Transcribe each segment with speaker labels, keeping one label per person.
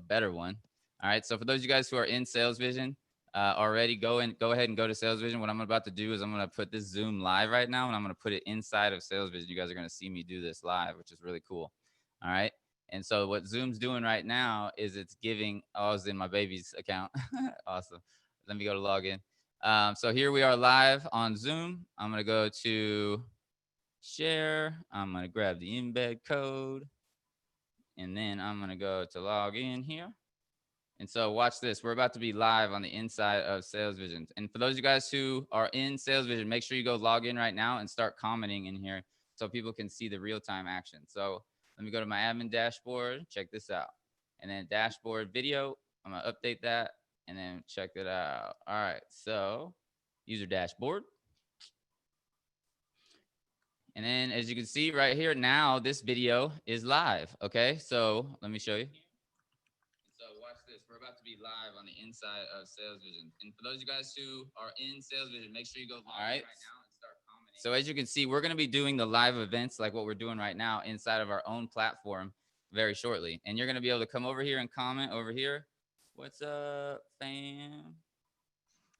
Speaker 1: better one. All right. So for those of you guys who are in Sales Vision already, go ahead and go to Sales Vision. What I'm about to do is I'm going to put this Zoom live right now, and I'm going to put it inside of Sales Vision. You guys are going to see me do this live, which is really cool. All right. And so what Zoom's doing right now is it's giving, oh, I was in my baby's account. Awesome. Let me go to login. So here we are live on Zoom. I'm going to go to share. I'm going to grab the embed code, and then I'm going to go to log in here. And so watch this. We're about to be live on the inside of Sales Vision. And for those of you guys who are in Sales Vision, make sure you go log in right now and start commenting in here so people can see the real-time action. So let me go to my admin dashboard. Check this out. And then dashboard video. I'm going to update that and then check it out. All right. So user dashboard. And then as you can see right here now, this video is live. Okay. So let me show you. So watch this. We're about to be live on the inside of Sales Vision. And for those of you guys who are in Sales Vision, make sure you go live right now and start commenting. So as you can see, we're going to be doing the live events like what we're doing right now inside of our own platform very shortly. And you're going to be able to come over here and comment over here. What's up, fam?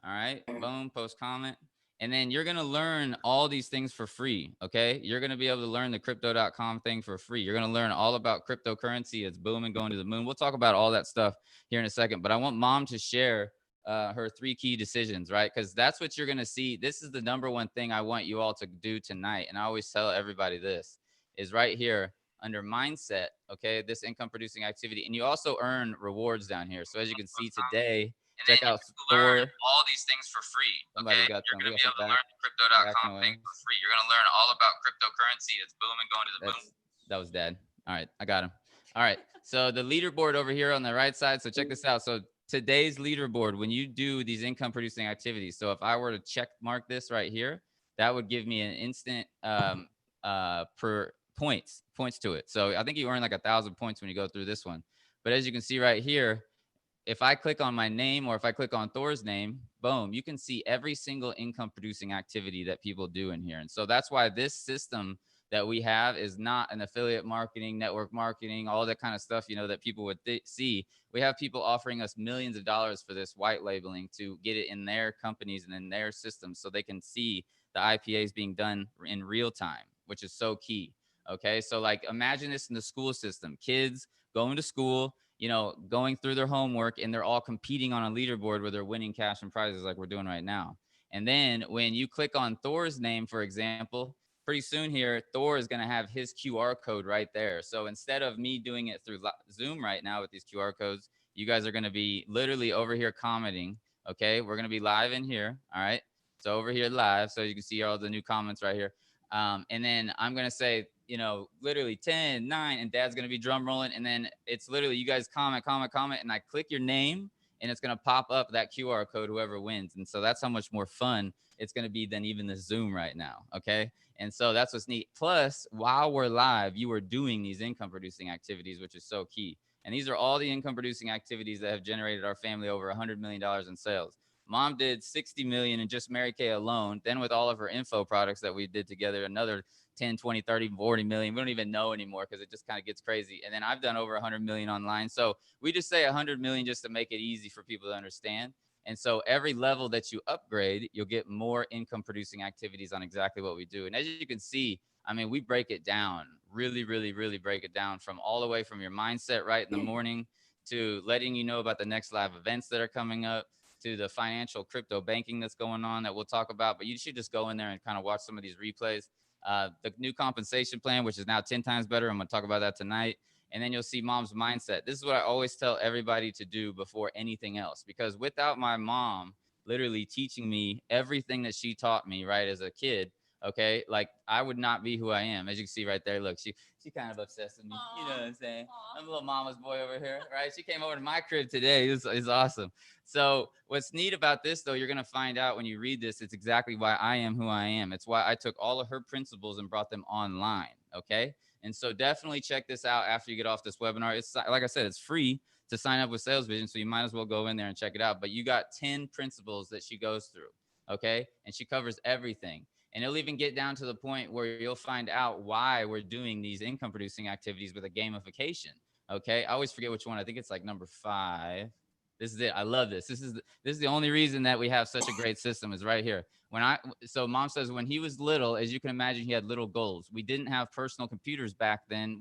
Speaker 1: All right. Boom. Post comment. And then you're going to learn all these things for free. Okay. You're going to be able to learn the crypto.com thing for free. You're going to learn all about cryptocurrency. It's booming, going to the moon. We'll talk about all that stuff here in a second, but I want mom to share her 3 key decisions, right? Because that's what you're going to see. This is the number one thing I want you all to do tonight. And I always tell everybody this is right here under mindset. Okay. This income producing activity. And you also earn rewards down here. So as you can see today, check out Thor. All these things for free. Okay, you're going to be able to learn the crypto.com thing for free. You're going to learn all about cryptocurrency. It's booming, going to the moon. That was dad. All right, I got him. All right, so the leaderboard over here on the right side. So check this out. So today's leaderboard, when you do these income producing activities. So if I were to check mark this right here, that would give me an instant per points to it. So I think you earn like 1,000 points when you go through this one. But as you can see right here, if I click on my name or if I click on Thor's name, boom, you can see every single income producing activity that people do in here. And so that's why this system that we have is not an affiliate marketing, network marketing, all that kind of stuff, you know, that people would see. We have people offering us millions of dollars for this white labeling to get it in their companies and in their systems so they can see the IPAs being done in real time, which is so key. Okay. So like imagine this in the school system, kids going to school, you know, going through their homework and they're all competing on a leaderboard where they're winning cash and prizes like we're doing right now. And then when you click on Thor's name, for example, pretty soon here, Thor is going to have his QR code right there. So instead of me doing it through Zoom right now with these QR codes, you guys are going to be literally over here commenting. Okay. We're going to be live in here. All right. So over here live. So you can see all the new comments right here. And then I'm going to say, you know, literally 10, 9, and dad's going to be drum rolling. And then it's literally you guys comment, and I click your name and it's going to pop up that QR code, whoever wins. And so that's how much more fun it's going to be than even the Zoom right now. Okay. And so that's what's neat. Plus, while we're live, you are doing these income producing activities, which is so key. And these are all the income producing activities that have generated our family over $100 million in sales. Mom did 60 million in just Mary Kay alone. Then with all of her info products that we did together, another 10, 20, 30, 40 million. We don't even know anymore because it just kind of gets crazy. And then I've done over 100 million online. So we just say 100 million just to make it easy for people to understand. And so every level that you upgrade, you'll get more income producing activities on exactly what we do. And as you can see, I mean, we break it down, really, really, really break it down from all the way from your mindset right in the morning to letting you know about the next live events that are coming up to the financial crypto banking that's going on that we'll talk about. But you should just go in there and kind of watch some of these replays. The new compensation plan, which is now 10 times better. I'm going to talk about that tonight. And then you'll see mom's mindset. This is what I always tell everybody to do before anything else, because without my mom literally teaching me everything that she taught me, right, as a kid, okay, like I would not be who I am. As you can see right there, look, she kind of obsessed with me. Aww. You know what I'm saying? Aww. I'm a little mama's boy over here, right? She came over to my crib today. It's awesome. So what's neat about this, though, you're going to find out when you read this, it's exactly why I am who I am. It's why I took all of her principles and brought them online, okay? And so definitely check this out after you get off this webinar. It's like I said, it's free to sign up with Sales Vision, so you might as well go in there and check it out. But you got 10 principles that she goes through, okay? And she covers everything. And it'll even get down to the point where you'll find out why we're doing these income producing activities with a gamification. Okay, I always forget which one. I think it's like number 5. This is it. I love this. This is the only reason that we have such a great system is right here. So mom says when he was little, as you can imagine, he had little goals. We didn't have personal computers back then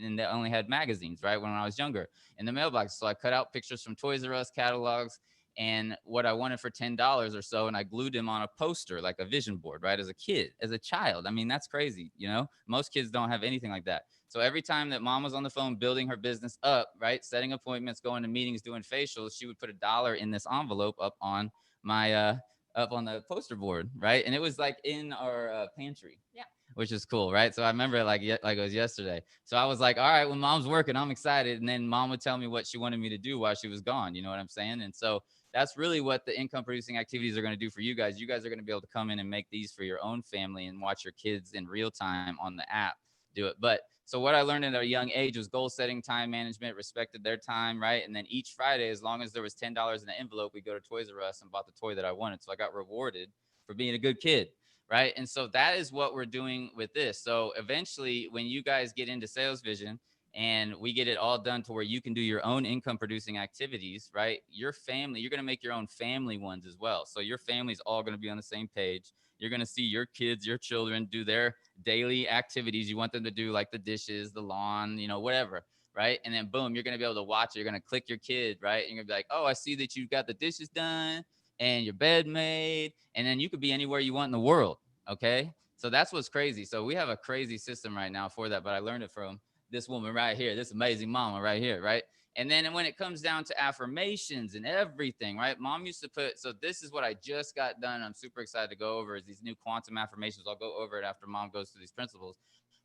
Speaker 1: and they only had magazines, right? When I was younger in the mailbox. So I cut out pictures from Toys R Us catalogs and what I wanted for $10 or so, and I glued him on a poster, like a vision board, right? As a kid, as a child. I mean, that's crazy, you know? Most kids don't have anything like that. So every time that mom was on the phone building her business up, right, setting appointments, going to meetings, doing facials, she would put $1 in this envelope up on my up on the poster board, right? And it was like in our pantry. Yeah. Which is cool, right? So I remember it like it was yesterday. So I was like, all right, when mom's working, I'm excited. And then mom would tell me what she wanted me to do while she was gone. You know what I'm saying? And so that's really what the income producing activities are going to do for you guys. You guys are going to be able to come in and make these for your own family and watch your kids in real time on the app do it. But so what I learned at a young age was goal setting, time management, respected their time, right? And then each Friday, as long as there was $10 in the envelope, we go to Toys R Us and bought the toy that I wanted. So I got rewarded for being a good kid, right? And so that is what we're doing with this. So eventually, when you guys get into Sales Vision and we get it all done to where you can do your own income producing activities, right? Your family, you're going to make your own family ones as well. So your family's all going to be on the same page. You're going to see your kids, your children do their daily activities you want them to do, like the dishes, the lawn, you know, whatever, right? And then boom, you're going to be able to watch it. You're going to click your kid, right? And you're going to be like, oh, I see that you've got the dishes done and your bed made. And then you could be anywhere you want in the world, okay? So that's what's crazy. So we have a crazy system right now for that, but I learned it from this woman right here, this amazing mama right here, right? And then when it comes down to affirmations and everything, right? Mom used to put, so this is what I just got done. I'm super excited to go over is these new quantum affirmations. I'll go over it after mom goes through these principles.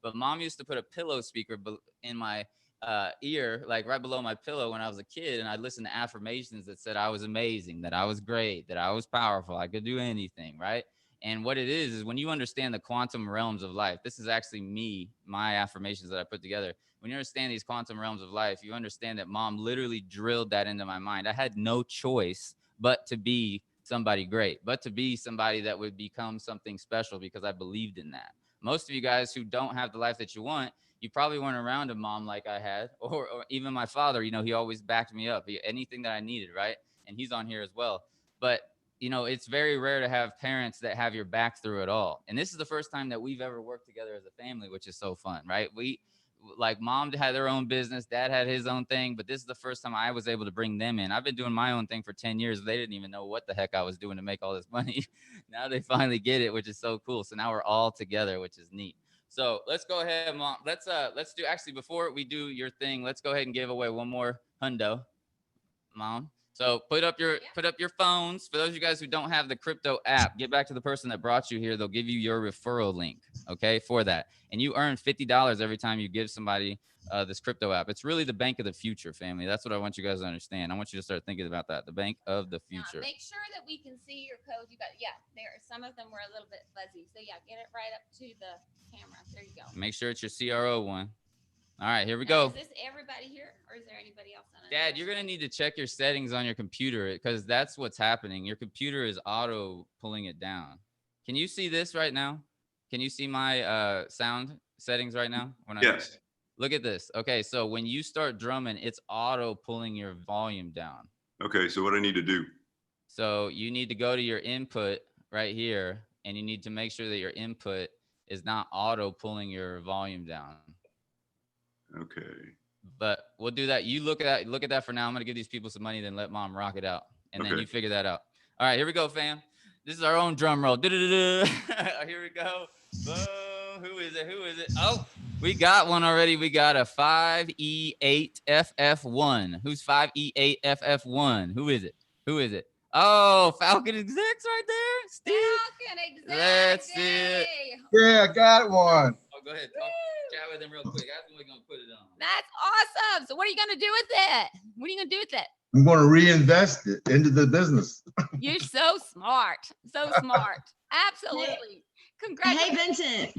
Speaker 1: But mom used to put a pillow speaker in my ear, like right below my pillow when I was a kid. And I'd listen to affirmations that said I was amazing, that I was great, that I was powerful, I could do anything, right? And what it is when you understand the quantum realms of life, this is actually my affirmations that I put together. When you understand these quantum realms of life, you understand that mom literally drilled that into my mind. I had no choice but to be somebody great, but to be somebody that would become something special because I believed in that. Most of you guys who don't have the life that you want, you probably weren't around a mom like I had, or even my father, you know, he always backed me up, anything that I needed, right? And he's on here as well. But you know, it's very rare to have parents that have your back through it all. And this is the first time that we've ever worked together as a family, which is so fun, right? Like mom had their own business, dad had his own thing, but this is the first time I was able to bring them in. I've been doing my own thing for 10 years. They didn't even know what the heck I was doing to make all this money. Now they finally get it, which is so cool. So now we're all together, which is neat. So let's go ahead, mom. Let's do, actually, before we do your thing, let's go ahead and give away one more hundo, mom. So put up your phones. For those of you guys who don't have the crypto app, get back to the person that brought you here. They'll give you your referral link, okay, for that. And you earn $50 every time you give somebody this crypto app. It's really the bank of the future, family. That's what I want you guys to understand. I want you to start thinking about that. The bank of the future.
Speaker 2: Make sure that we can see your code. You got, there. Some of them were a little bit fuzzy. So get it right up to the camera. There you go.
Speaker 1: Make sure it's your CRO one. All right, here we go.
Speaker 2: Is this everybody here, or is there anybody else on it?
Speaker 1: Dad, you're going to need to check your settings on your computer because that's what's happening. Your computer is auto pulling it down. Can you see this right now? Can you see my sound settings right now?
Speaker 3: Yes.
Speaker 1: Look at this. Okay, so when you start drumming, it's auto pulling your volume down.
Speaker 3: Okay, so what I need to do?
Speaker 1: So you need to go to your input right here, and you need to make sure that your input is not auto pulling your volume down.
Speaker 3: Okay.
Speaker 1: But we'll do that. You look at that for now. I'm gonna give these people some money, then let mom rock it out, and then you figure that out. All right, here we go, fam. This is our own drum roll. Here we go. Boom. Who is it? Oh, we got one already. We got a 5E8FF1. Who's 5E8FF1? Who is it? Oh, Falcon Execs right there. Steve.
Speaker 2: Falcon Execs.
Speaker 1: Let's see it.
Speaker 4: Yeah, I got one.
Speaker 1: Oh, go ahead. Chat with him real quick. That's when we're going to put it on.
Speaker 2: That's awesome. So what are you going to do with it?
Speaker 4: I'm going to reinvest it into the business.
Speaker 2: You're so smart. Absolutely. Congratulations.
Speaker 5: Hey, Vincent.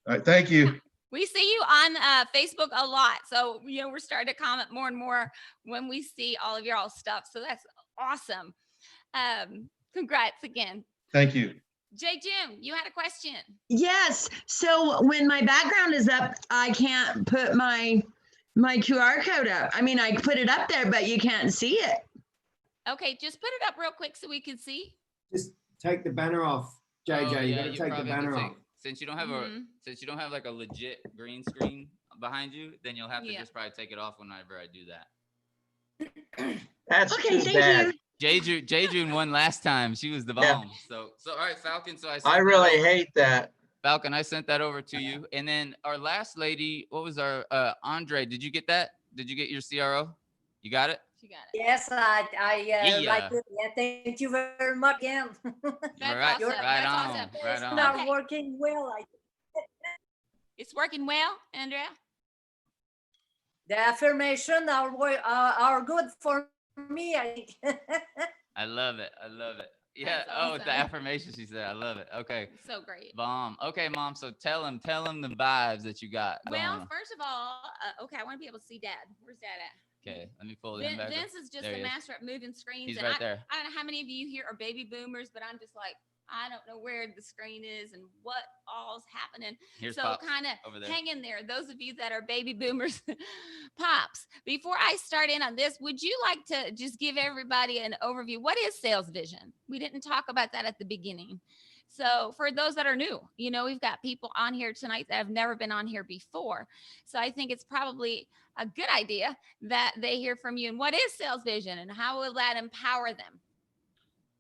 Speaker 4: All right, thank you.
Speaker 2: We see you on Facebook a lot. So, we're starting to comment more and more when we see all of your stuff. So that's awesome. Congrats again.
Speaker 4: Thank you.
Speaker 2: J. Jim, you had a question.
Speaker 5: Yes. So when my background is up, I can't put my my QR code up. I mean, I put it up there, but you can't see it.
Speaker 2: Okay, just put it up real quick so we can see.
Speaker 6: Just take the banner off, JJ.
Speaker 1: Oh,
Speaker 6: you
Speaker 1: yeah,
Speaker 6: gotta
Speaker 1: you
Speaker 6: take the
Speaker 1: probably have to
Speaker 6: banner
Speaker 1: take,
Speaker 6: off.
Speaker 1: since you don't have a
Speaker 2: Mhm.
Speaker 1: since you don't have like a legit green screen behind you, then you'll have to
Speaker 2: Yeah.
Speaker 1: just probably take it off whenever I do that.
Speaker 7: That's
Speaker 5: Okay,
Speaker 7: too
Speaker 5: thank
Speaker 7: bad.
Speaker 5: you.
Speaker 1: J June won last time. She was the
Speaker 7: Yeah.
Speaker 1: bomb. So all right, Falcon. So I
Speaker 7: I
Speaker 1: sent that
Speaker 7: really
Speaker 1: over.
Speaker 7: hate that.
Speaker 1: Falcon, I sent that over to you. And then our last lady, what was our Andre? Did you get that? Did you get your CRO? You got it?
Speaker 2: She got it.
Speaker 8: Yes,
Speaker 1: Yeah.
Speaker 8: like it. Yeah, thank you very much again.
Speaker 2: That's
Speaker 1: All right,
Speaker 2: awesome.
Speaker 1: right
Speaker 2: That's
Speaker 1: on,
Speaker 2: awesome.
Speaker 1: right on.
Speaker 8: Not
Speaker 2: Okay.
Speaker 8: working well.
Speaker 2: It's working well, Andrea.
Speaker 8: The affirmation are good for me, I think.
Speaker 1: I love it. I love it. Yeah.
Speaker 2: That's
Speaker 1: Oh, the
Speaker 2: awesome.
Speaker 1: affirmation she said. I love it. Okay.
Speaker 2: So great.
Speaker 1: Bomb. Okay, Mom. So tell him the vibes that you got going
Speaker 2: Well,
Speaker 1: on.
Speaker 2: first of all, okay, I want to be able to see Dad. Where's Dad at?
Speaker 1: Okay, let me pull him back up.
Speaker 2: Vince is just
Speaker 1: There
Speaker 2: a
Speaker 1: he is.
Speaker 2: master at moving screens.
Speaker 1: He's
Speaker 2: and
Speaker 1: right there.
Speaker 2: I don't know how many of you here are baby boomers, but I'm just like, I don't know where the screen is and what all's happening.
Speaker 1: Here's
Speaker 2: So
Speaker 1: Pops
Speaker 2: kind
Speaker 1: over
Speaker 2: of
Speaker 1: there.
Speaker 2: hang in there. Those of you that are baby boomers, Pops, before I start in on this, would you like to just give everybody an overview? What is sales vision? We didn't talk about that at the beginning. So for those that are new, you know, we've got people on here tonight that have never been on here before. So I think it's probably a good idea that they hear from you. And what is sales vision and how will that empower them?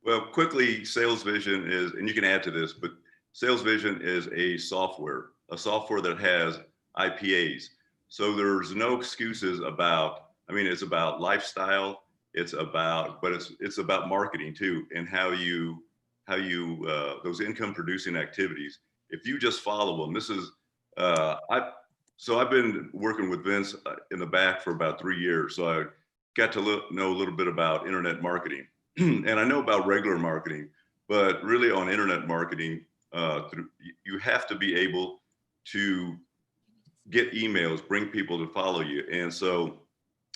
Speaker 3: Well, quickly, Sales Vision is, and you can add to this, but Sales Vision is a software that has IPAs. So there's no excuses about, I mean, it's about lifestyle, it's about marketing too, and how you those income producing activities. If you just follow them, this is, I've been working with Vince in the back for about 3 years. So I got to know a little bit about internet marketing. And I know about regular marketing, but really on internet marketing, you have to be able to get emails, bring people to follow you. And so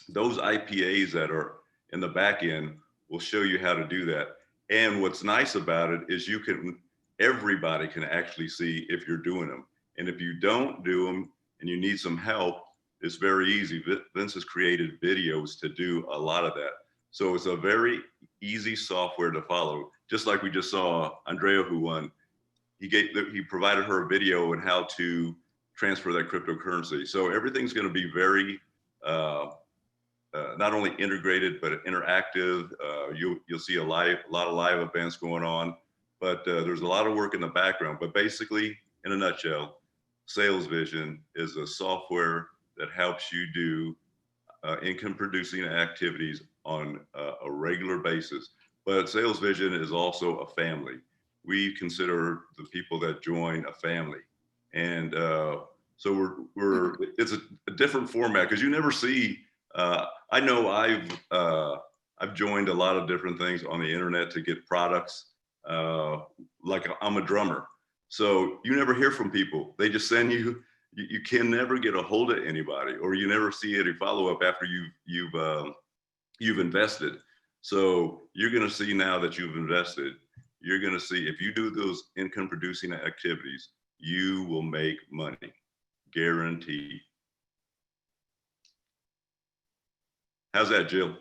Speaker 3: those IPAs that are in the back end will show you how to do that. And what's nice about it is everybody can actually see if you're doing them. And if you don't do them and you need some help, it's very easy. Vince has created videos to do a lot of that. So it's a very easy software to follow. Just like we just saw Andrea, who won, he provided her a video on how to transfer that cryptocurrency. So everything's going to be very not only integrated but interactive. You'll see a lot of live events going on, but there's a lot of work in the background. But basically, in a nutshell, Sales Vision is a software that helps you do income producing activities on a regular basis. But Sales Vision is also a family. We consider the people that join a family. And so it's a different format because you never see, I know I've joined a lot of different things on the internet to get products. Like I'm a drummer. So you never hear from people. They just send you can never get a hold of anybody, or you never see any follow-up after you've invested. So you're going to see now that you've invested, you're going to see if you do those income producing activities, you will make money, guaranteed. How's that, Jill?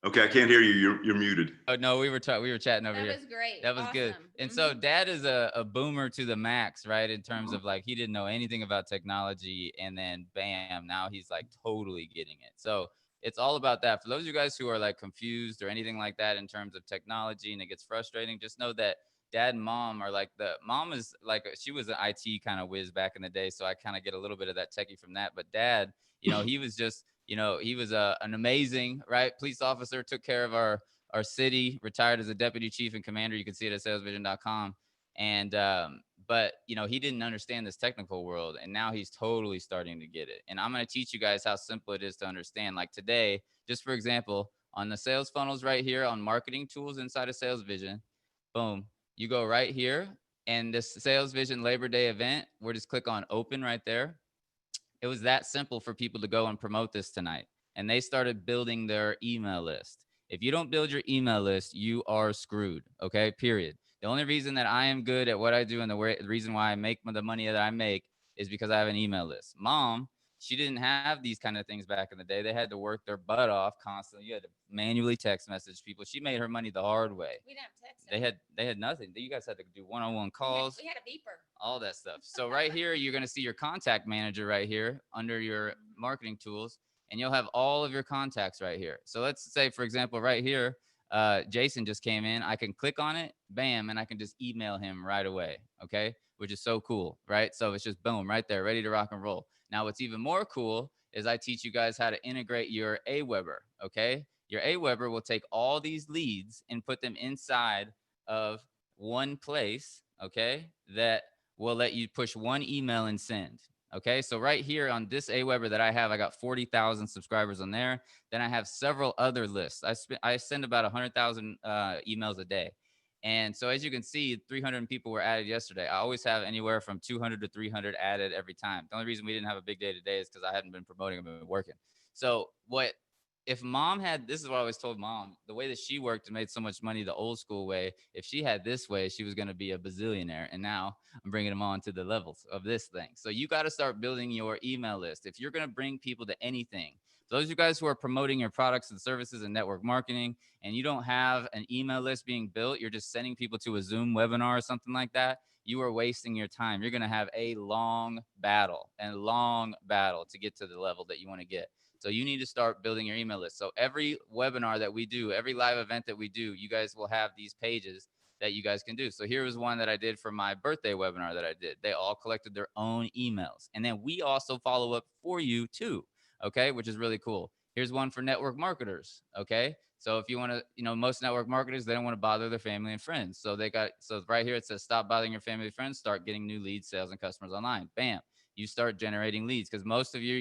Speaker 3: Okay, I can't hear you. You're muted.
Speaker 1: Oh no, we were chatting over
Speaker 2: That
Speaker 1: here.
Speaker 2: was great.
Speaker 1: That was good.
Speaker 2: Awesome.
Speaker 1: And so
Speaker 2: Mhm.
Speaker 1: Dad is a boomer to the max, right? In terms of like, he didn't know anything about technology, and then bam, now he's like totally getting it. So it's all about that. For those of you guys who are like confused or anything like that in terms of technology and it gets frustrating, just know that Dad and Mom are like, the mom is like, she was an IT kind of whiz back in the day. So I kind of get a little bit of that techie from that. But Dad, you know, he was just, you know, he was an amazing, right, police officer, took care of our city, retired as a deputy chief and commander. You can see it at salesvision.com. And, but, you know, he didn't understand this technical world, and now he's totally starting to get it. And I'm going to teach you guys how simple it is to understand. Like today, just for example, on the sales funnels right here on marketing tools inside of Sales Vision, boom, you go right here, and this Sales Vision Labor Day event, we'll just click on open right there. It was that simple for people to go and promote this tonight. And they started building their email list. If you don't build your email list, you are screwed. Okay, period. The only reason that I am good at what I do and the reason why I make the money that I make is because I have an email list. Mom She didn't have these kind of things back in the day. They had to work their butt off constantly. You had to manually text message people. She made her money the hard way.
Speaker 2: We didn't have text.
Speaker 1: They had nothing. You guys had to do one-on-one calls,
Speaker 2: We had a beeper.
Speaker 1: all that stuff. So right here, you're going to see your contact manager right here under your marketing tools, and you'll have all of your contacts right here. So let's say, for example, right here, Jason just came in. I can click on it, bam, and I can just email him right away. Okay, which is so cool, right? So it's just boom, right there, ready to rock and roll. Now, what's even more cool is I teach you guys how to integrate your Aweber. Okay, your Aweber will take all these leads and put them inside of one place. Okay, that will let you push one email and send. Okay, so right here on this Aweber that I have, I got 40,000 subscribers on there. Then I have several other lists. I send about 100,000 emails a day. And so as you can see, 300 people were added yesterday. I always have anywhere from 200 to 300 added every time. The only reason we didn't have a big day today is because I hadn't been promoting, I've been working. So if mom had, this is what I always told mom, the way that she worked and made so much money the old school way, if she had this way, she was going to be a bazillionaire. And now I'm bringing them on to the levels of this thing. So you got to start building your email list. If you're going to bring people to anything, those of you guys who are promoting your products and services and network marketing, and you don't have an email list being built, you're just sending people to a Zoom webinar or something like that, you are wasting your time. You're going to have a long battle to get to the level that you want to get. So you need to start building your email list. So every webinar that we do, every live event that we do, you guys will have these pages that you guys can do. So here was one that I did for my birthday webinar that I did. They all collected their own emails. And then we also follow up for you too. Okay, which is really cool. Here's one for network marketers. Okay, so if you want to, most network marketers, they don't want to bother their family and friends. So so right here it says stop bothering your family and friends, start getting new leads, sales, and customers online. Bam, you start generating leads, because most of you,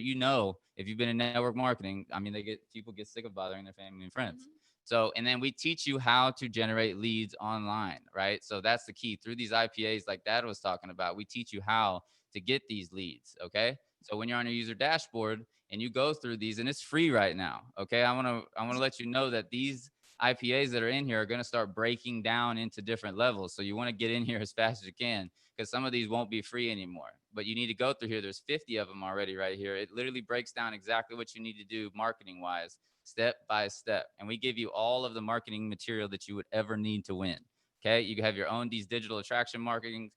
Speaker 1: if you've been in network marketing, I mean, people get sick of bothering their family and friends. Mm-hmm. So, and then we teach you how to generate leads online, right? So that's the key. Through these IPAs like Dad was talking about, we teach you how to get these leads, okay? So when you're on your user dashboard and you go through these, and it's free right now, okay? I want to let you know that these IPAs that are in here are going to start breaking down into different levels. So you want to get in here as fast as you can, because some of these won't be free anymore. But you need to go through here. There's 50 of them already right here. It literally breaks down exactly what you need to do marketing wise, step by step. And we give you all of the marketing material that you would ever need to win. Okay, you have your own, these digital attraction marketing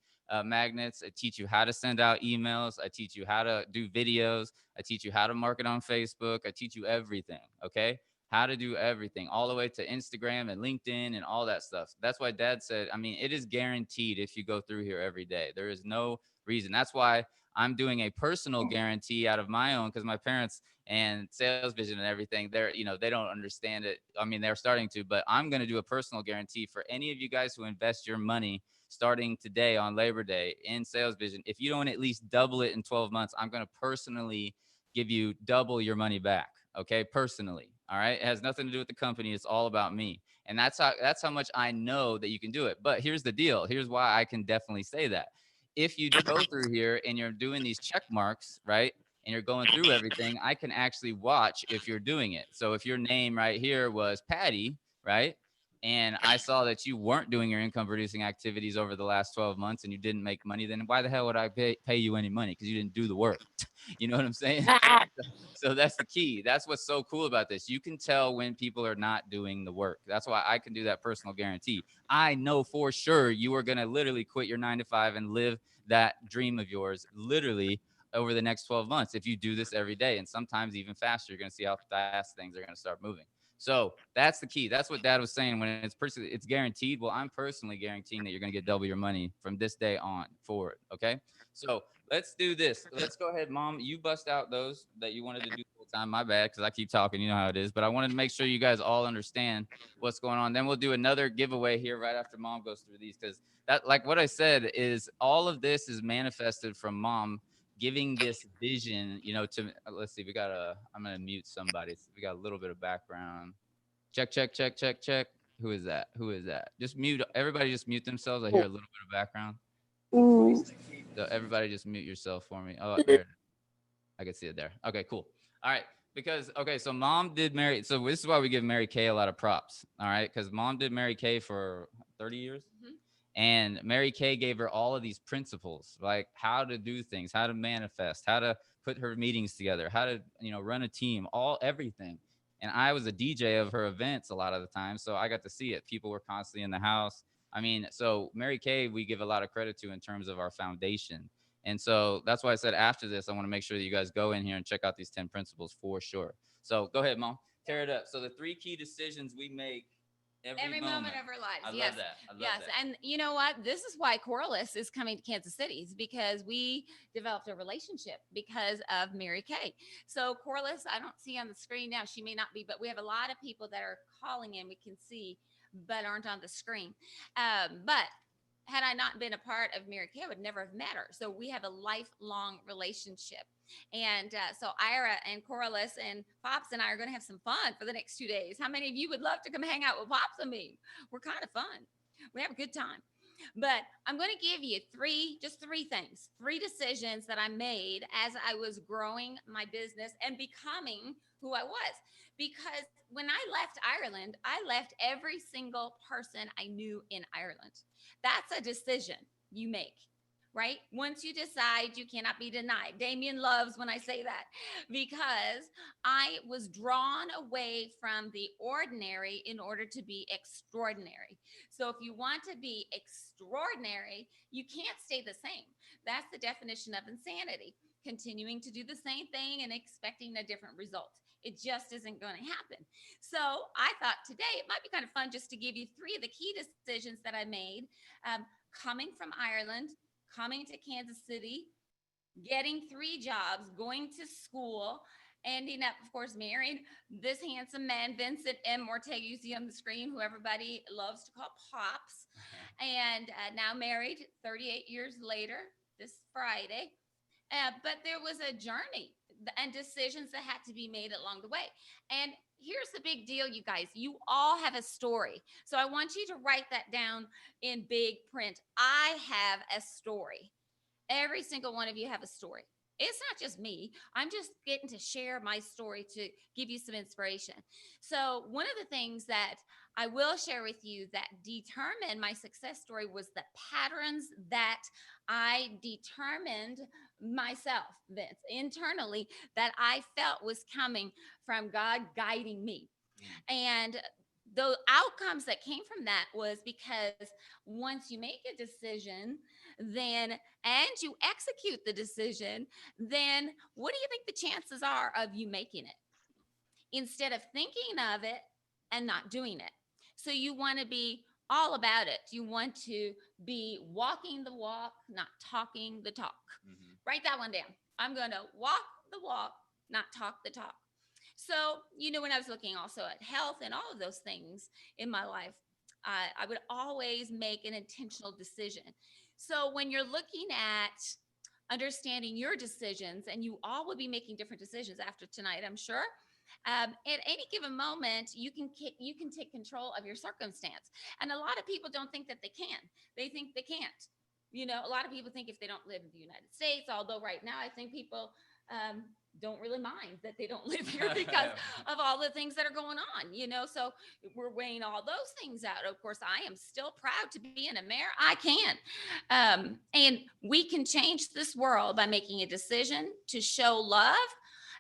Speaker 1: magnets. I teach you how to send out emails. I teach you how to do videos. I teach you how to market on Facebook. I teach you everything. Okay, how to do everything, all the way to Instagram and LinkedIn and all that stuff. That's why Dad said, I mean, it is guaranteed if you go through here every day. There is no reason. That's why I'm doing a personal guarantee out of my own, because my parents and Sales Vision and everything, they don't understand it. I mean, they're starting to, but I'm going to do a personal guarantee for any of you guys who invest your money starting today on Labor Day in Sales Vision. If you don't at least double it in 12 months, I'm going to personally give you double your money back. Okay, personally. All right, it has nothing to do with the company. It's all about me. And that's how much I know that you can do it. But here's the deal. Here's why I can definitely say that. If you go through here and you're doing these check marks, right, and you're going through everything, I can actually watch if you're doing it. So if your name right here was Patty, right, and I saw that you weren't doing your income producing activities over the last 12 months and you didn't make money, then why the hell would I pay you any money? Because you didn't do the work. You know what I'm saying? So that's the key. That's what's so cool about this. You can tell when people are not doing the work. That's why I can do that personal guarantee. I know for sure you are going to literally quit your 9-to-5 and live that dream of yours literally over the next 12 months if you do this every day. And sometimes even faster. You're going to see how fast things are going to start moving. So that's the key. That's what Dad was saying. When it's guaranteed. Well, I'm personally guaranteeing that you're going to get double your money from this day on forward. Okay. So let's do this. Let's go ahead, Mom. You bust out those that you wanted to do full time. My bad, because I keep talking. You know how it is. But I wanted to make sure you guys all understand what's going on. Then we'll do another giveaway here right after Mom goes through these, because that, like what I said, is all of this is manifested from Mom giving this vision, to, let's see, I'm going to mute somebody. We got a little bit of background. Check. Who is that? Just mute. Everybody just mute themselves. I hear a little bit of background. So everybody just mute yourself for me. Oh, there. I can see it there. Okay, cool. All right. So Mom did Mary. So this is why we give Mary Kay a lot of props. All right. Because Mom did Mary Kay for 30 years. Mm-hmm. And Mary Kay gave her all of these principles, like how to do things, how to manifest, how to put her meetings together, how to, run a team, everything. And I was a DJ of her events a lot of the time, so I got to see it. People were constantly in the house. I mean, so Mary Kay, we give a lot of credit to in terms of our foundation. And so that's why I said after this, I want to make sure that you guys go in here and check out these 10 principles for sure. So go ahead, Mom, tear it up. So the 3 key decisions we make every
Speaker 2: moment of our lives.
Speaker 1: I
Speaker 2: Yes.
Speaker 1: love that. I love
Speaker 2: Yes.
Speaker 1: that.
Speaker 2: And you know what? This is why Corliss is coming to Kansas City, is because we developed a relationship because of Mary Kay. So Corliss, I don't see on the screen now. She may not be, but we have a lot of people that are calling in. We can see, but aren't on the screen. But had I not been a part of Mary Kay, I would never have met her. So we have a lifelong relationship. And so Ira and Corliss and Pops and I are going to have some fun for the next 2 days. How many of you would love to come hang out with Pops and me? We're kind of fun. We have a good time. But I'm going to give you just three things, 3 decisions that I made as I was growing my business and becoming who I was. Because when I left Ireland, I left every single person I knew in Ireland. That's a decision you make, right? Once you decide, you cannot be denied. Damien loves when I say that, because I was drawn away from the ordinary in order to be extraordinary. So if you want to be extraordinary, you can't stay the same. That's the definition of insanity, continuing to do the same thing and expecting a different result. It just isn't going to happen. So I thought today it might be kind of fun just to give you 3 of the key decisions that I made coming from Ireland, coming to Kansas City, getting 3 jobs, going to school, ending up, of course, married this handsome man, Vincent M. Ortega, you see on the screen, who everybody loves to call Pops, and now married 38 years later this Friday. But there was a journey and decisions that had to be made along the way. And here's the big deal, you guys. You all have a story. So I want you to write that down in big print. I have a story. Every single one of you have a story. It's not just me. I'm just getting to share my story to give you some inspiration. So one of the things that I will share with you that determined my success story was the patterns that I determined myself, Vince, internally, that I felt was coming from God guiding me. And the outcomes that came from that was because once you make a decision, then and you execute the decision, then what do you think the chances are of you making it, instead of thinking of it and not doing it? So you want to be all about it. You want to be walking the walk, not talking the talk. Write that one down. I'm going to walk the walk, not talk the talk. So, when I was looking also at health and all of those things in my life, I would always make an intentional decision. So when you're looking at understanding your decisions, and you all will be making different decisions after tonight, I'm sure. At any given moment, you can take control of your circumstance. And a lot of people don't think that they can. They think they can't. A lot of people think if they don't live in the United States, although right now I think people don't really mind that they don't live here because of all the things that are going on, so we're weighing all those things out. Of course, I am still proud to be an American. I can. And we can change this world by making a decision to show love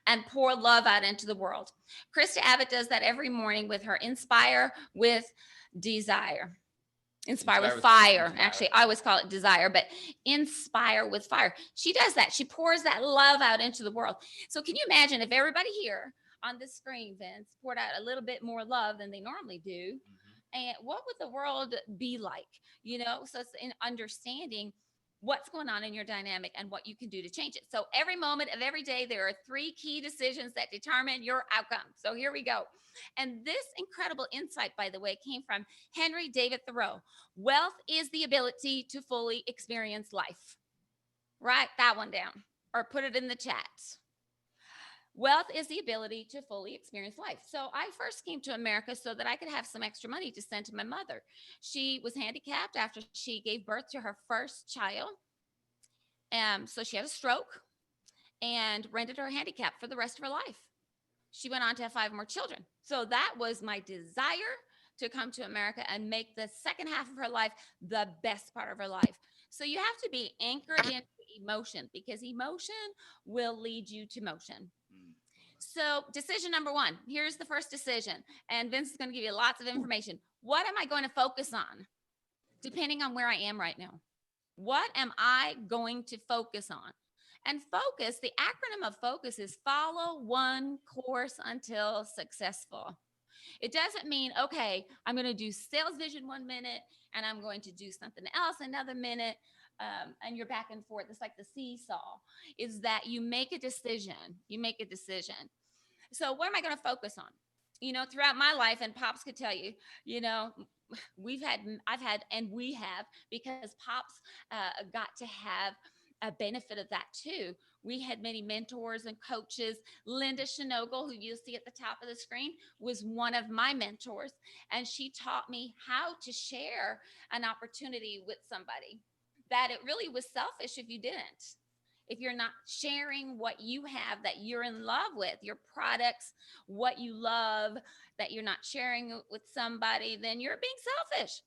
Speaker 2: and pour love out into the world. Krista Abbott does that every morning with her Inspire with Desire. Inspire with fire. Inspire. Actually, I always call it desire, but inspire with fire. She does that. She pours that love out into the world. So can you imagine if everybody here on this screen, Vince, poured out a little bit more love than they normally do? And what would the world be like? So it's in understanding what's going on in your dynamic and what you can do to change it. So every moment of every day, there are 3 key decisions that determine your outcome. So here we go. And this incredible insight, by the way, came from Henry David Thoreau. Wealth is the ability to fully experience life. Write that one down or put it in the chat. Wealth is the ability to fully experience life. So I first came to America so that I could have some extra money to send to my mother. She was handicapped after she gave birth to her first child. So she had a stroke and rendered her handicapped for the rest of her life. She went on to have 5 more children. So that was my desire to come to America and make the second half of her life the best part of her life. So you have to be anchored into emotion, because emotion will lead you to motion.
Speaker 1: Mm.
Speaker 2: So decision number one, here's the first decision. And Vince is going to give you lots of information. What am I going to focus on? Depending on where I am right now. What am I going to focus on? And focus, the acronym of focus is follow one course until successful. It doesn't mean, okay, I'm going to do sales vision 1 minute and I'm going to do something else another minute. And you're back and forth. It's like the seesaw, is that you make a decision. You make a decision. So what am I going to focus on? You know, throughout my life, and Pops could tell you, you know, I've had, and we have, because Pops got to have a benefit of that too. We had many mentors and coaches. Linda Shinogle, who you see at the top of the screen, was one of my mentors. And she taught me how to share an opportunity with somebody, that it really was selfish if you didn't. If you're not sharing what you have that you're in love with, your products, what you love, that you're not sharing with somebody, then you're being selfish.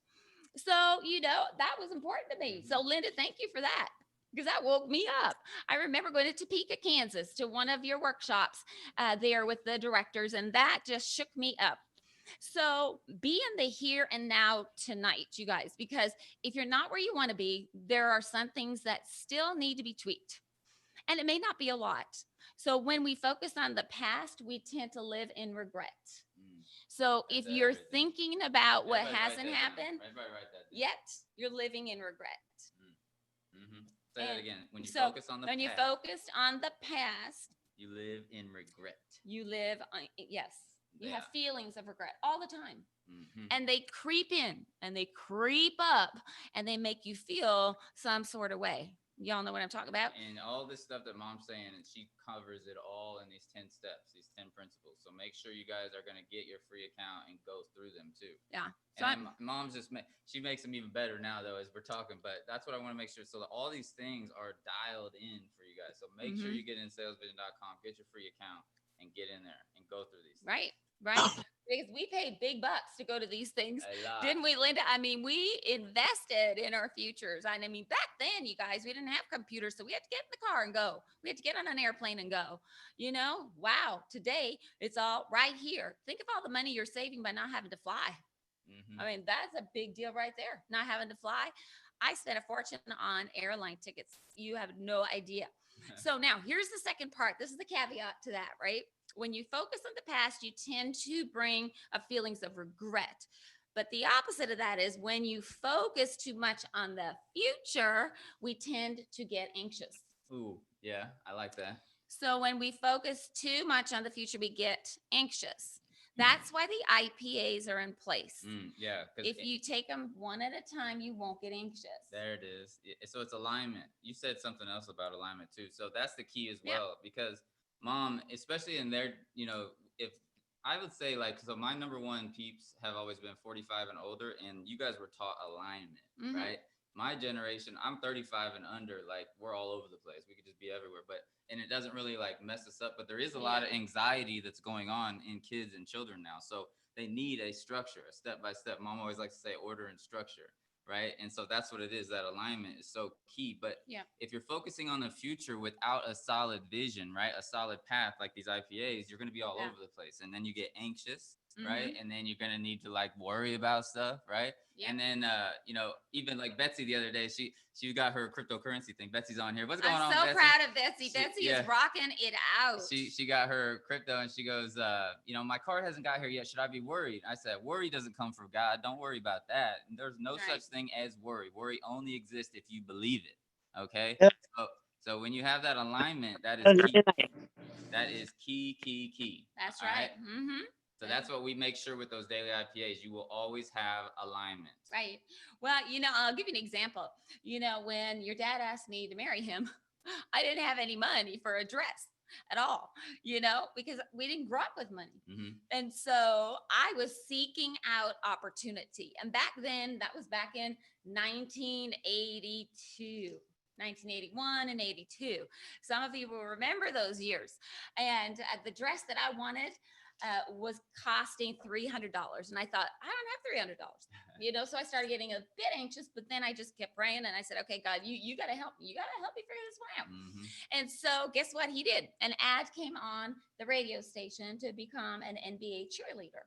Speaker 2: So, you know, that was important to me. So, Linda, thank you for that, because that woke me up. I remember going to Topeka, Kansas to one of your workshops there with the directors, and that just shook me up. So be in the here and now tonight, you guys, because if you're not where you want to be, there are some things that still need to be tweaked. And it may not be a lot. So when we focus on the past, we tend to live in regret.
Speaker 1: Mm.
Speaker 2: So if
Speaker 1: That's
Speaker 2: you're
Speaker 1: everything.
Speaker 2: thinking about what
Speaker 1: Everybody write
Speaker 2: hasn't
Speaker 1: that down.
Speaker 2: happened
Speaker 1: Everybody write that down.
Speaker 2: yet, you're living in regret.
Speaker 1: Mm-hmm. Say that
Speaker 2: And
Speaker 1: again. When you
Speaker 2: so
Speaker 1: focus on the
Speaker 2: when you
Speaker 1: past,
Speaker 2: focus on the past,
Speaker 1: you live in regret.
Speaker 2: you live on, yes, you have
Speaker 1: Yeah.
Speaker 2: feelings of regret all the time.
Speaker 1: Mm-hmm.
Speaker 2: And they creep in and they creep up and they make you feel some sort of way. Y'all know what I'm talking about?
Speaker 1: And all this stuff that Mom's saying, and she covers it all in these 10 steps, these 10 principles. So make sure you guys are going to get your free account and go through them too.
Speaker 2: Yeah. So
Speaker 1: And Mom's she makes them even better now though as we're talking, but that's what I want to make sure. So that all these things are dialed in for you guys. So make sure you get in salesvision.com, get your free account, and get in there and go through these things.
Speaker 2: right. Because we paid big bucks to go to these things.
Speaker 1: A lot.
Speaker 2: Didn't we, Linda? I mean, we invested in our futures. I mean, back then, you guys, we didn't have computers, so we had to get in the car and go. We had to get on an airplane and go. You know, wow. Today, it's all right here. Think of all the money you're saving by not having to fly.
Speaker 1: Mm-hmm.
Speaker 2: I mean, that's a big deal right there. Not having to fly. I spent a fortune on airline tickets. You have no idea. So now here's the second part. This is the caveat to that, right? When you focus on the past, you tend to bring up feelings of regret. But the opposite of that is when you focus too much on the future, we tend to get anxious.
Speaker 1: Ooh, yeah, I like that.
Speaker 2: So when we focus too much on the future, we get anxious. That's why the IPAs are in place.
Speaker 1: Yeah.
Speaker 2: If you take them one at a time, you won't get anxious.
Speaker 1: There it is. So it's alignment. You said something else about alignment too. So that's the key as well, because Mom, especially in their, you know, if I would say like, so my number one peeps have always been 45 and older, and you guys were taught alignment, right? My generation, I'm 35 and under, like we're all over the place. We could just be everywhere, and it doesn't really like mess us up, but there is a lot of anxiety that's going on in kids and children now. So they need a structure, a step-by-step. Mom always likes to say order and structure, right? And so that's what it is. That alignment is so key. But if you're focusing on the future without a solid vision, right, a solid path like these IPAs, you're going to be all over the place. And then you get anxious, right? And then you're going to need to like worry about stuff, right? And then, you know, even like Betsy the other day, she got her cryptocurrency thing. Betsy's on here. What's going on,
Speaker 2: I'm so
Speaker 1: Betsy?
Speaker 2: proud of Betsy. Betsy is rocking it out.
Speaker 1: She got her crypto and she goes, you know, my card hasn't got here yet. Should I be worried? I said, worry doesn't come from God. Don't worry about that. And there's no such thing as worry. Worry only exists if you believe it. Okay. So when you have that alignment, that is key. That is key.
Speaker 2: That's right.
Speaker 1: So that's what we make sure with those daily IPAs. You will always have alignment.
Speaker 2: Right. Well, you know, I'll give you an example. You know, when your dad asked me to marry him, I didn't have any money for a dress at all, you know, because we didn't grow up with money. And so I was seeking out opportunity. And back then, that was back in 1982. 1981 and 82. Some of you will remember those years. And the dress that I wanted, was costing $300. And I thought, I don't have $300, so I started getting a bit anxious, but then I just kept praying and I said, okay, God, you got to help me. You got to help me figure this one out.
Speaker 1: Mm-hmm.
Speaker 2: And so guess what he did? An ad came on the radio station to become an NBA cheerleader.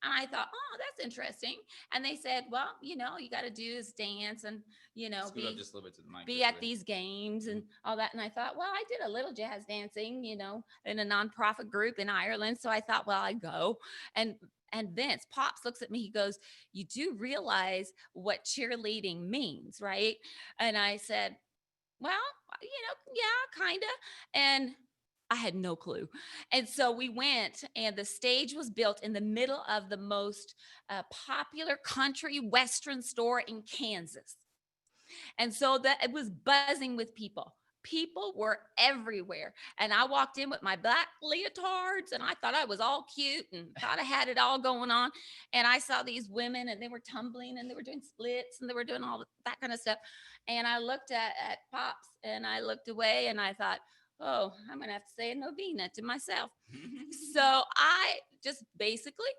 Speaker 2: And I thought, oh, that's interesting. And they said, well, you got to do is dance and,
Speaker 1: Scoot up just a little bit to the mic.
Speaker 2: be at these games and all that. And I thought, well, I did a little jazz dancing, in a nonprofit group in Ireland. So I thought, well, I'd go. And Vince Pops looks at me. He goes, you do realize what cheerleading means, right? And I said, well, yeah, kind of. And I had no clue. And so we went, and the stage was built in the middle of the most popular country western store in Kansas. And so that it was buzzing with people. People were everywhere. And I walked in with my black leotards, and I thought I was all cute and thought I had it all going on. And I saw these women, and they were tumbling, and they were doing splits, and they were doing all that kind of stuff. And I looked at Pops, and I looked away, and I thought, oh, I'm going to have to say a novena to myself. So I just basically,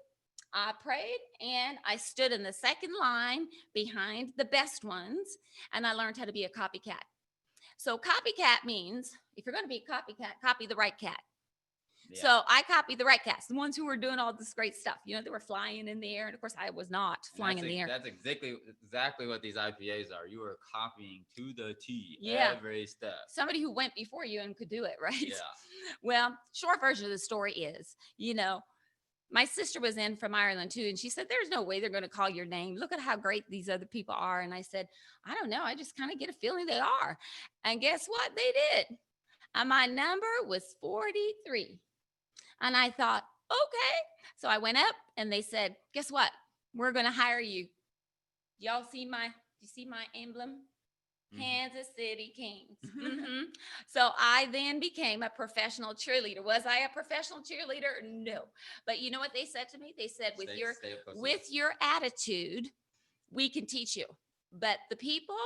Speaker 2: I prayed and I stood in the second line behind the best ones, and I learned how to be a copycat. So copycat means if you're going to be a copycat, copy the right cat. Yeah. So I copied the right cats, the ones who were doing all this great stuff. They were flying in the air. And of course, I was not flying in the air.
Speaker 1: That's exactly what these IPAs are. You are copying to the T every step.
Speaker 2: Somebody who went before you and could do it, right?
Speaker 1: Yeah.
Speaker 2: Well, short version of the story is, my sister was in from Ireland too, and she said, there's no way they're going to call your name. Look at how great these other people are. And I said, I don't know. I just kind of get a feeling they are. And guess what? They did. And my number was 43. And I thought, okay. So I went up and they said, guess what? We're going to hire you. Y'all see my emblem? Mm-hmm. Kansas City Kings. Mm-hmm. So I then became a professional cheerleader. Was I a professional cheerleader? No. But you know what they said to me? They said, with your attitude, we can teach you. But the people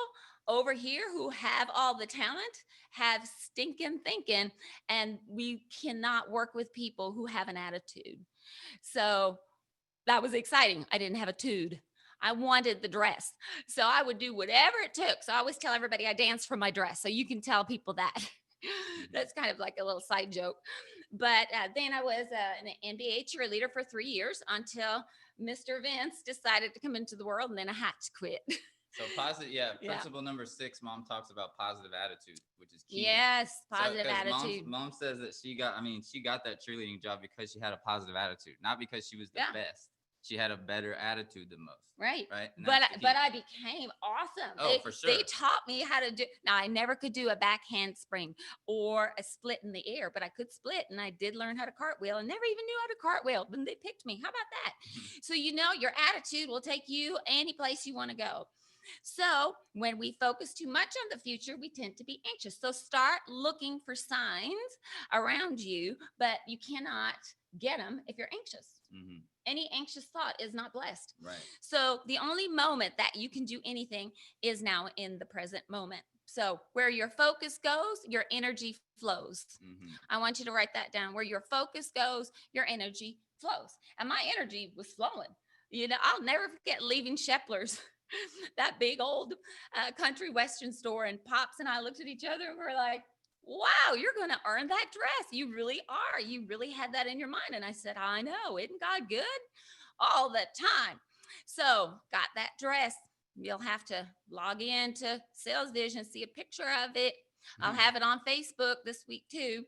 Speaker 2: over here who have all the talent have stinking thinking, and we cannot work with people who have an attitude. So that was exciting. I didn't have a tude. I wanted the dress. So I would do whatever it took. So I always tell everybody I danced for my dress. So you can tell people that. That's kind of like a little side joke. But then I was an NBA cheerleader for 3 years until Mr. Vince decided to come into the world, and then I had to quit.
Speaker 1: So principle number 6, Mom talks about positive attitude, which is key.
Speaker 2: Yes, positive attitude.
Speaker 1: Mom says that she got that cheerleading job because she had a positive attitude, not because she was the best. She had a better attitude than most.
Speaker 2: Right.
Speaker 1: And
Speaker 2: but I became awesome.
Speaker 1: For sure.
Speaker 2: They taught me how to do. Now, I never could do a back handspring or a split in the air, but I could split, and I did learn how to cartwheel, and never even knew how to cartwheel. But they picked me. How about that? So, your attitude will take you any place you want to go. So when we focus too much on the future, we tend to be anxious. So start looking for signs around you, but you cannot get them if you're anxious. Mm-hmm. Any anxious thought is not blessed.
Speaker 1: Right.
Speaker 2: So the only moment that you can do anything is now in the present moment. So where your focus goes, your energy flows. Mm-hmm. I want you to write that down. Where your focus goes, your energy flows. And my energy was flowing. I'll never forget leaving Shepler's, that big old country western store, and Pops and I looked at each other and we're like, wow, you're going to earn that dress. You really are. You really had that in your mind. And I said, I know. Isn't God good? All the time. So got that dress. You'll have to log in to Sales Vision, see a picture of it. Mm-hmm. I'll have it on Facebook this week too.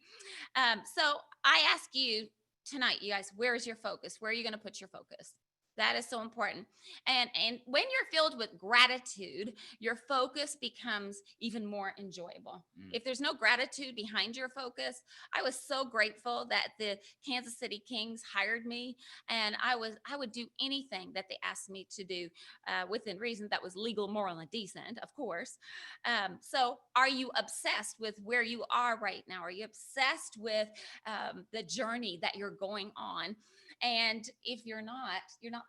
Speaker 2: So I ask you tonight, you guys, where is your focus? Where are you going to put your focus? That is so important. And when you're filled with gratitude, your focus becomes even more enjoyable. If there's no gratitude behind your focus, I was so grateful that the Kansas City Kings hired me, and I would do anything that they asked me to do within reason that was legal, moral, and decent, of course. So are you obsessed with where you are right now? Are you obsessed with the journey that you're going on? And if you're not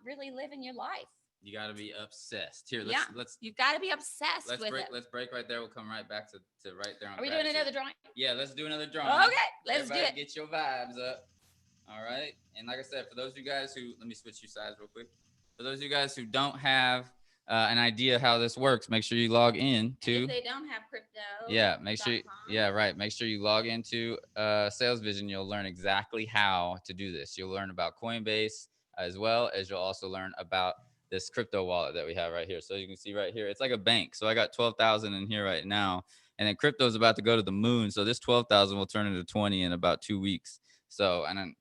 Speaker 2: really living your life.
Speaker 1: You got to be obsessed. Here, let's.
Speaker 2: You've got to be obsessed with it.
Speaker 1: Let's break right there. We'll come right back to right there.
Speaker 2: Are we doing another drawing?
Speaker 1: Yeah, let's do another drawing.
Speaker 2: Okay, let's do it.
Speaker 1: Get your vibes up. All right. And like I said, for those of you guys who, let me switch you sides real quick. For those of you guys who don't have an idea how this works, make sure you log in to.
Speaker 2: If they don't have crypto.
Speaker 1: Yeah, make sure. Yeah, right. Make sure you log into Sales Vision. You'll learn exactly how to do this. You'll learn about Coinbase as well as you'll also learn about this crypto wallet that we have right here. So you can see right here, it's like a bank. So I got 12,000 in here right now, and then crypto is about to go to the moon. So this 12,000 will turn into 20 in about 2 weeks. So and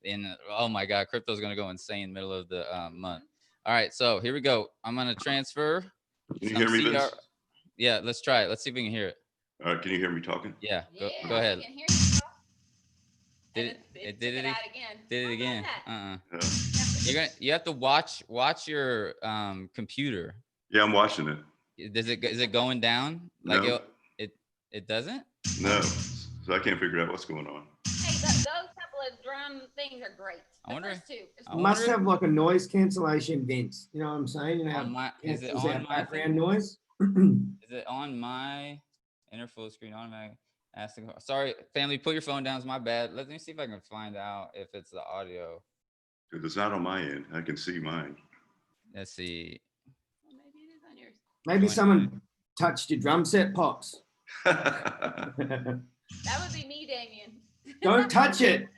Speaker 1: oh my God, crypto is gonna go insane middle of the month. All right, so here we go. I'm gonna transfer.
Speaker 3: Can you hear me, Vince?
Speaker 1: Yeah, let's try it. Let's see if we can hear it.
Speaker 3: Can you hear me talking?
Speaker 1: Yeah,
Speaker 2: Yeah,
Speaker 1: go ahead.
Speaker 2: I can hear you.
Speaker 1: Did it did
Speaker 2: took
Speaker 1: it
Speaker 2: out again.
Speaker 1: did it again?
Speaker 2: How about
Speaker 3: Yeah.
Speaker 1: You have to watch your computer.
Speaker 3: Yeah, I'm watching it.
Speaker 1: Is it going down? Like
Speaker 3: No.
Speaker 1: it doesn't?
Speaker 3: No. So I can't figure out what's going on.
Speaker 2: Hey, those couple of drum things are great.
Speaker 1: I
Speaker 2: The
Speaker 1: wonder-
Speaker 2: first two.
Speaker 1: I
Speaker 6: Must
Speaker 1: wonder-
Speaker 6: have like a noise cancellation, Vince. You know what I'm saying? You know,
Speaker 1: On my, is it
Speaker 6: cancels
Speaker 1: on
Speaker 6: out
Speaker 1: my
Speaker 6: background
Speaker 1: thing?
Speaker 6: noise.
Speaker 1: Is it on my enter full screen automatic? Sorry, family, put your phone down. It's my bad. Let me see if I can find out if it's the audio.
Speaker 3: Because it's not on my end. I can see mine.
Speaker 1: Let's see.
Speaker 2: Well, maybe it is on yours.
Speaker 6: Maybe
Speaker 1: Join-
Speaker 6: someone touched your drum set, Pops.
Speaker 2: That would be me, Damien.
Speaker 6: Don't touch it.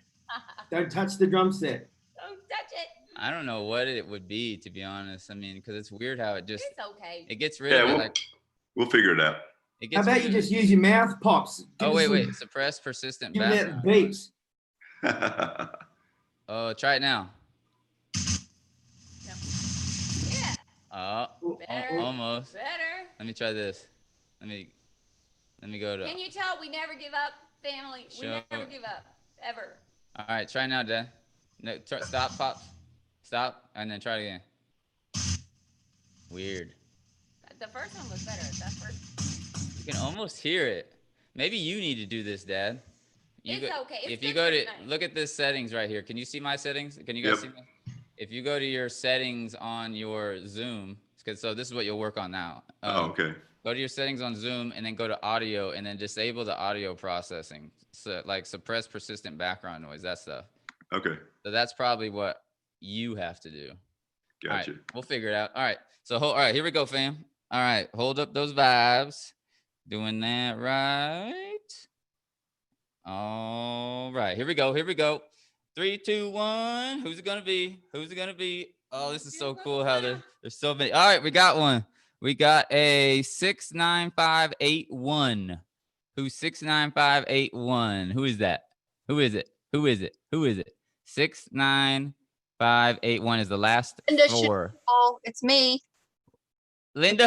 Speaker 6: Don't touch the drum set.
Speaker 2: Don't touch it.
Speaker 1: I don't know what it would be, to be honest. I mean, because it's weird how it just
Speaker 2: It's okay.
Speaker 1: it gets rid
Speaker 3: Yeah,
Speaker 1: of it.
Speaker 3: we'll-
Speaker 1: Like
Speaker 3: We'll figure it out.
Speaker 1: it
Speaker 6: How
Speaker 1: gets.
Speaker 6: about
Speaker 1: rid
Speaker 6: you
Speaker 1: of
Speaker 6: just
Speaker 1: it.
Speaker 6: use your mouth, Pops?
Speaker 1: Oh
Speaker 6: Give
Speaker 1: wait,
Speaker 6: us
Speaker 1: wait.
Speaker 6: some-
Speaker 1: Suppress persistent
Speaker 6: Give it
Speaker 1: background.
Speaker 6: beeps.
Speaker 1: Oh, try it now.
Speaker 2: Yeah. Better.
Speaker 1: Almost.
Speaker 2: Better.
Speaker 1: Let me try this. Let me go to.
Speaker 2: Can you tell we never give up, family? We
Speaker 1: Show-
Speaker 2: never give up, ever.
Speaker 1: All right, try now, Dad. No, stop, Pops. Stop, and then try it again. Weird.
Speaker 2: The first one was better. That first.
Speaker 1: You can almost hear it. Maybe you need to do this, Dad.
Speaker 2: It's okay. It's
Speaker 1: If you
Speaker 2: good
Speaker 1: go
Speaker 2: for
Speaker 1: to
Speaker 2: tonight.
Speaker 1: look at this settings right here. Can you see my settings? Can you guys
Speaker 3: Yep.
Speaker 1: see me? If you go to your settings on your Zoom, so this is what you'll work on now.
Speaker 3: Oh, okay.
Speaker 1: Go to your settings on Zoom and then go to audio and then disable the audio processing. So like suppress persistent background noise, that stuff.
Speaker 3: Okay.
Speaker 1: So that's probably what you have to do. All right,
Speaker 3: Gotcha.
Speaker 1: we'll figure it out. All right. So all right, here we go, fam. All right, hold up those vibes. Doing that right. All right, here we go. Here we go. 3, 2, 1. Who's it gonna be? Who's it gonna be? Oh, this is so cool how there's so many. All right, we got one. We got a 69581. Who's 69581? Who is that? Who is it? Who is it? Who is it? 69581 is the last
Speaker 9: Linda,
Speaker 1: four.
Speaker 9: Oh, it's me.
Speaker 1: Linda?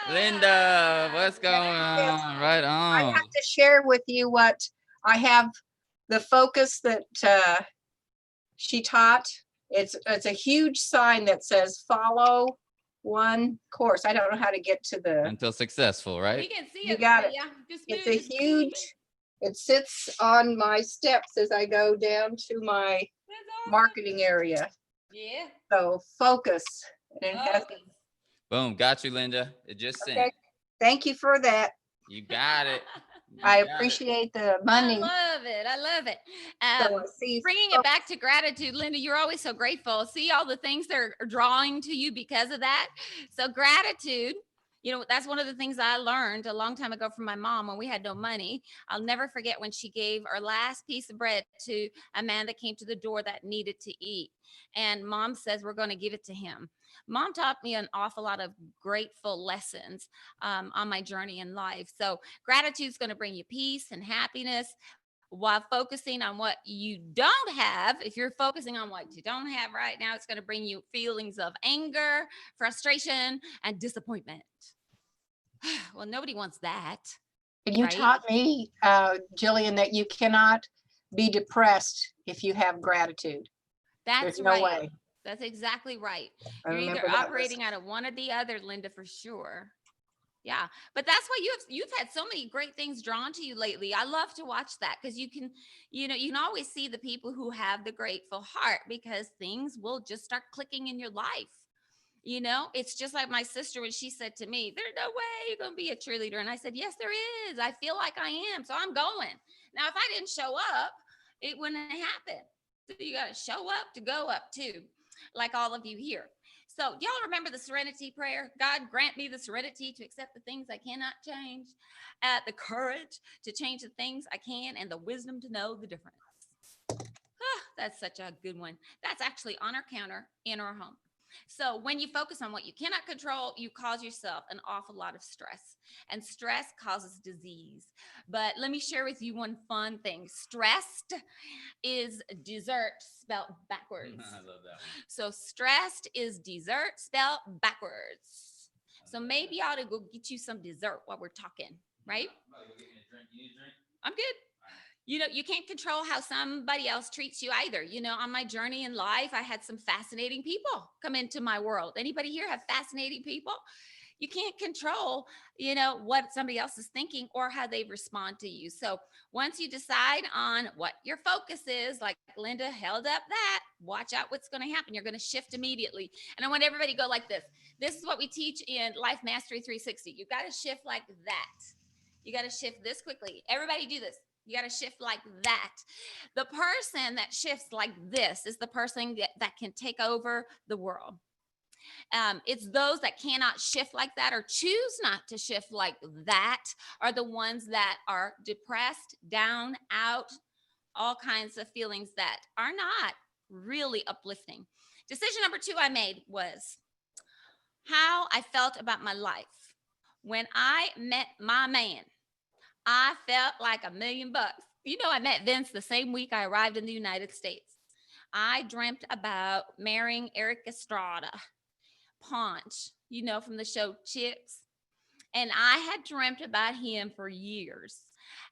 Speaker 1: Linda, what's going on? Right
Speaker 9: I
Speaker 1: on.
Speaker 9: have to share with you what I have, the focus that she taught. It's a huge sign that says follow one course. I don't know how to get to the,
Speaker 1: Until successful,
Speaker 2: We
Speaker 1: right?
Speaker 2: can see
Speaker 9: You
Speaker 2: it.
Speaker 9: got it.
Speaker 2: Yeah. Just
Speaker 9: it's
Speaker 2: move,
Speaker 9: a
Speaker 2: just move.
Speaker 9: huge, it sits on my steps as I go down to my
Speaker 2: That's awesome.
Speaker 9: marketing area.
Speaker 2: Yeah.
Speaker 9: So focus. And it has,
Speaker 2: Focus.
Speaker 1: Boom, got you, Linda. It just sent.
Speaker 9: okay. Thank you for that.
Speaker 1: You got it. You
Speaker 9: I
Speaker 1: got it.
Speaker 9: appreciate the
Speaker 2: I
Speaker 9: money.
Speaker 2: love it. I love it.
Speaker 9: So I see
Speaker 2: Bringing it back to gratitude, Linda, you're always so grateful. See all the things that are drawing to you because of that. So gratitude, you know, that's one of the things I learned a long time ago from my mom when we had no money. I'll never forget when she gave our last piece of bread to a man that came to the door that needed to eat. And mom says, we're going to give it to him. Mom taught me an awful lot of grateful lessons on my journey in life. So gratitude is going to bring you peace and happiness while focusing on what you don't have. If you're focusing on what you don't have right now, it's going to bring you feelings of anger, frustration, and disappointment. Well, nobody wants that.
Speaker 9: And you
Speaker 2: right?
Speaker 9: taught me, Jillian, that you cannot be depressed if you have gratitude.
Speaker 2: That's
Speaker 9: There's no
Speaker 2: right.
Speaker 9: way.
Speaker 2: That's exactly right.
Speaker 9: I
Speaker 2: You're either
Speaker 9: remember that was-
Speaker 2: operating out of one or the other, Linda, for sure. Yeah, but that's why you've had so many great things drawn to you lately. I love to watch that because you can always see the people who have the grateful heart because things will just start clicking in your life. You know, it's just like my sister when she said to me, "There's no way you're going to be a cheerleader," and I said, "Yes, there is. I feel like I am, so I'm going." Now, if I didn't show up, it wouldn't happen. So you got to show up to go up too, like all of you here. So y'all remember the serenity prayer? God grant me the serenity to accept the things I cannot change, the courage to change the things I can, and the wisdom to know the difference. That's such a good one. That's actually on our counter in our home. So when you focus on what you cannot control, you cause yourself an awful lot of stress, and stress causes disease. But let me share with you one fun thing. Stressed is dessert spelled backwards.
Speaker 1: I love that one.
Speaker 2: So stressed is dessert spelled backwards. So maybe I ought to go get you some dessert while we're talking, right?
Speaker 1: I'm about to go get me a drink. You need a drink?
Speaker 2: I'm good. You know, you can't control how somebody else treats you either. You know, on my journey in life, I had some fascinating people come into my world. Anybody here have fascinating people? You can't control, you know, what somebody else is thinking or how they respond to you. So once you decide on what your focus is, like Linda held up that, watch out what's going to happen. You're going to shift immediately. And I want everybody to go like this. This is what we teach in Life Mastery 360. You got to shift like that. You got to shift this quickly. Everybody do this. You got to shift like that. The person that shifts like this is the person that can take over the world. It's those that cannot shift like that or choose not to shift like that are the ones that are depressed, down, out, all kinds of feelings that are not really uplifting. Decision number 2 I made was how I felt about my life. When I met my man, I felt like $1 million. You know, I met Vince the same week I arrived in the United States. I dreamt about marrying Eric Estrada, Paunch, you know, from the show Chips. And I had dreamt about him for years.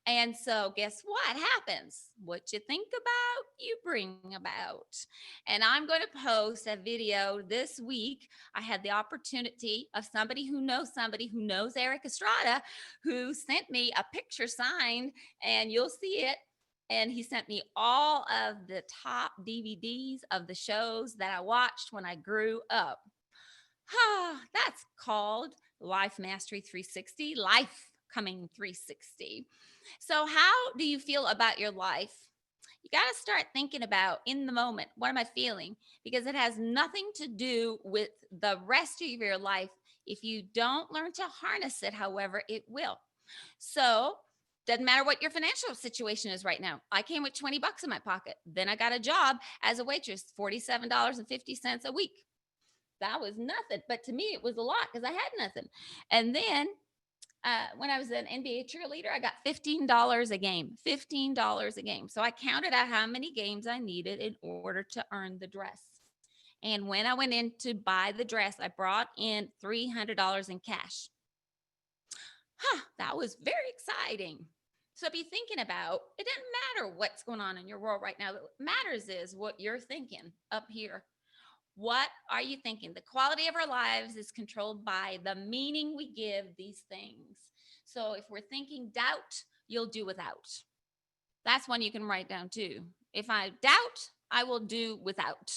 Speaker 2: And so guess what happens? What you think about, you bring about. And I'm going to post a video this week. I had the opportunity of somebody who knows Eric Estrada, who sent me a picture signed, and you'll see it. And he sent me all of the top DVDs of the shows that I watched when I grew up. That's called Life Mastery 360, Life Coming 360. So how do you feel about your life? You got to start thinking about in the moment, what am I feeling? Because it has nothing to do with the rest of your life. If you don't learn to harness it, however, it will. So doesn't matter what your financial situation is right now. I came with $20 in my pocket. Then I got a job as a waitress, $47.50 a week. That was nothing. But to me, it was a lot because I had nothing. And then when I was an NBA cheerleader, I got $15 a game, $15 a game. So I counted out how many games I needed in order to earn the dress. And when I went in to buy the dress, I brought in $300 in cash. That was very exciting. So be thinking about, it doesn't matter what's going on in your world right now. What matters is what you're thinking up here. What are you thinking? The quality of our lives is controlled by the meaning we give these things. So if we're thinking doubt, you'll do without. That's one you can write down too. If I doubt, I will do without.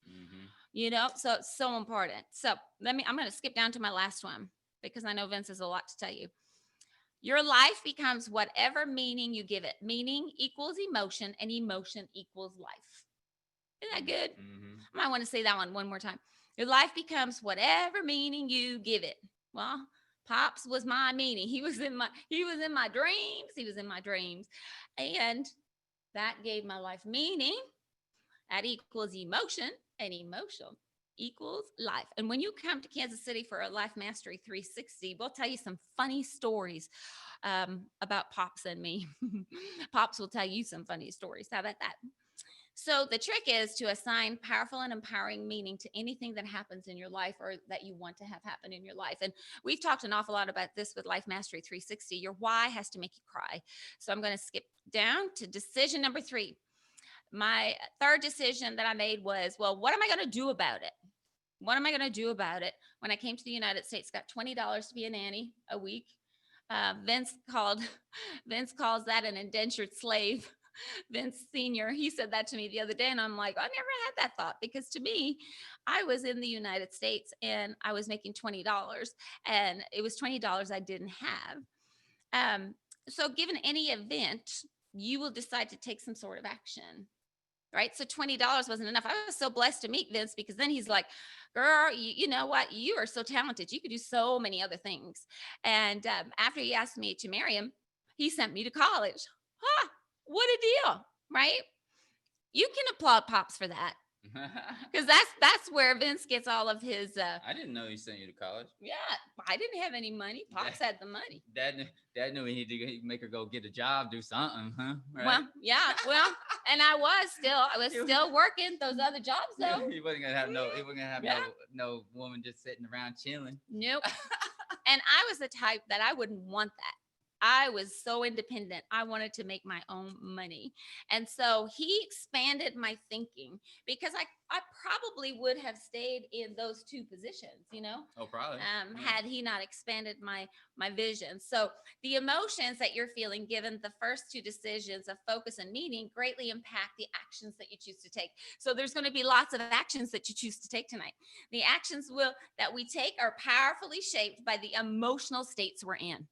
Speaker 2: Mm-hmm. You know, so it's so important. So I'm going to skip down to my last one because I know Vince has a lot to tell you. Your life becomes whatever meaning you give it. Meaning equals emotion, and emotion equals life. Isn't that good? Mm-hmm. I might want to say that one more time. Your life becomes whatever meaning you give it. Well, Pops was my meaning. He was in my dreams. He was in my dreams. And that gave my life meaning. That equals emotion, and emotion equals life. And when you come to Kansas City for a Life Mastery 360, we'll tell you some funny stories about Pops and me. Pops will tell you some funny stories. How about that? So the trick is to assign powerful and empowering meaning to anything that happens in your life or that you want to have happen in your life. And we've talked an awful lot about this with Life Mastery 360. Your why has to make you cry. So I'm going to skip down to decision number 3. My third decision that I made was, well, what am I going to do about it? What am I going to do about it? When I came to the United States, got $20 to be a nanny a week. Vince calls that an indentured slave. Vince Sr., he said that to me the other day, and I'm like, I never had that thought, because to me, I was in the United States and I was making $20, and it was $20 I didn't have. So given any event, you will decide to take some sort of action. right? So $20 wasn't enough. I was so blessed to meet Vince, because then he's like, girl, you know what? You are so talented. You could do so many other things. And after he asked me to marry him, he sent me to college. Huh, what a deal, right? You can applaud Pops for that, because that's where Vince gets all of his.
Speaker 1: I didn't know he sent you to college.
Speaker 2: Yeah, I didn't have any money. Pops had the money.
Speaker 1: Dad knew he needed to make her go get a job, do something, huh? Right?
Speaker 2: Well, yeah, well, and I was still working those other jobs though.
Speaker 1: He wasn't gonna have
Speaker 2: Yeah.
Speaker 1: no woman just sitting around chilling.
Speaker 2: Nope. And I was the type that I wouldn't want that. I was so independent. I wanted to make my own money. And so he expanded my thinking, because I probably would have stayed in those two positions, you know,
Speaker 1: Oh, probably.
Speaker 2: had he not expanded my vision. So the emotions that you're feeling given the first two decisions of focus and meaning greatly impact the actions that you choose to take. So there's going to be lots of actions that you choose to take tonight. The actions that we take are powerfully shaped by the emotional states we're in.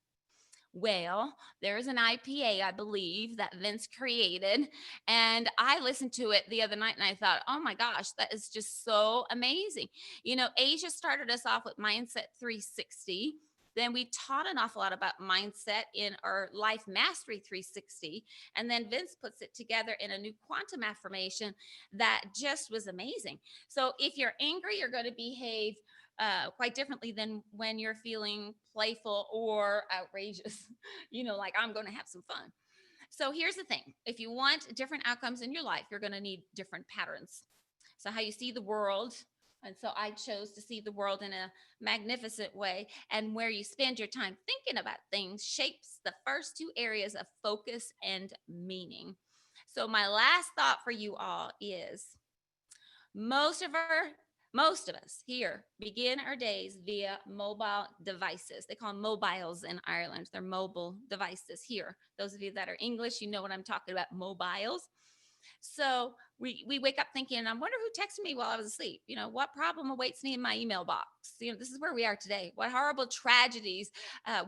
Speaker 2: Well, there is an IPA, I believe, that Vince created. And I listened to it the other night and I thought, oh my gosh, that is just so amazing. You know, Asia started us off with Mindset 360. Then we taught an awful lot about mindset in our Life Mastery 360. And then Vince puts it together in a new quantum affirmation that just was amazing. So if you're angry, you're going to behave quite differently than when you're feeling playful or outrageous, you know, like I'm going to have some fun. So here's the thing. If you want different outcomes in your life, you're going to need different patterns. So how you see the world. And so I chose to see the world in a magnificent way. And where you spend your time thinking about things shapes the first two areas of focus and meaning. So my last thought for you all is most of us here begin our days via mobile devices. They call them mobiles in Ireland. They're mobile devices here. Those of you that are English, you know what I'm talking about, mobiles. So we wake up thinking, I wonder who texted me while I was asleep. You know, what problem awaits me in my email box? You know, this is where we are today. What horrible tragedies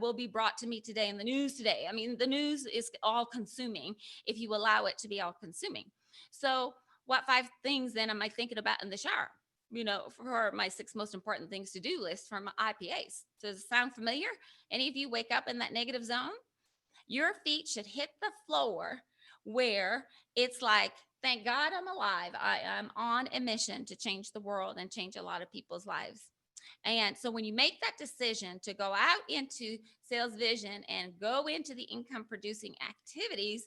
Speaker 2: will be brought to me today in the news today? I mean, the news is all consuming if you allow it to be all consuming. So what 5 things then am I thinking about in the shower? You know, for my 6 most important things to do list from IPAs. Does it sound familiar? Any of you wake up in that negative zone? Your feet should hit the floor where it's like, thank God I'm alive. I am on a mission to change the world and change a lot of people's lives. And so when you make that decision to go out into sales vision and go into the income producing activities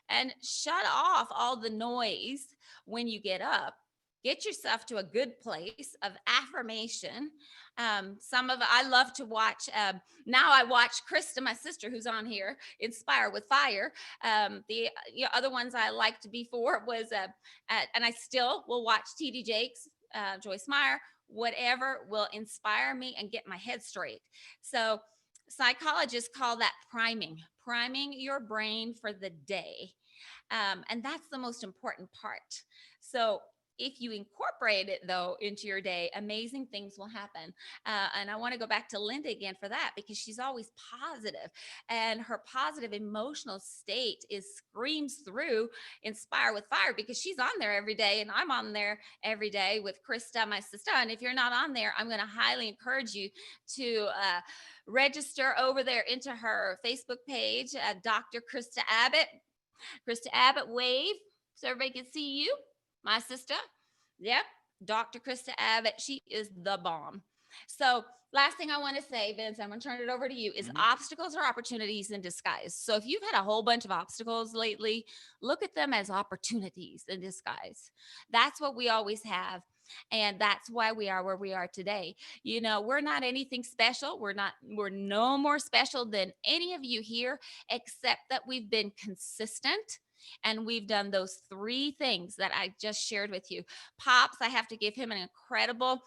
Speaker 2: and shut off all the noise when you get up, get yourself to a good place of affirmation. I love to watch. Now I watch Krista, my sister, who's on here, Inspire with Fire. The other ones I liked before was, and I still will watch TD Jakes, Joyce Meyer, whatever will inspire me and get my head straight. So psychologists call that priming your brain for the day. And that's the most important part. So if you incorporate it though into your day, amazing things will happen. And I want to go back to Linda again for that, because she's always positive, and her positive emotional state screams through Inspire with Fire, because she's on there every day and I'm on there every day with Krista, my sister. And if you're not on there, I'm going to highly encourage you to register over there into her Facebook page, Dr. Krista Abbott. Krista Abbott, wave so everybody can see you. My sister. Yep. Dr. Krista Abbott. She is the bomb. So last thing I want to say, Vince, I'm going to turn it over to you, is obstacles are opportunities in disguise. So if you've had a whole bunch of obstacles lately, look at them as opportunities in disguise. That's what we always have. And that's why we are where we are today. You know, we're not anything special. We're no more special than any of you here, except that we've been consistent. And we've done those 3 things that I just shared with you. Pops, I have to give him an incredible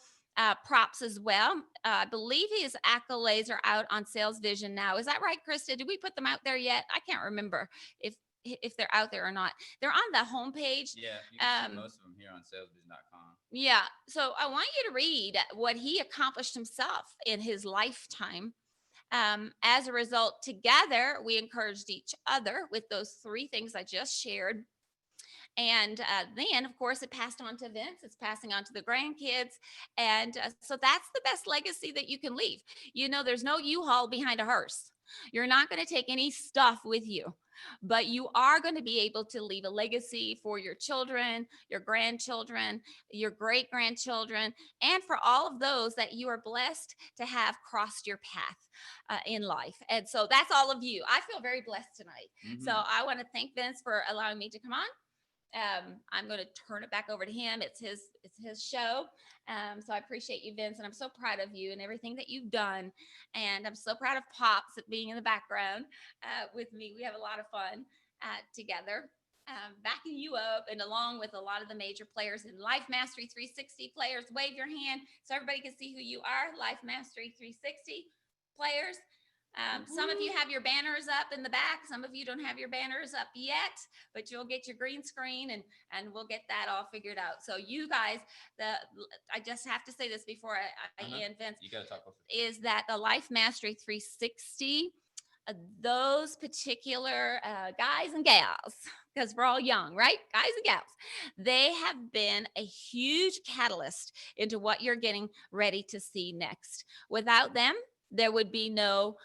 Speaker 2: props as well. I believe his accolades are out on Sales Vision now. Is that right, Krista? Did we put them out there yet? I can't remember if they're out there or not. They're on the homepage.
Speaker 1: Yeah, you can see most of them here on salesvision.com.
Speaker 2: Yeah. So I want you to read what he accomplished himself in his lifetime. As a result, together, we encouraged each other with those 3 things I just shared. And then, of course, it passed on to Vince. It's passing on to the grandkids. And so that's the best legacy that you can leave. You know, there's no U-Haul behind a hearse. You're not going to take any stuff with you, but you are going to be able to leave a legacy for your children, your grandchildren, your great grandchildren, and for all of those that you are blessed to have crossed your path in life. And so that's all of you. I feel very blessed tonight. So I want to thank Vince for allowing me to come on. I'm going to turn it back over to him. It's his show. So I appreciate you, Vince, and I'm so proud of you and everything that you've done. And I'm so proud of Pops at being in the background with me. We have a lot of fun together, backing you up, and along with a lot of the major players in Life Mastery 360 players. Wave your hand so everybody can see who you are. Life Mastery 360 players. Some of you have your banners up in the back. Some of you don't have your banners up yet, but you'll get your green screen and we'll get that all figured out. So you guys, I just have to say this before I end, Vince. You gotta talk about it. Is that the Life Mastery 360, those particular guys and gals, because we're all young, right? Guys and gals, they have been a huge catalyst into what you're getting ready to see next. Without them, there would be no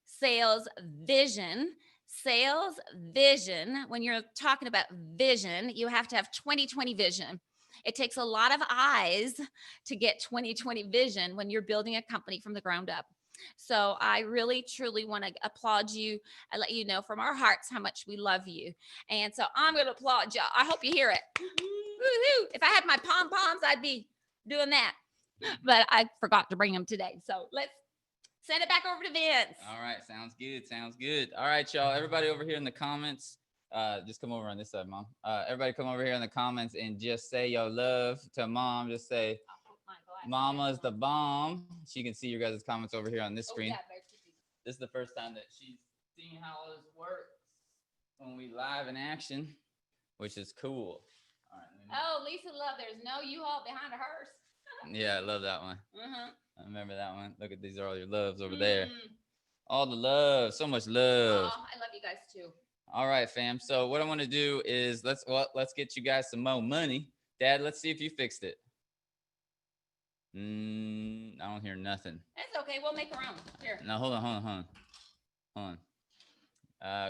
Speaker 2: sales vision. Sales vision, when you're talking about vision, you have to have 20/20 vision. It takes a lot of eyes to get 20/20 vision when you're building a company from the ground up. So I really, truly want to applaud you and let you know from our hearts how much we love you. And so I'm going to applaud y'all. I hope you hear it. Woo-hoo. If I had my pom-poms, I'd be doing that. But I forgot to bring them today. So let's send it back over to Vince.
Speaker 1: All right. Sounds good. Sounds good. All right, y'all. Everybody over here in the comments, just come over on this side, Mom. Everybody come over here in the comments and just say your love to Mom. Just say, Mama's the bomb. She can see your guys' comments over here on this screen. This is the first time that she's seen how all this works when we live in action, which is cool. All right.
Speaker 2: Oh, Lisa Love, there's no U-Haul behind a hearse.
Speaker 1: Yeah, I love that one. I remember that one. Look at these are all your loves over there. All the love, so much love.
Speaker 2: Oh, I love you guys too.
Speaker 1: All right, fam. So what I want to do is let's get you guys some more money. Dad, let's see if you fixed it. I don't hear nothing.
Speaker 2: That's okay. We'll make our own. Here.
Speaker 1: No, hold on.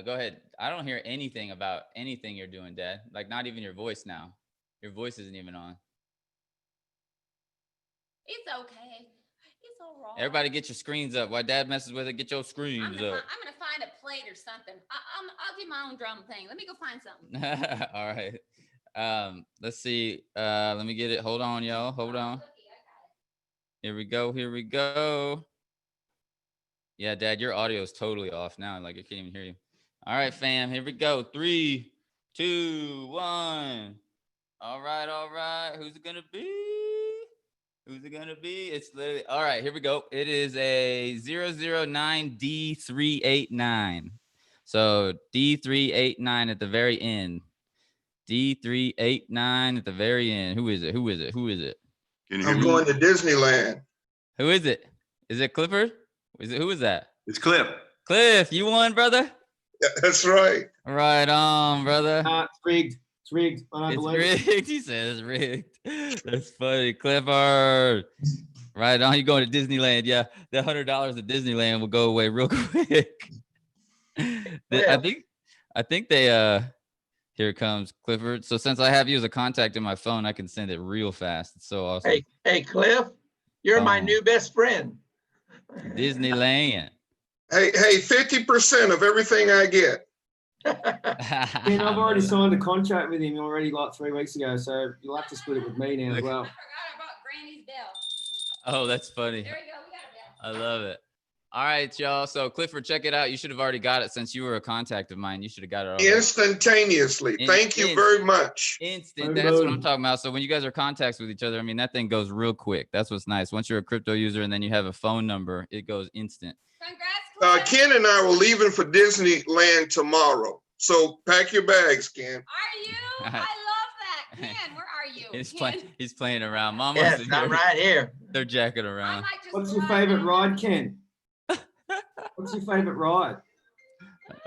Speaker 1: Go ahead. I don't hear anything about anything you're doing, Dad. Like not even your voice now. Your voice isn't even on.
Speaker 2: It's okay. It's all right.
Speaker 1: Everybody get your screens up. While Dad messes with it, get your screens up.
Speaker 2: I'm gonna find a plate or something. I'll do my own drum thing. Let me go find something.
Speaker 1: All right. Let's see. Let me get it. Hold on, y'all. Hold on. Here we go. Yeah, Dad, your audio is totally off now. Like I can't even hear you. All right, fam. Here we go. 3, 2, 1. All right. Who's it gonna be? It's literally all right. Here we go. It is a 009 D389. So D389 at the very end. D389 at the very end. Who is it?
Speaker 3: Can you hear
Speaker 7: I'm
Speaker 3: me?
Speaker 7: going to Disneyland.
Speaker 1: Who is it? Is it Clifford? Who is that?
Speaker 3: It's Cliff.
Speaker 1: Cliff, you won, brother.
Speaker 7: Yeah, that's right.
Speaker 1: Right on, brother.
Speaker 6: It's rigged. It's rigged. I don't
Speaker 1: It's
Speaker 6: believe it.
Speaker 1: rigged. He said it's rigged. That's funny. Clifford. Right on. You going to Disneyland. Yeah. The $100 at Disneyland will go away real quick.
Speaker 7: Yeah.
Speaker 1: I think they here it comes, Clifford. So since I have you as a contact in my phone, I can send it real fast. It's so awesome.
Speaker 7: Hey, Cliff, you're my new best friend.
Speaker 1: Disneyland.
Speaker 7: Hey, 50% of everything I get.
Speaker 6: And I've already signed a contract with him already like 3 weeks ago, so you'll have to split it with me now as well.
Speaker 2: I forgot I brought Granny's bell.
Speaker 1: Oh, that's funny.
Speaker 2: There we go. We got a bell.
Speaker 1: I love it. All right, y'all. So Clifford, check it out. You should have already got it since you were a contact of mine. You should have got it already.
Speaker 7: Instantaneously. Thank you very much.
Speaker 1: Instant. That's what I'm talking about. So when you guys are contacts with each other, I mean, that thing goes real quick. That's what's nice. Once you're a crypto user and then you have a phone number, it goes instant.
Speaker 2: Congrats,
Speaker 7: Ken and I were leaving for Disneyland tomorrow. So pack your bags, Ken.
Speaker 2: Are you? I love that. Ken, where are you?
Speaker 1: He's playing around. Mama,
Speaker 7: Yes, I'm right here.
Speaker 1: They're jacking around.
Speaker 6: What's your favorite ride, Ken? What's your favorite ride?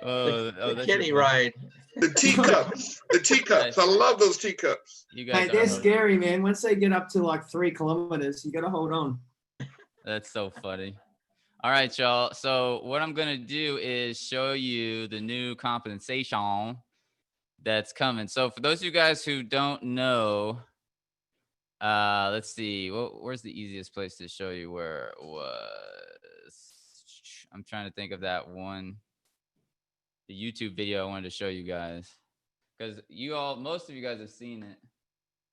Speaker 1: Oh,
Speaker 7: The
Speaker 1: that's
Speaker 7: kitty
Speaker 1: your-
Speaker 7: ride. The teacups. The teacups. I love those teacups.
Speaker 1: You
Speaker 6: Hey,
Speaker 1: guys
Speaker 6: they're
Speaker 1: are
Speaker 6: scary, man. Once they get up to like 3 kilometers, you got to hold on.
Speaker 1: That's so funny. All right, y'all. So what I'm gonna do is show you the new compensation that's coming. So for those of you guys who don't know, let's see. Where's the easiest place to show you where it was? I'm trying to think of that one, the YouTube video I wanted to show you guys, because most of you guys have seen it,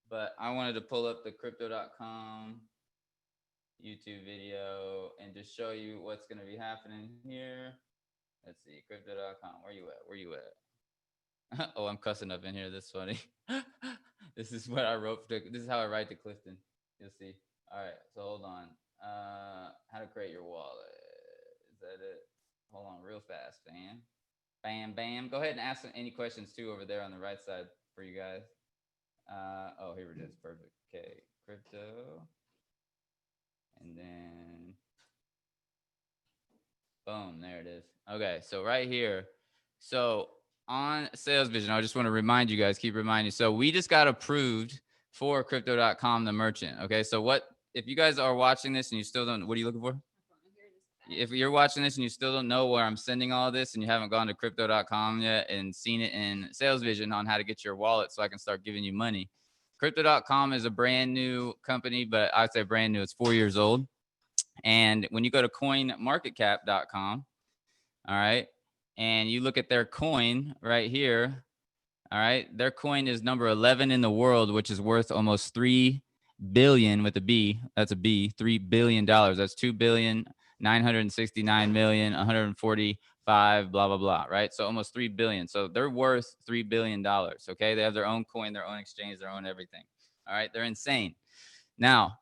Speaker 1: but I wanted to pull up the crypto.com YouTube video and just show you what's going to be happening here. Let's see, crypto.com. Where you at? Oh, I'm cussing up in here. That's funny. This is what I wrote. This is how I write to Clifton. You'll see. All right, so hold on. How to create your wallet. Is that it? Hold on real fast, fam. Bam, bam. Go ahead and ask any questions too over there on the right side for you guys. Oh, here it is. Perfect. Okay, crypto. And then, boom, there it is. Okay, so right here. So on Sales Vision, I just want to remind you guys, keep reminding you. So we just got approved for crypto.com, the merchant. Okay, so if you guys are watching this and you still don't, what are you looking for? If you're watching this and you still don't know where I'm sending all this and you haven't gone to crypto.com yet and seen it in Sales Vision on how to get your wallet so I can start giving you money. Crypto.com is a brand new company, but I'd say brand new. It's 4 years old. And when you go to coinmarketcap.com, all right, and you look at their coin right here, all right, their coin is number 11 in the world, which is worth almost 3 billion with a B. That's a B, $3 billion. That's 2,969,145, blah, blah, blah, right? So almost 3 billion. So they're worth $3 billion, okay? They have their own coin, their own exchange, their own everything, all right? They're insane. Now,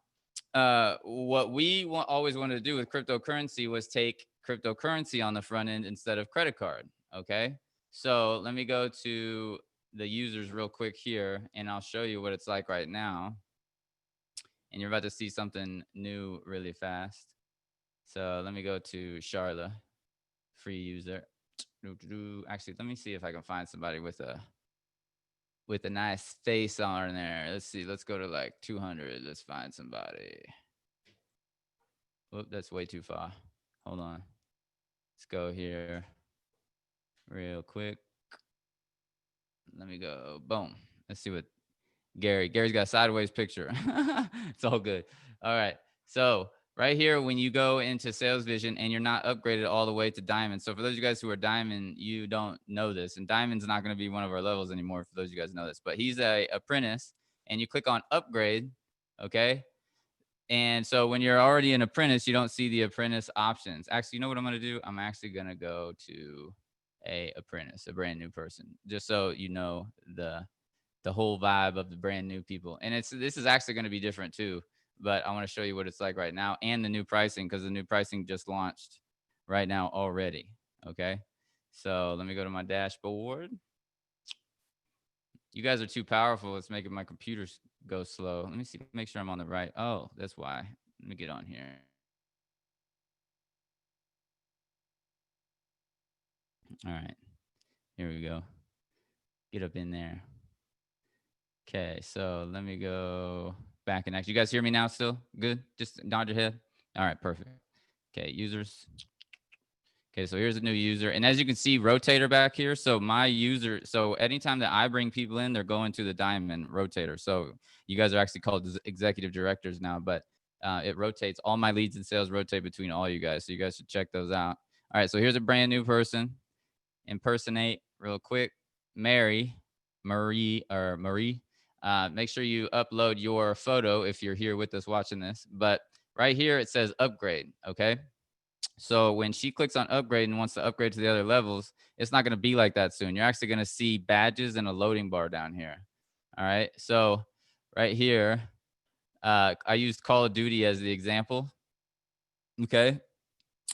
Speaker 1: what we always wanted to do with cryptocurrency was take cryptocurrency on the front end instead of credit card, okay? So let me go to the users real quick here, and I'll show you what it's like right now. And you're about to see something new really fast. So let me go to Charla, free user. Actually, let me see if I can find somebody with a nice face on there. Let's see. Let's go to like 200. Let's find somebody. Whoop, that's way too far. Hold on. Let's go here real quick. Let me go. Boom. Let's see what Gary's got a sideways picture. It's all good. All right. So right here, when you go into Sales Vision and you're not upgraded all the way to Diamond. So for those of you guys who are Diamond, you don't know this. And Diamond's not going to be one of our levels anymore for those of you guys know this. But he's a apprentice. And you click on Upgrade. Okay. And so when you're already an apprentice, you don't see the apprentice options. Actually, you know what I'm going to do? I'm actually going to go to a apprentice, a brand new person, just so you know the whole vibe of the brand new people. And this is actually going to be different too, but I want to show you what it's like right now and the new pricing, because the new pricing just launched right now already. Okay. So let me go to my dashboard. You guys are too powerful. It's making my computer go slow. Let me see, make sure I'm on the right. Oh, that's why. Let me get on here. All right, here we go. Get up in there. Okay, so let me go back and next. You guys hear me now still? Good? Just nod your head. All right, perfect. Okay, users. Okay, so here's a new user. And as you can see, rotator back here. So my user, so anytime that I bring people in, they're going to the diamond rotator. So you guys are actually called executive directors now, but it rotates. All my leads and sales rotate between all you guys. So you guys should check those out. All right, so here's a brand new person. Impersonate real quick. Marie. Make sure you upload your photo if you're here with us watching this. But right here, it says upgrade, okay? So when she clicks on upgrade and wants to upgrade to the other levels, it's not going to be like that soon. You're actually going to see badges and a loading bar down here. All right. So right here, I used Call of Duty as the example. Okay.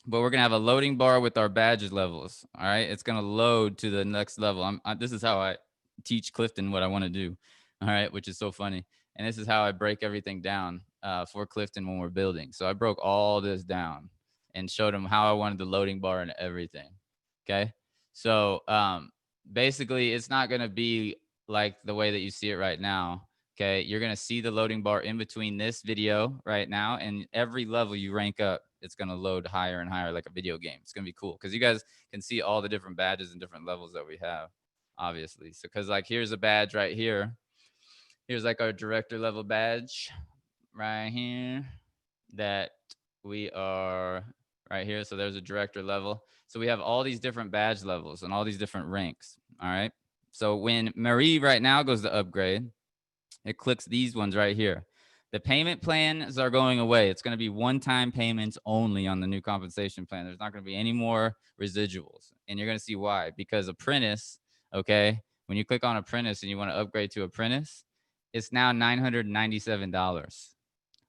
Speaker 1: But we're going to have a loading bar with our badges levels. All right. It's going to load to the next level. This is how I teach Clifton what I want to do. All right. Which is so funny. And this is how I break everything down for Clifton when we're building. So I broke all this down and showed him how I wanted the loading bar and everything. Okay. So basically it's not going to be like the way that you see it right now. Okay, you're going to see the loading bar in between this video right now, and every level you rank up, it's going to load higher and higher like a video game. It's going to be cool because you guys can see all the different badges and different levels that we have, obviously. So because like here's a badge right here. Here's like our director level badge right here that we are right here. So there's a director level. So we have all these different badge levels and all these different ranks. All right. So when Marie right now goes to upgrade, it clicks these ones right here. The payment plans are going away. It's going to be one-time payments only on the new compensation plan. There's not going to be any more residuals. And you're going to see why. Because apprentice, okay, when you click on apprentice and you want to upgrade to apprentice, it's now $997.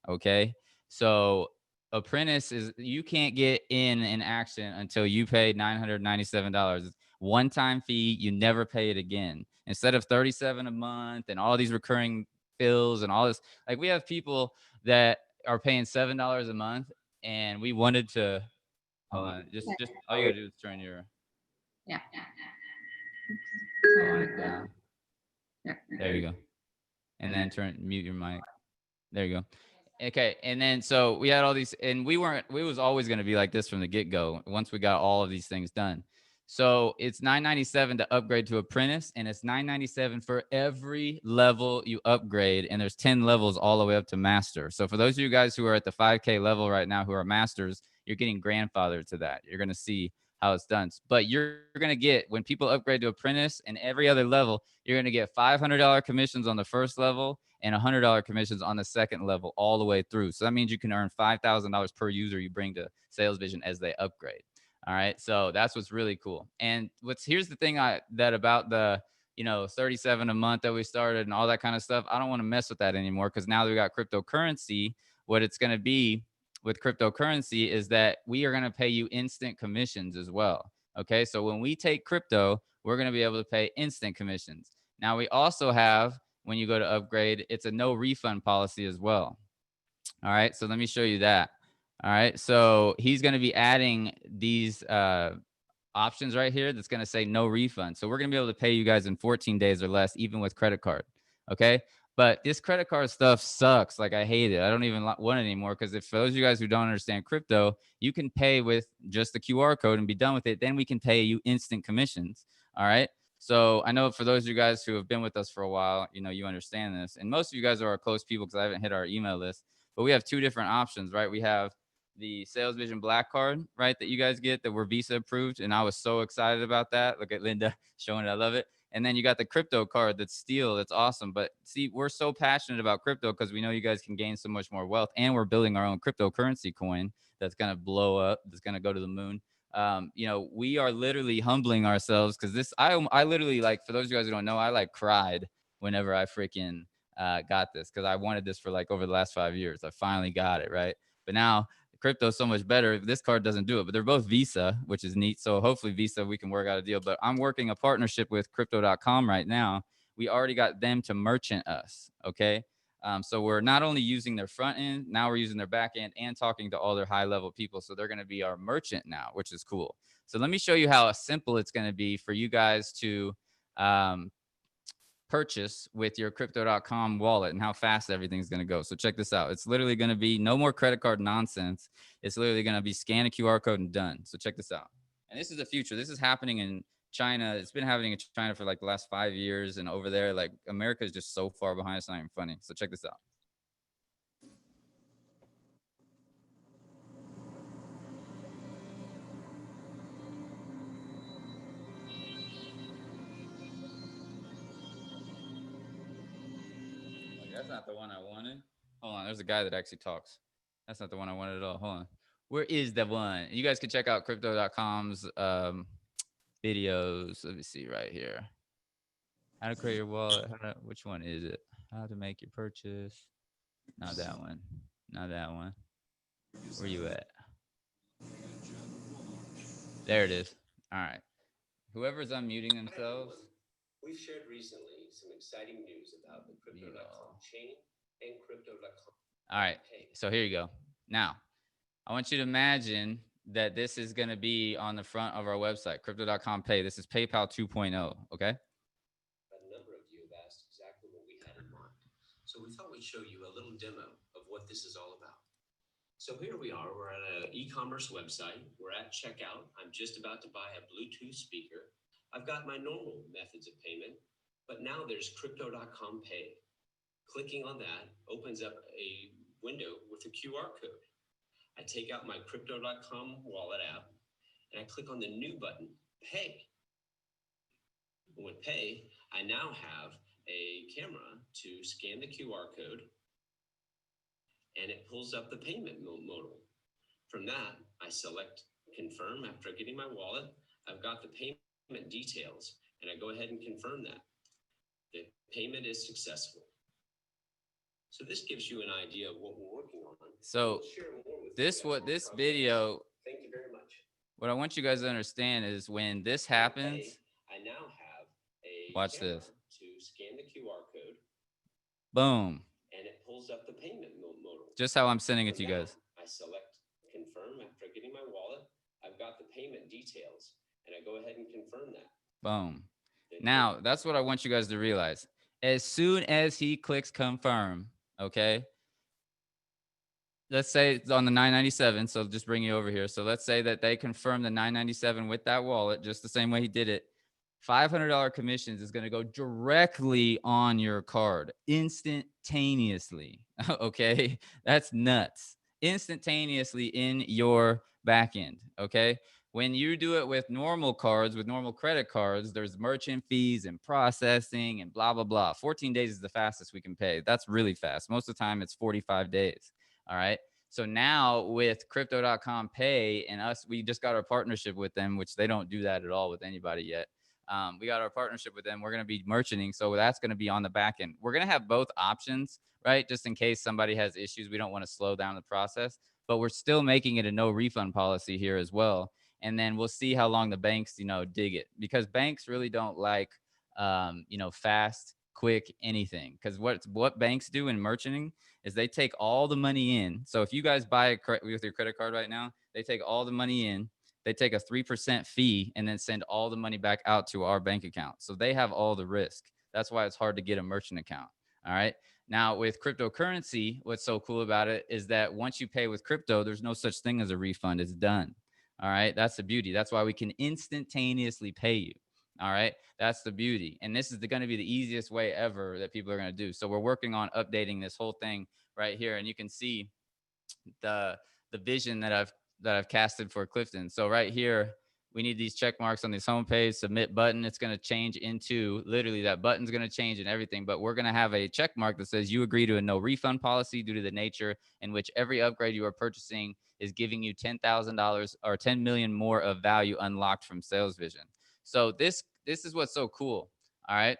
Speaker 1: Okay. So apprentice is, you can't get in an action until you pay $997. One-time fee, you never pay it again. Instead of $37 a month and all these recurring bills and all this, like we have people that are paying $7 a month, and we wanted to hold on, just all you gotta do is turn your mic down. There you go. And then mute your mic. There you go. Okay, and then so we had all these, and we was always going to be like this from the get-go once we got all of these things done. So it's $997 to upgrade to apprentice, and it's $997 for every level you upgrade, and there's 10 levels all the way up to master. So for those of you guys who are at the 5K level right now who are masters, you're getting grandfathered to that. You're going to see how it's done. But you're going to get, when people upgrade to apprentice and every other level, you're going to get $500 commissions on the first level and $100 commissions on the second level all the way through. So that means you can earn $5,000 per user you bring to Sales Vision as they upgrade. All right. So that's what's really cool. And here's the thing that about the, 37 a month that we started and all that kind of stuff. I don't want to mess with that anymore, because now that we got cryptocurrency, what it's going to be with cryptocurrency is that we are going to pay you instant commissions as well. Okay. So when we take crypto, we're going to be able to pay instant commissions. Now we also have, when you go to upgrade, it's a no refund policy as well. All right. So let me show you that. All right. So he's going to be adding these options right here that's going to say no refund. So we're going to be able to pay you guys in 14 days or less, even with credit card. Okay. But this credit card stuff sucks. Like, I hate it. I don't even want it anymore, because for those of you guys who don't understand crypto, you can pay with just the QR code and be done with it. Then we can pay you instant commissions. All right. So I know for those of you guys who have been with us for a while, you understand this. And most of you guys are our close people, because I haven't hit our email list. But we have two different options, right? We have the Sales Vision Black Card, right, that you guys get that we're Visa approved. And I was so excited about that. Look at Linda showing it. I love it. And then you got the crypto card that's steel. That's awesome. But see, we're so passionate about crypto because we know you guys can gain so much more wealth. And we're building our own cryptocurrency coin that's going to blow up, that's going to go to the moon. We are literally humbling ourselves, because this, I literally, like, for those of you guys who don't know, I like cried whenever I freaking got this, because I wanted this for like over the last 5 years. I finally got it, right? But now crypto is so much better. This card doesn't do it, but they're both Visa, which is neat. So hopefully Visa, we can work out a deal. But I'm working a partnership with crypto.com right now. We already got them to merchant us. Okay. So we're not only using their front end, now we're using their back end and talking to all their high level people. So they're going to be our merchant now, which is cool. So let me show you how simple it's going to be for you guys to purchase with your crypto.com wallet, and how fast everything's going to go. So check this out. It's literally going to be no more credit card nonsense. It's literally going to be scan a QR code and done. So check this out. And this is the future. This is happening in China. It's been happening in China for like the last 5 years. And over there, like, America is just so far behind. It's not even funny. So check this out. That's not the one I wanted. Hold on. There's a guy that actually talks. That's not the one I wanted at all. Hold on. Where is the one? You guys can check out crypto.com's videos. Let me see right here. How to create your wallet. Which one is it? How to make your purchase. Not that one. Not that one. Where you at? There it is. All right. Whoever's unmuting themselves.
Speaker 10: We've shared recently some exciting news about the crypto.com chain and crypto.com.
Speaker 1: All right. So here you go. Now, I want you to imagine that this is going to be on the front of our website, crypto.com pay. This is PayPal 2.0. Okay.
Speaker 10: A number of you have asked exactly what we had in mind. So we thought we'd show you a little demo of what this is all about. So here we are, we're at an e-commerce website. We're at checkout. I'm just about to buy a Bluetooth speaker. I've got my normal methods of payment, but now there's crypto.com pay. Clicking on that opens up a window with a QR code. I take out my crypto.com wallet app and I click on the new button, pay. With pay, I now have a camera to scan the QR code and it pulls up the payment modal. From that, I select confirm after getting my wallet. I've got the payment details and I go ahead and confirm that. The payment is successful. So this gives you an idea of what we're working on.
Speaker 1: So this video,
Speaker 10: thank you very much.
Speaker 1: what I want you guys to understand is when this happens,
Speaker 10: I now have a
Speaker 1: watch
Speaker 10: camera
Speaker 1: this.
Speaker 10: to scan the QR code
Speaker 1: Boom.
Speaker 10: and it pulls up the payment modal.
Speaker 1: Just how I'm sending it to you
Speaker 10: Now,
Speaker 1: guys.
Speaker 10: I select confirm after getting my wallet. I've got the payment details and I go ahead and confirm that.
Speaker 1: Boom. Now, that's what I want you guys to realize. As soon as he clicks confirm, okay, let's say it's on the 997. So just bring you over here. So let's say that they confirm the 997 with that wallet, just the same way he did it. $500 commissions is going to go directly on your card instantaneously. Okay. That's nuts. Instantaneously in your back end. Okay. When you do it with normal cards, with normal credit cards, there's merchant fees and processing and blah, blah, blah. 14 days is the fastest we can pay. That's really fast. Most of the time it's 45 days. All right. So now with crypto.com pay and us, we just got our partnership with them, which they don't do that at all with anybody yet. We got our partnership with them. We're going to be merchanting. So that's going to be on the back end. We're going to have both options, right? Just in case somebody has issues. We don't want to slow down the process, but we're still making it a no refund policy here as well. And then we'll see how long the banks, dig it, because banks really don't like, fast, quick, anything. Because what banks do in merchanting is they take all the money in. So if you guys buy with your credit card right now, they take all the money in. They take a 3% fee and then send all the money back out to our bank account. So they have all the risk. That's why it's hard to get a merchant account. All right. Now with cryptocurrency, what's so cool about it is that once you pay with crypto, there's no such thing as a refund. It's done. All right. That's the beauty. That's why we can instantaneously pay you. All right. That's the beauty. And this is going to be the easiest way ever that people are going to do. So we're working on updating this whole thing right here. And you can see the vision that I've casted for Clifton. So right here, we need these check marks on this homepage, submit button. It's going to change into literally that button's going to change and everything, but we're going to have a check mark that says you agree to a no refund policy due to the nature in which every upgrade you are purchasing is giving you $10,000 or 10 million more of value unlocked from Sales Vision. So this is what's so cool. All right.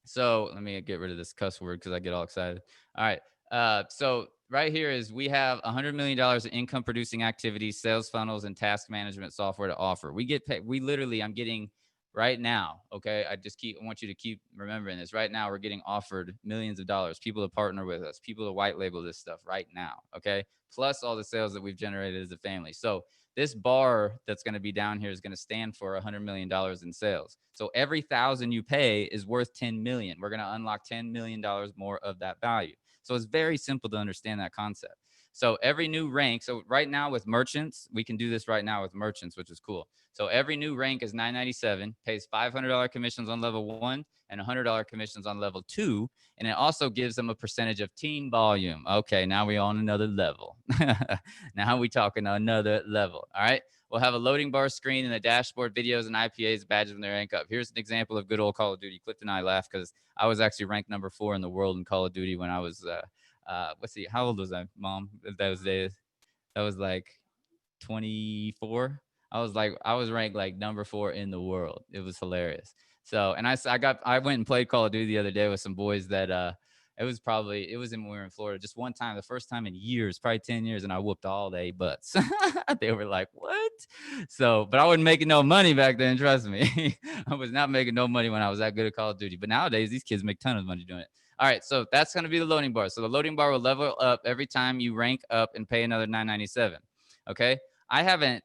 Speaker 1: So let me get rid of this cuss word because I get all excited. All right. So right here is we have $100 million in income producing activities, sales funnels, and task management software to offer. We get paid. I'm getting right now. Okay. I want you to keep remembering this. Right now, we're getting offered millions of dollars, people to partner with us, people to white label this stuff right now. Okay. Plus all the sales that we've generated as a family. So this bar that's going to be down here is going to stand for $100 million in sales. So every 1,000 you pay is worth 10 million. We're going to unlock $10 million more of that value. So it's very simple to understand that concept. So every new rank, so right now with merchants, we can do this right now with merchants, which is cool. So every new rank is $997, pays $500 commissions on level 1 and $100 commissions on level 2. And it also gives them a percentage of team volume. Okay, now we're on another level. Now we talking another level. All right. We'll have a loading bar screen and a dashboard, videos and IPAs, badges when they rank up. Here's an example of good old Call of Duty. Clifton and I laugh because I was actually ranked number 4 in the world in Call of Duty when I was, how old was I, Mom? Those days, that was like 24. I was ranked like number 4 in the world. It was hilarious. So, and I went and played Call of Duty the other day with some boys that, it was when we were in Florida, just one time, the first time in years, probably 10 years. And I whooped all their butts. They were like, what? So, but I wasn't making no money back then. Trust me. I was not making no money when I was that good at Call of Duty. But nowadays, these kids make a ton of money doing it. All right. So that's going to be the loading bar. So the loading bar will level up every time you rank up and pay another $997. Okay. I haven't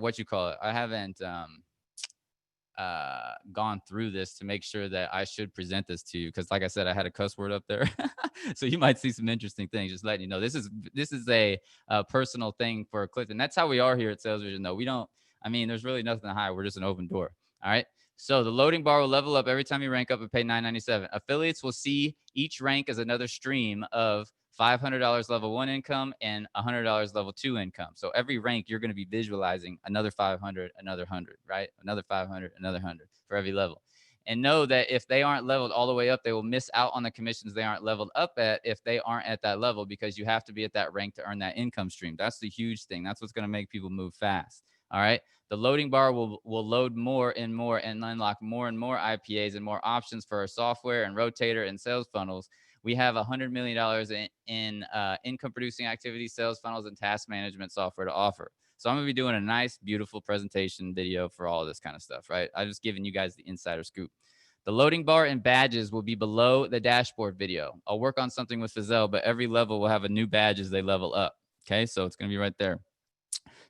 Speaker 1: what you call it. I haven't gone through this to make sure that I should present this to you, because like I said, I had a cuss word up there. So you might see some interesting things. Just letting you know, this is a personal thing for Clifton. That's how we are here at Sales Vision, though. We don't, I mean, there's really nothing to hide. We're just an open door. All right. So the loading bar will level up every time you rank up and pay $9.97. Affiliates will see each rank as another stream of $500 level 1 income and $100 level 2 income. So every rank, you're going to be visualizing another 500, another 100, right? Another 500, another 100 for every level. And know that if they aren't leveled all the way up, they will miss out on the commissions they aren't leveled up at if they aren't at that level, because you have to be at that rank to earn that income stream. That's the huge thing. That's what's going to make people move fast. All right. The loading bar will load more and more and unlock more and more IPAs and more options for our software and rotator and sales funnels. We have $100 million in income producing activities, sales funnels, and task management software to offer. So I'm going to be doing a nice, beautiful presentation video for all of this kind of stuff, right? I'm just giving you guys the insider scoop. The loading bar and badges will be below the dashboard video. I'll work on something with Fazelle, but every level will have a new badge as they level up. Okay, so it's going to be right there.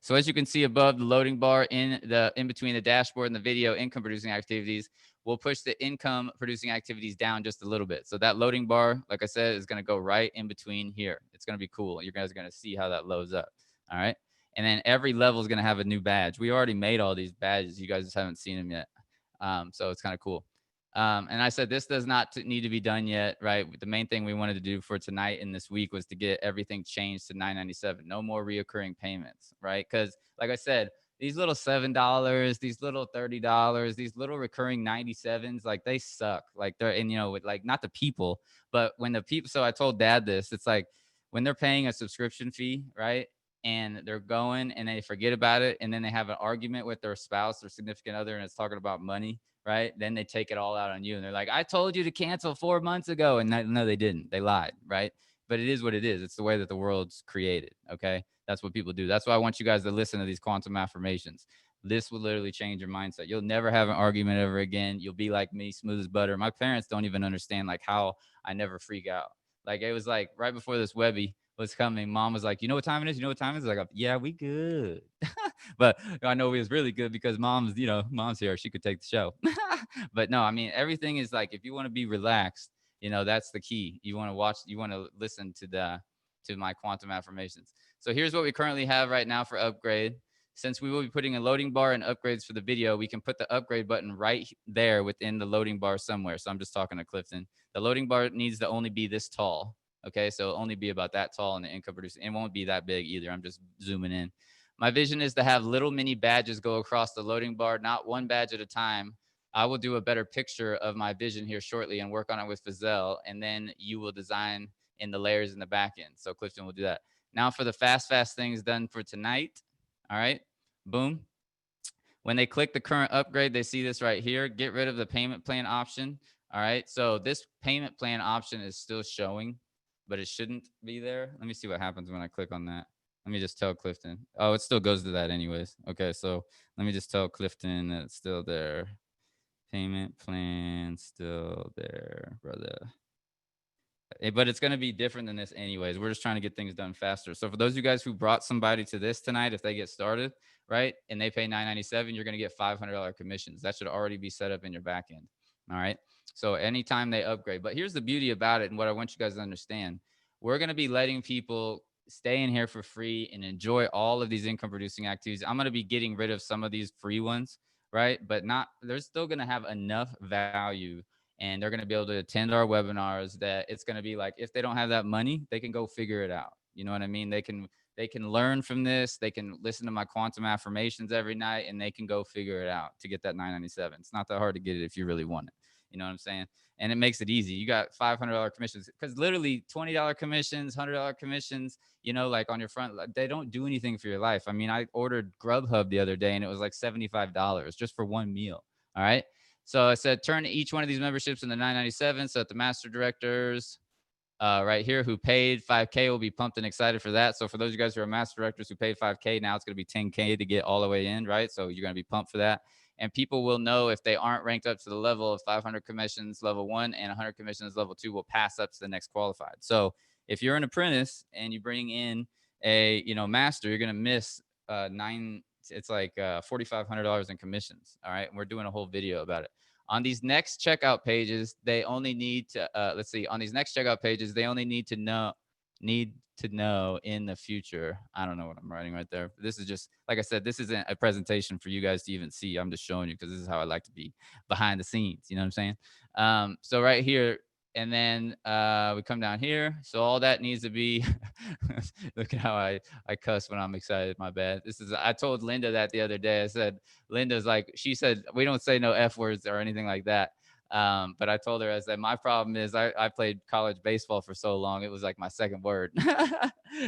Speaker 1: So as you can see above, the loading bar in between the dashboard and the video income producing activities, we'll push the income producing activities down just a little bit. So that loading bar, like I said, is going to go right in between here. It's going to be cool. You guys are going to see how that loads up. All right. And then every level is going to have a new badge. We already made all these badges. You guys just haven't seen them yet. So it's kind of cool. And I said, this does not need to be done yet, right? The main thing we wanted to do for tonight and this week was to get everything changed to $9.97. No more reoccurring payments, right? Because like I said, these little $7, these little $30, these little recurring 97s, like they suck. Like they're, and you know, with like not the people, but when the people, so I told Dad this, it's like when they're paying a subscription fee, right? And they're going and they forget about it. And then they have an argument with their spouse or significant other and it's talking about money, right? Then they take it all out on you. And they're like, I told you to cancel 4 months ago. And no, they didn't. They lied, right? But it is what it is. It's the way that the world's created, okay? That's what people do. That's why I want you guys to listen to these quantum affirmations. This will literally change your mindset. You'll never have an argument ever again. You'll be like me, smooth as butter. My parents don't even understand like how I never freak out. Like it was like right before this Webby was coming, Mom was like, you know what time it is? You know what time it is? Like, yeah, we good. But I know it was really good because mom's here. She could take the show. But no, I mean, everything is like, if you want to be relaxed, that's the key. You want to listen to my quantum affirmations. So here's what we currently have right now for upgrade. Since we will be putting a loading bar and upgrades for the video, we can put the upgrade button right there within the loading bar somewhere. So I'm just talking to Clifton. The loading bar needs to only be this tall. Okay, so it'll only be about that tall in the income producing. It won't be that big either. I'm just zooming in. My vision is to have little mini badges go across the loading bar, not one badge at a time. I will do a better picture of my vision here shortly and work on it with Fazelle, and then you will design in the layers in the back end. So Clifton will do that. Now for the fast things done for tonight. All right, boom. When they click the current upgrade, they see this right here. Get rid of the payment plan option. All right, so this payment plan option is still showing, but it shouldn't be there. Let me see what happens when I click on that. Let me just tell Clifton. Oh, it still goes to that anyways. Okay, so let me just tell Clifton that it's still there. Payment plan still there, brother. But it's going to be different than this anyways. We're just trying to get things done faster. So for those of you guys who brought somebody to this tonight, if they get started, right, and they pay $9.97, you're going to get $500 commissions. That should already be set up in your back end. All right. So anytime they upgrade. But here's the beauty about it and what I want you guys to understand. We're going to be letting people stay in here for free and enjoy all of these income producing activities. I'm going to be getting rid of some of these free ones, right? But they're still going to have enough value and they're going to be able to attend our webinars that it's going to be like, if they don't have that money, they can go figure it out. You know what I mean? They can learn from this. They can listen to my quantum affirmations every night and they can go figure it out to get that $9.97. It's not that hard to get it if you really want it. You know what I'm saying? And it makes it easy. You got $500 commissions because literally $20 commissions, $100 commissions, like on your front, they don't do anything for your life. I mean, I ordered Grubhub the other day and it was like $75 just for one meal. All right. So I said, turn each one of these memberships into $9.97. So that the master directors right here who paid $5K will be pumped and excited for that. So for those of you guys who are master directors who paid $5K, now it's going to be $10K to get all the way in, right? So you're going to be pumped for that. And people will know if they aren't ranked up to the level of 500 commissions level 1 and 100 commissions level 2 will pass up to the next qualified. So if you're an apprentice and you bring in a, you know, master, you're going to miss it's like $4,500 in commissions. All right. And we're doing a whole video about it. On these next checkout pages, they only need to, let's see, on these next checkout pages, they only need to know in the future. I don't know what I'm writing right there. This is just, like I said, this isn't a presentation for you guys to even see. I'm just showing you because this is how I like to be behind the scenes. You know what I'm saying? So right here, and then we come down here. So all that needs to be, look at how I cuss when I'm excited. My bad. I told Linda that the other day. I said, Linda's like, she said, we don't say no F words or anything like that. But I told her, I said, my problem is I played college baseball for so long. It was like my second word.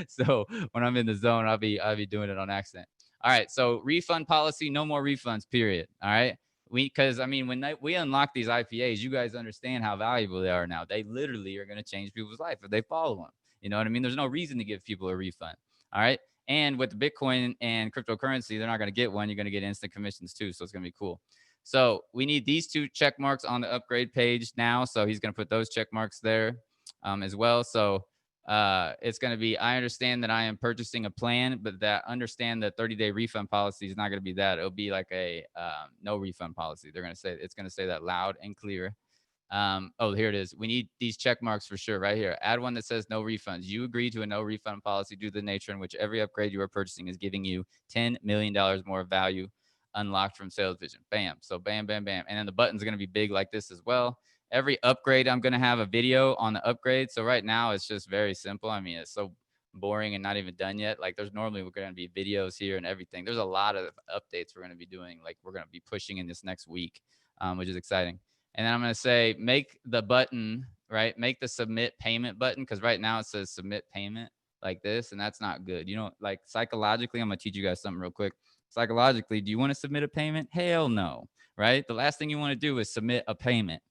Speaker 1: So when I'm in the zone, I'll be doing it on accident. All right. So refund policy, no more refunds, period. All right. Because I mean, when we unlock these IPAs, you guys understand how valuable they are now. They literally are going to change people's life if they follow them. You know what I mean? There's no reason to give people a refund. All right. And with the Bitcoin and cryptocurrency, they're not going to get one. You're going to get instant commissions too. So it's going to be cool. So we need these 2 check marks on the upgrade page now. So he's going to put those check marks there as well. So it's going to be, I understand that I am purchasing a plan, but that understand that 30-day refund policy is not going to be that. It'll be like a no refund policy. They're going to say, it's going to say that loud and clear. Oh, here it is. We need these check marks for sure right here. Add one that says no refunds. You agree to a no refund policy due to the nature in which every upgrade you are purchasing is giving you $10 million more value unlocked from Sales Vision. Bam. So bam, bam, bam. And then the button's going to be big like this as well. Every upgrade, I'm going to have a video on the upgrade. So right now it's just very simple. I mean, it's so boring and not even done yet. Like there's normally we're going to be videos here and everything. There's a lot of updates we're going to be doing. Like we're going to be pushing in this next week, which is exciting. And then I'm going to say, make the button, right? Make the submit payment button. Cause right now it says submit payment like this. And that's not good. You know, like psychologically, I'm going to teach you guys something real quick. Psychologically, do you want to submit a payment? Hell no. Right? The last thing you want to do is submit a payment,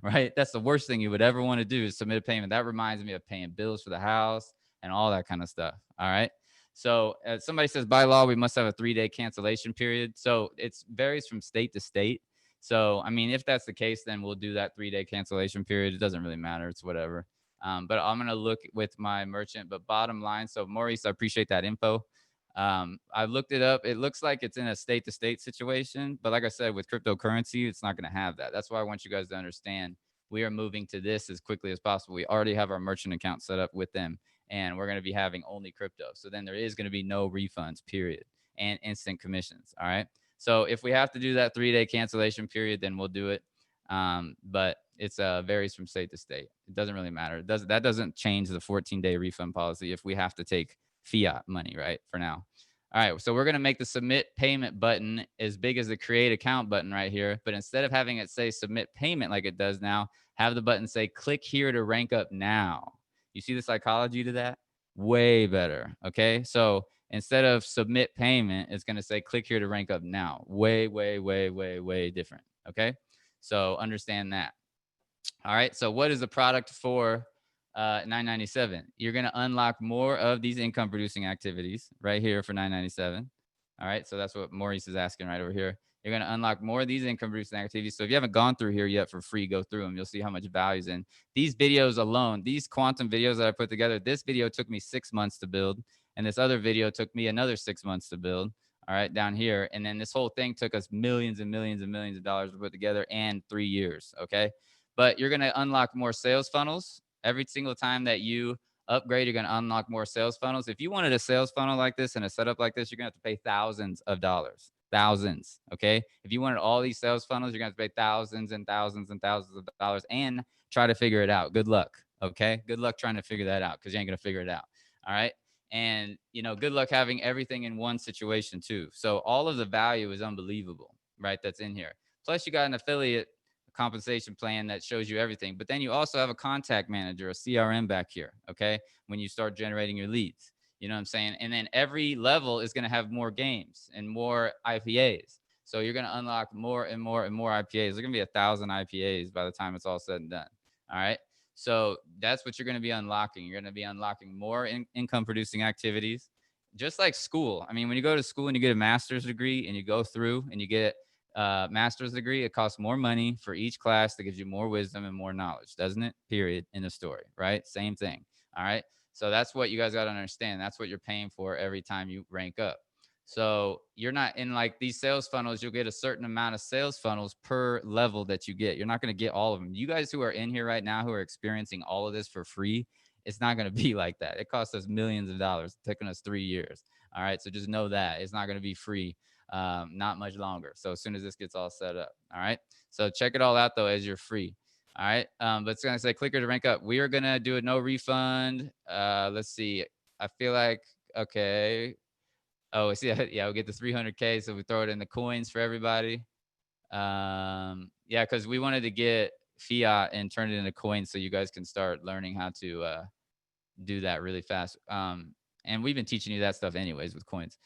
Speaker 1: right? That's the worst thing you would ever want to do is submit a payment. That reminds me of paying bills for the house and all that kind of stuff. All right. So somebody says by law, we must have a 3-day cancellation period. So it varies from state to state. So, I mean, if that's the case, then we'll do that 3-day cancellation period. It doesn't really matter. It's whatever. But I'm going to look with my merchant. But bottom line, so Maurice, I appreciate that info. I looked it up. It looks like it's in a state to state situation. But like I said, with cryptocurrency, it's not going to have that. That's why I want you guys to understand we are moving to this as quickly as possible. We already have our merchant account set up with them, and we're going to be having only crypto. So then there is going to be no refunds, period, and instant commissions. All right. So if we have to do that 3-day cancellation period, then we'll do it. But it's varies from state to state. It doesn't really matter. That doesn't change the 14-day refund policy if we have to take fiat money, right? For now. All right. So we're going to make the submit payment button as big as the create account button right here. But instead of having it say submit payment like it does now, have the button say click here to rank up now. You see the psychology to that? Way better. Okay. So instead of submit payment, it's going to say click here to rank up now. Way, way, way, way, way different. Okay. So understand that. All right. So what is the product for $997? You're going to unlock more of these income producing activities right here for $997. All right. So that's what Maurice is asking right over here. You're going to unlock more of these income producing activities. So if you haven't gone through here yet for free, go through them. You'll see how much value is in these videos alone. These quantum videos that I put together, this video took me 6 months to build. And this other video took me another 6 months to build. All right, down here. And then this whole thing took us millions and millions and millions of dollars to put together and 3 years. Okay. But you're going to unlock more sales funnels. Every single time that you upgrade, you're going to unlock more sales funnels. If you wanted a sales funnel like this and a setup like this, you're going to have to pay thousands of dollars. Thousands. Okay. If you wanted all these sales funnels, you're going to have to pay thousands and thousands and thousands of dollars and try to figure it out. Good luck. Okay. Good luck trying to figure that out because you ain't going to figure it out. All right. And, you know, good luck having everything in one situation too. So all of the value is unbelievable, right? That's in here. Plus you got an affiliate compensation plan that shows you everything. But then you also have a contact manager, a CRM back here. Okay. When you start generating your leads, you know what I'm saying? And then every level is going to have more games and more IPAs. So you're going to unlock more and more and more IPAs. There's going to be 1,000 IPAs by the time it's all said and done. All right. So that's what you're going to be unlocking. You're going to be unlocking more income producing activities, just like school. I mean, when you go to school and you get a master's degree and you go through and you get master's degree, it costs more money for each class that gives you more wisdom and more knowledge, doesn't it? Period. In the story, right? Same thing. All right. So that's what you guys got to understand. That's what you're paying for every time you rank up. So you're not in like these sales funnels. You'll get a certain amount of sales funnels per level that you get. You're not going to get all of them. You guys who are in here right now who are experiencing all of this for free, it's not going to be like that. It cost us millions of dollars. It's taken us 3 years. All right. So just know that it's not going to be free. Not much longer. So as soon as this gets all set up. All right. So check it all out though, as you're free. All right. But it's going to say clicker to rank up. We are going to do a no refund. Let's see. I feel like, okay. Oh, see, yeah, we'll get the 300K. So we throw it in the coins for everybody. Yeah, because we wanted to get fiat and turn it into coins so you guys can start learning how to do that really fast. And we've been teaching you that stuff anyways with coins.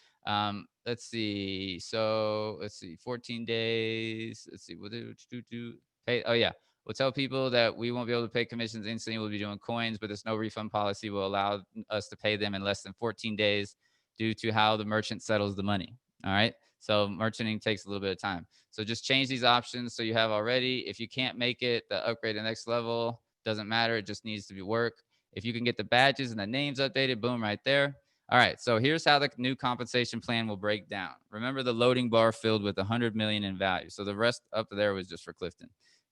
Speaker 1: Let's see. So let's see, 14 days. Let's see. We'll do pay. Oh, yeah. We'll tell people that we won't be able to pay commissions instantly. We'll be doing coins, but this no refund policy will allow us to pay them in less than 14 days due to how the merchant settles the money. All right. So merchanting takes a little bit of time. So just change these options so you have already. If you can't make it, the upgrade to the next level doesn't matter. It just needs to be work. If you can get the badges and the names updated, boom, right there. All right. So here's how the new compensation plan will break down. Remember the loading bar filled with 100 million in value. So the rest up there was just for Clifton.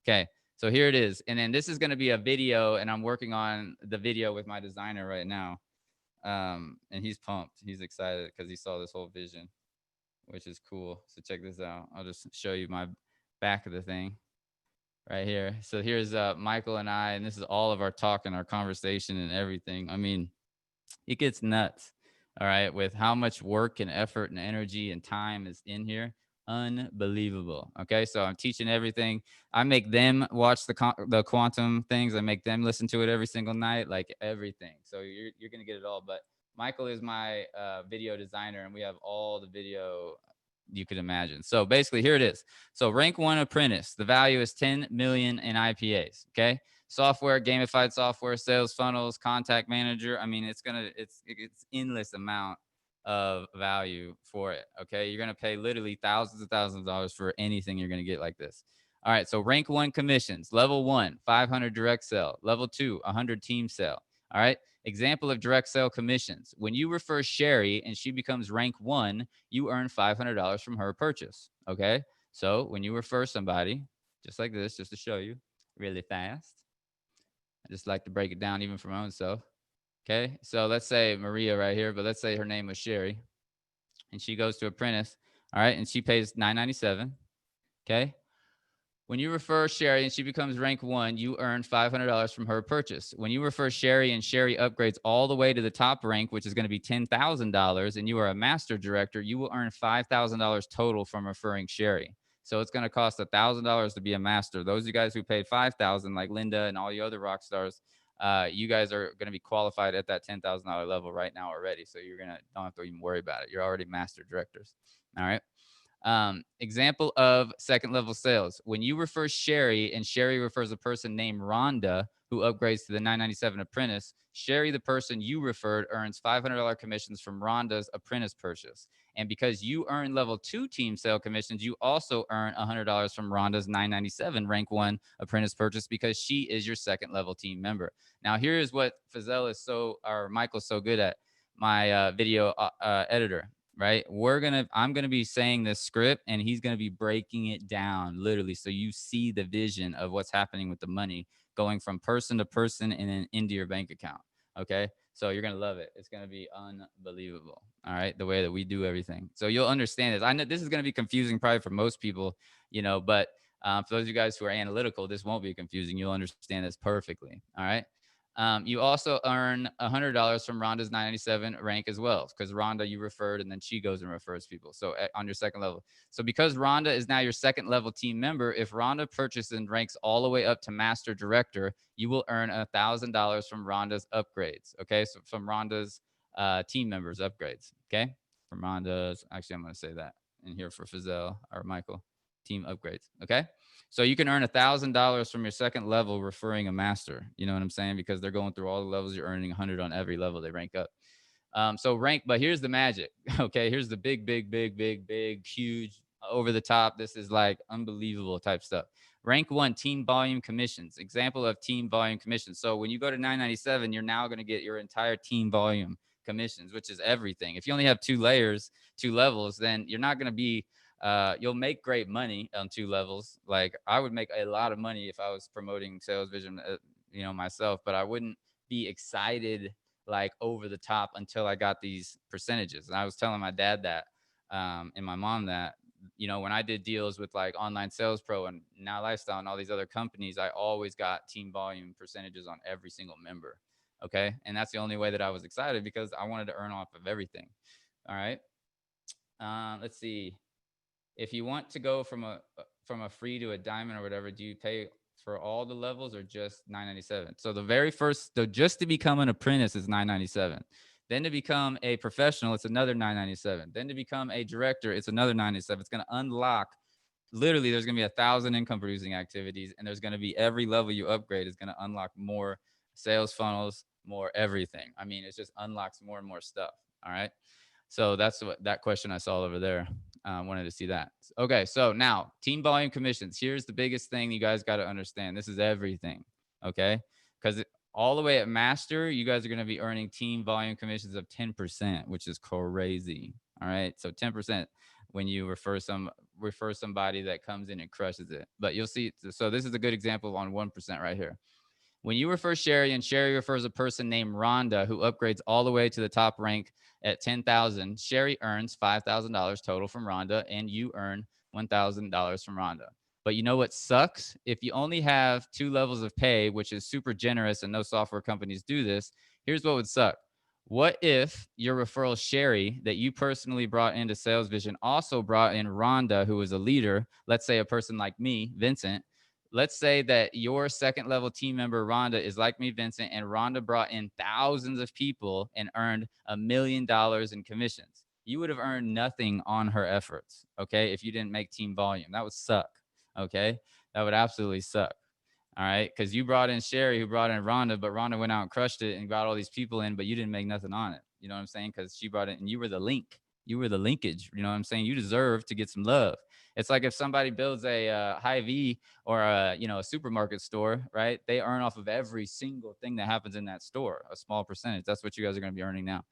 Speaker 1: Okay. So here it is. And then this is going to be a video, and I'm working on the video with my designer right now. And he's pumped. He's excited because he saw this whole vision, which is cool. So check this out. I'll just show you my back of the thing right here. So here's Michael and I, and this is all of our talk and our conversation and everything. I mean, it gets nuts. All right. With how much work and effort and energy and time is in here. Unbelievable. Okay. So I'm teaching everything. I make them watch the quantum things. I make them listen to it every single night, like everything. So you're going to get it all. But Michael is my video designer, and we have all the video you could imagine. So basically here it is. So rank 1 apprentice, the value is 10 million in IPAs. Okay. Software, gamified software, sales funnels, contact manager. I mean, it's endless amount of value for it. Okay. You're going to pay literally thousands of dollars for anything you're going to get like this. All right. So rank 1 commissions, level 1, 500 direct sale, level 2, 100 team sale. All right. Example of direct sale commissions. When you refer Sherry and she becomes rank 1, you earn $500 from her purchase. Okay. So when you refer somebody just like this, just to show you really fast, I just like to break it down even for my own self. Okay. So let's say Maria right here, but let's say her name was Sherry and she goes to apprentice. All right. And she pays $9.97. Okay. When you refer Sherry and she becomes rank 1, you earn $500 from her purchase. When you refer Sherry and Sherry upgrades all the way to the top rank, which is going to be $10,000, and you are a master director, you will earn $5,000 total from referring Sherry. So it's going to cost $1,000 to be a master. Those of you guys who paid $5,000, like Linda and all you other rock stars, you guys are going to be qualified at that $10,000 level right now already. So you're don't have to even worry about it. You're already master directors. All right. Example of second level sales. When you refer Sherry and Sherry refers a person named Rhonda who upgrades to the 997 apprentice, Sherry, the person you referred, earns $500 commissions from Rhonda's apprentice purchase. And because you earn level 2 team sale commissions, you also earn $100 from Rhonda's 997 rank 1 apprentice purchase because she is your second level team member. Now, here's what Michael's so good at, my video editor. Right. I'm going to be saying this script and he's going to be breaking it down literally. So you see the vision of what's happening with the money going from person to person and then into your bank account. Okay. So you're going to love it. It's going to be unbelievable. All right. The way that we do everything. So you'll understand this. I know this is going to be confusing probably for most people, but for those of you guys who are analytical, this won't be confusing. You'll understand this perfectly. All right. You also earn $100 from Rhonda's 997 rank as well, because Rhonda you referred and then she goes and refers people. So on your second level. So because Rhonda is now your second level team member, if Rhonda purchases and ranks all the way up to master director, you will earn $1,000 from Rhonda's upgrades. Okay. So from Rhonda's team members upgrades. Okay. From Rhonda's, actually, I'm going to say that in here for Fazell or Michael, team upgrades. Okay. So you can earn $1,000 from your second level referring a master. You know what I'm saying? Because they're going through all the levels. You're earning 100 on every level they rank up. But here's the magic. Okay, here's the big, huge, over the top. This is like unbelievable type stuff. Rank 1, team volume commissions. Example of team volume commissions. So when you go to 997, you're now going to get your entire team volume commissions, which is everything. If you only have 2 layers, 2 levels, then you're not going to be you'll make great money on 2 levels. Like I would make a lot of money if I was promoting Sales Vision, myself, but I wouldn't be excited like over the top until I got these percentages. And I was telling my dad that, and my mom that, when I did deals with like Online Sales Pro and Now Lifestyle and all these other companies, I always got team volume percentages on every single member. Okay. And that's the only way that I was excited because I wanted to earn off of everything. All right. Let's see. If you want to go from a free to a diamond or whatever, do you pay for all the levels or just 997? So the very first, just to become an apprentice is 997. Then to become a professional, it's another 997. Then to become a director, it's another 997. It's going to unlock, literally, there's going to be 1,000 income producing activities, and there's going to be every level you upgrade is going to unlock more sales funnels, more everything. I mean, it just unlocks more and more stuff. All right. So that's what that question I saw over there. Wanted to see that. Okay, so now team volume commissions. Here's the biggest thing you guys got to understand. This is everything. Okay, because all the way at master, you guys are going to be earning team volume commissions of 10%, which is crazy. All right, so 10% when you refer somebody that comes in and crushes it. But you'll see. So this is a good example on 1% right here. When you refer Sherry and Sherry refers a person named Rhonda who upgrades all the way to the top rank at 10,000, Sherry earns $5,000 total from Rhonda and you earn $1,000 from Rhonda. But you know what sucks? If you only have 2 levels of pay, which is super generous and no software companies do this, here's what would suck. What if your referral Sherry that you personally brought into Sales Vision also brought in Rhonda, who is a leader, let's say a person like me, Vincent. Let's say that your second level team member, Rhonda, is like me, Vincent, and Rhonda brought in thousands of people and earned $1 million in commissions. You would have earned nothing on her efforts, okay, if you didn't make team volume. That would suck, okay? That would absolutely suck, all right? Because you brought in Sherry, who brought in Rhonda, but Rhonda went out and crushed it and got all these people in, but you didn't make nothing on it. You know what I'm saying? Because she brought it, and you were the link. You were the linkage. You know what I'm saying? You deserve to get some love. It's like if somebody builds a Hy-Vee or a supermarket store, right? They earn off of every single thing that happens in that store, a small percentage. That's what you guys are going to be earning now.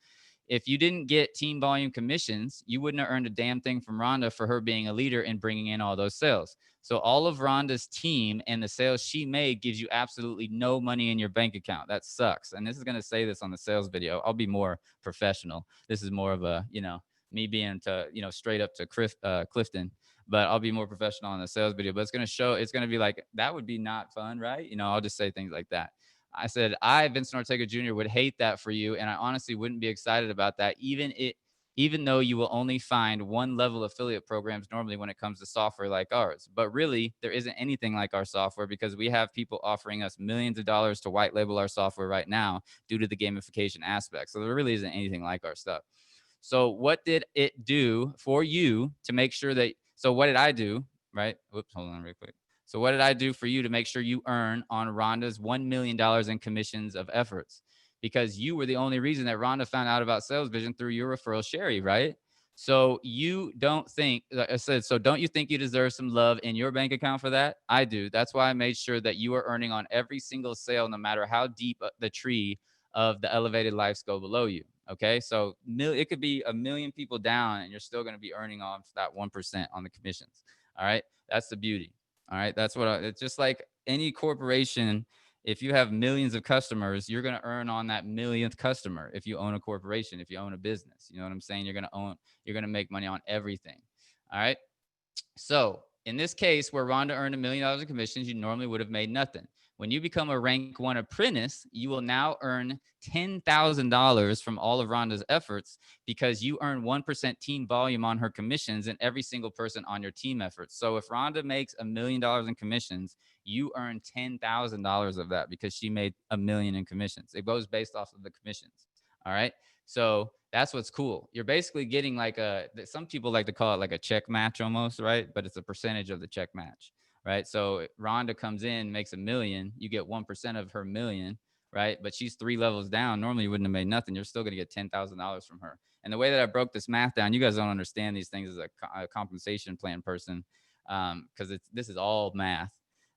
Speaker 1: If you didn't get team volume commissions, you wouldn't have earned a damn thing from Rhonda for her being a leader and bringing in all those sales. So all of Rhonda's team and the sales she made gives you absolutely no money in your bank account. That sucks. And this is going to say this on the sales video. I'll be more professional. This is more of a, me being to, straight up to Clifton. But I'll be more professional on the sales video. But it's going to show, it's going to be like, that would be not fun, right? I'll just say things like that. I said, Vincent Ortega Jr. would hate that for you. And I honestly wouldn't be excited about that, even though you will only find one level affiliate programs normally when it comes to software like ours. But really, there isn't anything like our software because we have people offering us millions of dollars to white label our software right now due to the gamification aspect. So there really isn't anything like our stuff. So what did it do for you to make sure that, so what did I do, right? Whoops, hold on real quick. So what did I do for you to make sure you earn on Rhonda's $1 million in commissions of efforts? Because you were the only reason that Rhonda found out about Sales Vision through your referral, Sherry, right? So you don't think, like I said, so don't you think you deserve some love in your bank account for that? I do. That's why I made sure that you are earning on every single sale, no matter how deep the tree of the elevated lives go below you. Okay, so it could be 1 million people down and you're still going to be earning off that 1% on the commissions. All right, that's the beauty. All right, that's what it's just like any corporation. If you have millions of customers, you're going to earn on that millionth customer. If you own a corporation, if you own a business, you know what I'm saying? You're going to make money on everything. All right. So in this case, where Rhonda earned $1 million in commissions, you normally would have made nothing. When you become a rank 1 apprentice, you will now earn $10,000 from all of Rhonda's efforts because you earn 1% team volume on her commissions and every single person on your team efforts. So if Rhonda makes $1 million in commissions, you earn $10,000 of that because she made $1 million in commissions. It goes based off of the commissions. All right. So that's what's cool. You're basically getting like some people like to call it like a check match almost, right? But it's a percentage of the check match. Right. So Rhonda comes in, makes $1 million, you get 1% of her $1 million, right? But she's 3 levels down. Normally you wouldn't have made nothing. You're still going to get $10,000 from her. And the way that I broke this math down, you guys don't understand these things as a compensation plan person, because this is all math.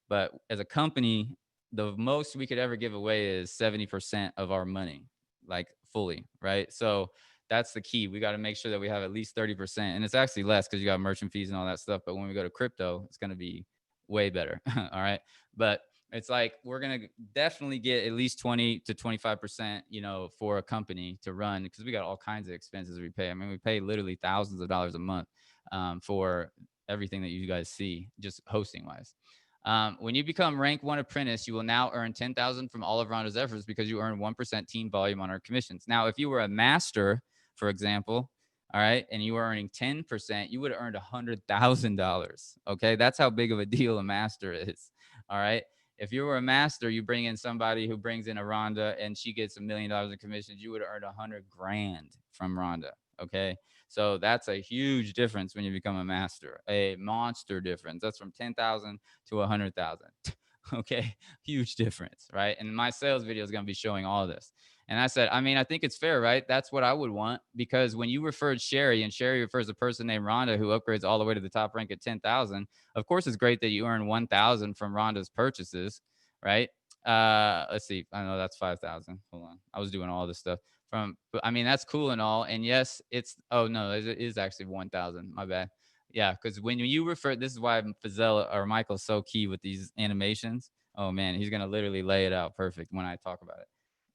Speaker 1: But as a company, the most we could ever give away is 70% of our money, like fully, right? So that's the key. We got to make sure that we have at least 30%. And it's actually less because you got merchant fees and all that stuff. But when we go to crypto, it's going to be way better. All right. But it's like we're going to definitely get at least 20 to 25%, you know, for a company to run, because we got all kinds of expenses we pay. I mean, we pay literally thousands of dollars a month for everything that you guys see, just hosting wise. When you become rank 1 apprentice, you will now earn 10,000 from all of Rhonda's efforts because you earn 1% team volume on our commissions. Now, if you were a master, for example, all right, and you were earning 10%, you would have earned $100,000. Okay, that's how big of a deal a master is. All right. If you were a master, you bring in somebody who brings in a Rhonda and she gets $1 million in commissions, you would have earned 100 grand from Rhonda. Okay. So that's a huge difference when you become a master, a monster difference. That's from 10,000 to 100,000. Okay. Huge difference. Right. And my sales video is going to be showing all this. And I said, I mean, I think it's fair, right? That's what I would want, because when you referred Sherry and Sherry refers a person named Rhonda who upgrades all the way to the top rank at 10,000, of course, it's great that you earn 1,000 from Rhonda's purchases, right? Let's see. I know that's 5,000. Hold on. I was doing all this stuff but I mean, that's cool and all. And yes, oh no, it is actually 1,000. My bad. Yeah. Cause when you refer, this is why Fazella or Michael's so key with these animations. Oh man, he's going to literally lay it out perfect when I talk about it.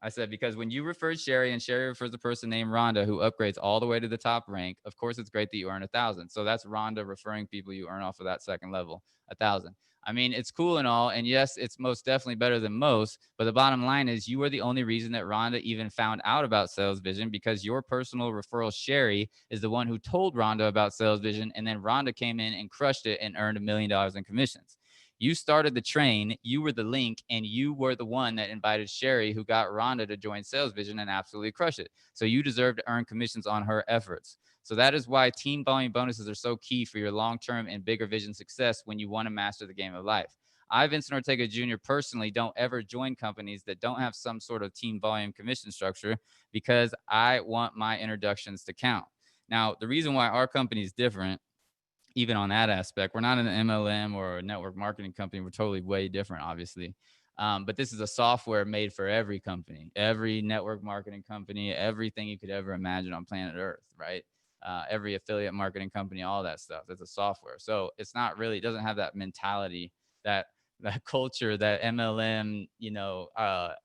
Speaker 1: I said, because when you referred Sherry and Sherry refers a person named Rhonda who upgrades all the way to the top rank, of course, it's great that you earn 1,000. So that's Rhonda referring people you earn off of that second level, 1,000. I mean, it's cool and all. And yes, it's most definitely better than most. But the bottom line is you are the only reason that Rhonda even found out about Sales Vision, because your personal referral, Sherry, is the one who told Rhonda about Sales Vision. And then Rhonda came in and crushed it and earned $1 million in commissions. You started the train, you were the link, and you were the one that invited Sherry, who got Rhonda to join Sales Vision and absolutely crush it. So you deserve to earn commissions on her efforts. So that is why team volume bonuses are so key for your long-term and bigger vision success when you want to master the game of life. I, Vincent Ortega Jr., personally don't ever join companies that don't have some sort of team volume commission structure, because I want my introductions to count. Now, the reason why our company is different, even on that aspect, we're not an MLM or a network marketing company. We're totally way different, obviously. But this is a software made for every company, every network marketing company, everything you could ever imagine on planet Earth, right? Every affiliate marketing company, all that stuff. It's a software. So it's not really, it doesn't have that mentality, that culture, that MLM, you know,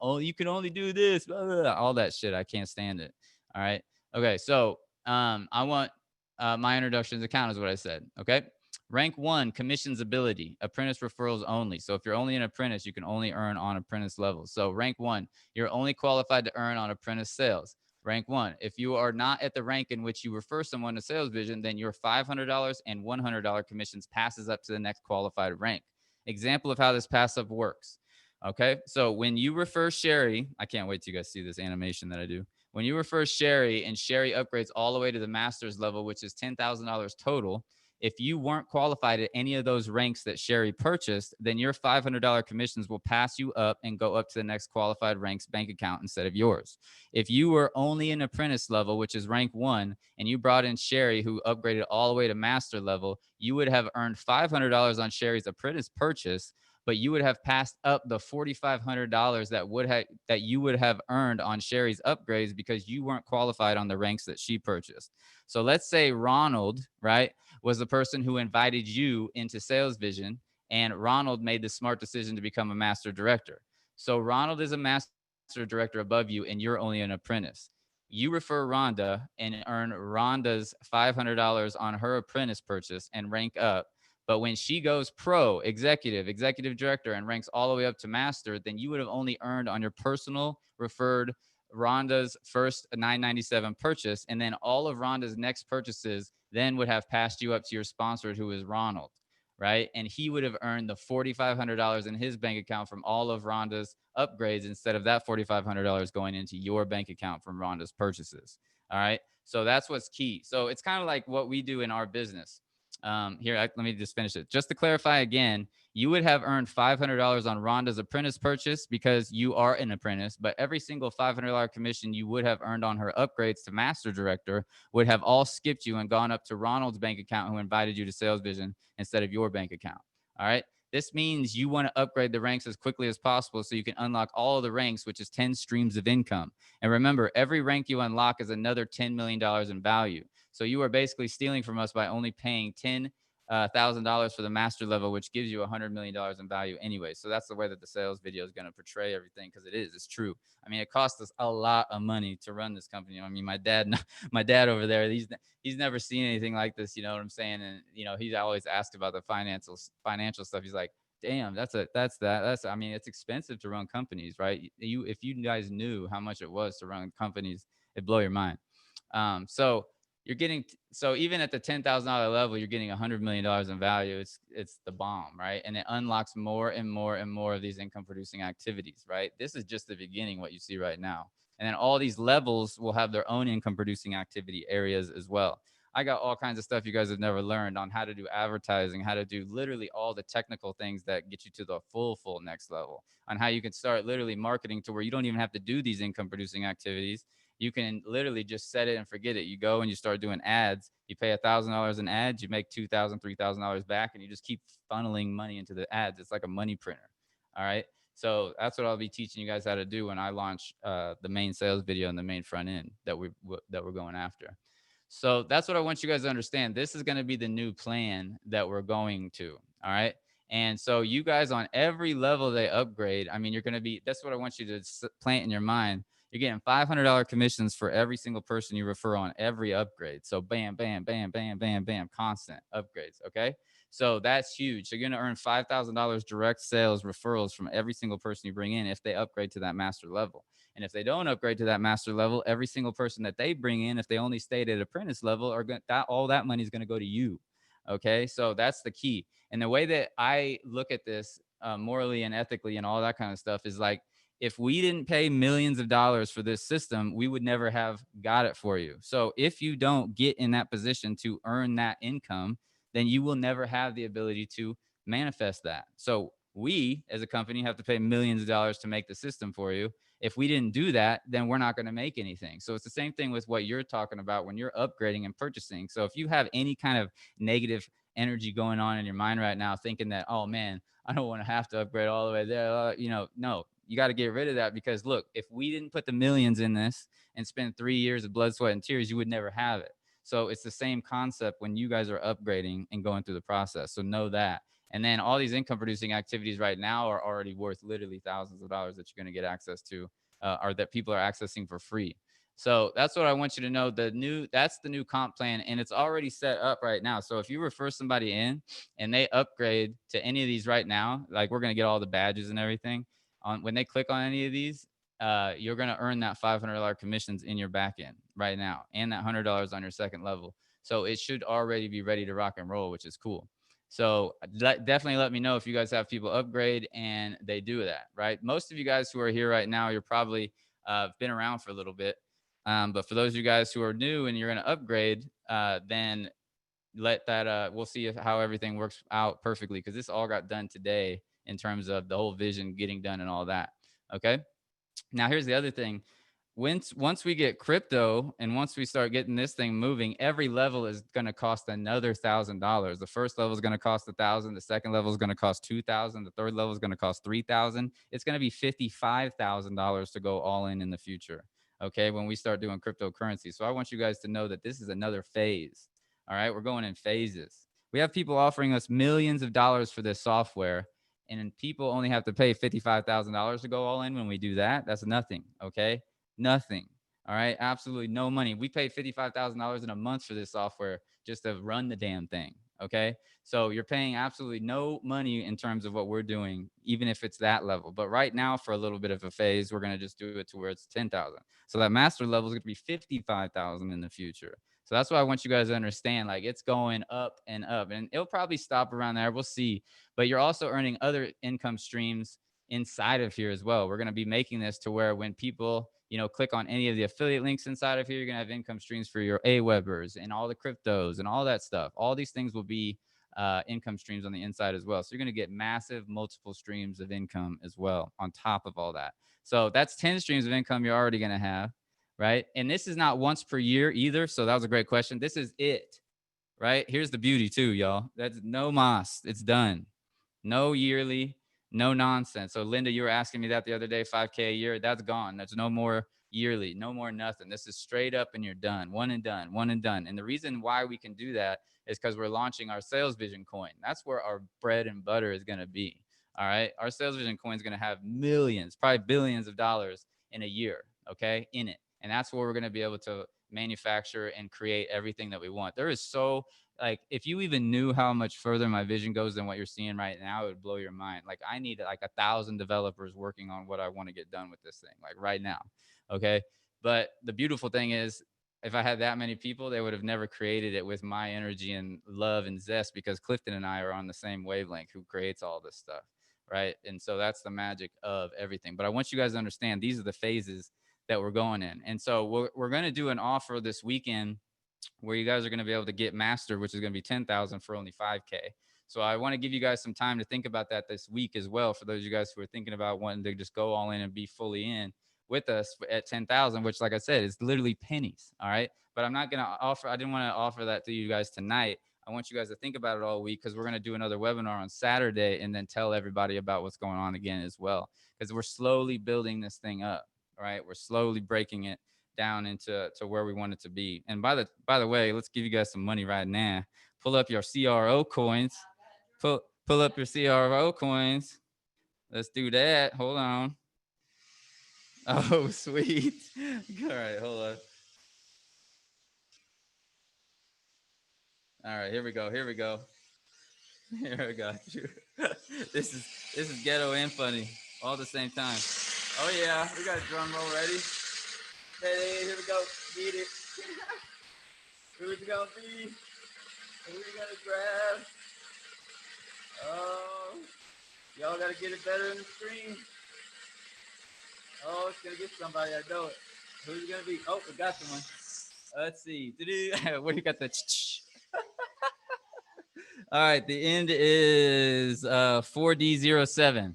Speaker 1: oh, you can only do this, blah, blah, blah, all that shit. I can't stand it. All right. Okay. So I want my introductions account is what I said. Okay. Rank 1, commissions ability, apprentice referrals only. So if you're only an apprentice, you can only earn on apprentice level. So rank 1, you're only qualified to earn on apprentice sales. Rank 1, if you are not at the rank in which you refer someone to Sales Vision, then your $500 and $100 commissions passes up to the next qualified rank. Example of how this pass up works. Okay. So when you refer Sherry, I can't wait till you guys see this animation that I do. When you refer Sherry and Sherry upgrades all the way to the master's level, which is $10,000 total, if you weren't qualified at any of those ranks that Sherry purchased, then your $500 commissions will pass you up and go up to the next qualified rank's bank account instead of yours. If you were only an apprentice level, which is rank 1, and you brought in Sherry, who upgraded all the way to master level, you would have earned $500 on Sherry's apprentice purchase, but you would have passed up the $4,500 that you would have earned on Sherry's upgrades because you weren't qualified on the ranks that she purchased. So let's say Ronald, right, was the person who invited you into Sales Vision, and Ronald made the smart decision to become a master director. So Ronald is a master director above you, and you're only an apprentice. You refer Rhonda and earn Rhonda's $500 on her apprentice purchase and rank up. But when she goes pro, executive director, and ranks all the way up to master, then you would have only earned on your personal referred Rhonda's first 997 purchase. And then all of Rhonda's next purchases then would have passed you up to your sponsor, who is Ronald, right? And he would have earned the $4,500 in his bank account from all of Rhonda's upgrades instead of that $4,500 going into your bank account from Rhonda's purchases. All right. So that's what's key. So it's kind of like what we do in our business. Let me just finish it. Just to clarify again, you would have earned $500 on Rhonda's apprentice purchase because you are an apprentice, but every single $500 commission you would have earned on her upgrades to master director would have all skipped you and gone up to Ronald's bank account, who invited you to Sales Vision, instead of your bank account. All right. This means you want to upgrade the ranks as quickly as possible so you can unlock all of the ranks, which is 10 streams of income. And remember, every rank you unlock is another $10 million in value. So you are basically stealing from us by only paying $10,000 for the master level, which gives you $100 million in value anyway. So that's the way that the sales video is going to portray everything, because it's true. I mean, it costs us a lot of money to run this company. I mean, my dad over there, he's never seen anything like this. You know what I'm saying? And he's always asked about the financial stuff. He's like, damn, I mean, it's expensive to run companies, right? If you guys knew how much it was to run companies, it'd blow your mind. So even at the $10,000 level, you're getting $100 million in value. It's the bomb, right? And it unlocks more and more and more of these income producing activities, right? This is just the beginning, what you see right now. And then all these levels will have their own income producing activity areas as well. I got all kinds of stuff you guys have never learned on how to do advertising, how to do literally all the technical things that get you to the full next level, on how you can start literally marketing to where you don't even have to do these income producing activities. You can literally just set it and forget it. You go and you start doing ads. You pay $1,000 in ads, you make $2,000, $3,000 back, and you just keep funneling money into the ads. It's like a money printer. All right. So that's what I'll be teaching you guys how to do when I launch the main sales video and the main front end that we're going after. So that's what I want you guys to understand. This is going to be the new plan that we're going to. All right. And so you guys, on every level they upgrade, I mean, that's what I want you to plant in your mind. You're getting $500 commissions for every single person you refer on every upgrade. So bam, bam, bam, bam, bam, bam, constant upgrades. Okay. So that's huge. So you're going to earn $5,000 direct sales referrals from every single person you bring in if they upgrade to that master level. And if they don't upgrade to that master level, every single person that they bring in, if they only stayed at apprentice level, all that money is going to go to you. Okay. So that's the key. And the way that I look at this morally and ethically and all that kind of stuff is like, if we didn't pay millions of dollars for this system, we would never have got it for you. So if you don't get in that position to earn that income, then you will never have the ability to manifest that. So we as a company have to pay millions of dollars to make the system for you. If we didn't do that, then we're not going to make anything. So it's the same thing with what you're talking about when you're upgrading and purchasing. So if you have any kind of negative energy going on in your mind right now, thinking that, oh man, I don't want to have to upgrade all the way there, no, you got to get rid of that, because look, if we didn't put the millions in this and spend 3 years of blood, sweat, and tears, you would never have it. So it's the same concept when you guys are upgrading and going through the process. So know that. And then all these income producing activities right now are already worth literally thousands of dollars that you're going to get access to, or that people are accessing for free. So that's what I want you to know. That's the new comp plan, and it's already set up right now. So if you refer somebody in and they upgrade to any of these right now, like we're going to get all the badges and everything when they click on any of these, you're going to earn that $500 commissions in your back end right now, and that $100 on your second level. So it should already be ready to rock and roll, which is cool. So definitely let me know if you guys have people upgrade and they do that, right? Most of you guys who are here right now, you're probably been around for a little bit. But for those of you guys who are new and you're going to upgrade, then we'll see how everything works out perfectly, because this all got done today in terms of the whole vision getting done and all that. Okay. Now here's the other thing. Once we get crypto and once we start getting this thing moving, every level is going to cost another $1,000. The first level is going to cost $1,000. The second level is going to cost $2,000. The third level is going to cost $3,000. It's going to be $55,000 to go all in the future. Okay. When we start doing cryptocurrency. So I want you guys to know that this is another phase. All right. We're going in phases. We have people offering us millions of dollars for this software, and people only have to pay $55,000 to go all in. When we do that, that's nothing. Okay. Nothing. All right. Absolutely no money. We pay $55,000 in a month for this software just to run the damn thing. Okay. So you're paying absolutely no money in terms of what we're doing, even if it's that level. But right now, for a little bit of a phase, we're going to just do it to where it's 10,000. So that master level is going to be 55,000 in the future. So that's why I want you guys to understand, like, it's going up and up, and it'll probably stop around there. We'll see. But you're also earning other income streams inside of here as well. We're going to be making this to where when people, click on any of the affiliate links inside of here, you're going to have income streams for your AWebers and all the cryptos and all that stuff. All these things will be income streams on the inside as well. So you're going to get massive multiple streams of income as well on top of all that. So that's 10 streams of income you're already going to have, right? And this is not once per year either. So that was a great question. This is it, right? Here's the beauty too, y'all. That's no mas. It's done. No yearly, no nonsense. So Linda, you were asking me that the other day, 5K a year. That's gone. That's no more yearly, no more nothing. This is straight up and you're done. One and done, one and done. And the reason why we can do that is because we're launching our Sales Vision coin. That's where our bread and butter is going to be. All right. Our Sales Vision coin is going to have millions, probably billions of dollars in a year. Okay. In it. And that's where we're going to be able to manufacture and create everything that we want. There is so, like, if you even knew how much further my vision goes than what you're seeing right now, it would blow your mind. Like, I need like 1,000 developers working on what I want to get done with this thing, like right now. Okay. But the beautiful thing is, if I had that many people, they would have never created it with my energy and love and zest, because Clifton and I are on the same wavelength who creates all this stuff. Right. And so that's the magic of everything. But I want you guys to understand these are the phases that we're going in. And so we're going to do an offer this weekend where you guys are going to be able to get master, which is going to be 10,000 for only 5K. So I want to give you guys some time to think about that this week as well. For those of you guys who are thinking about wanting to just go all in and be fully in with us at 10,000, which, like I said, is literally pennies. All right. But I'm not going to offer, I didn't want to offer that to you guys tonight. I want you guys to think about it all week, because we're going to do another webinar on Saturday and then tell everybody about what's going on again as well, because we're slowly building this thing up. All right. We're slowly breaking it down into where we want it to be. And by the way, let's give you guys some money right now. Pull up your CRO coins. Pull up your CRO coins. Let's do that. Hold on. Oh, sweet. All right, hold on. All right, here we go. Here we go. Here we go. This is ghetto and funny all at the same time. Oh yeah, we got a drum roll ready. Hey, here we go. Beat it. Who we gonna be? Who we gonna grab? Oh, y'all gotta get it better in the screen. Oh, it's gonna get somebody. I know it. Who's it gonna be? Oh, we got someone. Let's see. What do you got? The all right. The end is 4D07.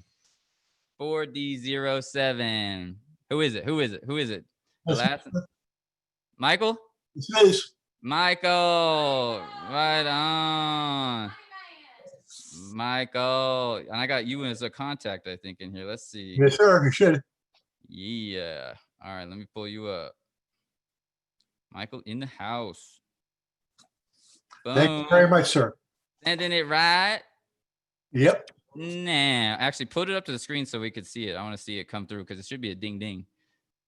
Speaker 1: 4D07. Who is it? Who is it? Who is it? The last. Michael?
Speaker 11: It's
Speaker 1: Michael. Right on. Michael. And I got you as a contact, I think, in here. Let's see.
Speaker 11: Yes, sir. You should.
Speaker 1: Yeah. All right. Let me pull you up. Michael in the house. Boom.
Speaker 11: Thank you very much, sir.
Speaker 1: Sending it right.
Speaker 11: Yep.
Speaker 1: Nah. Actually, put it up to the screen so we could see it. I want to see it come through, because it should be a ding ding.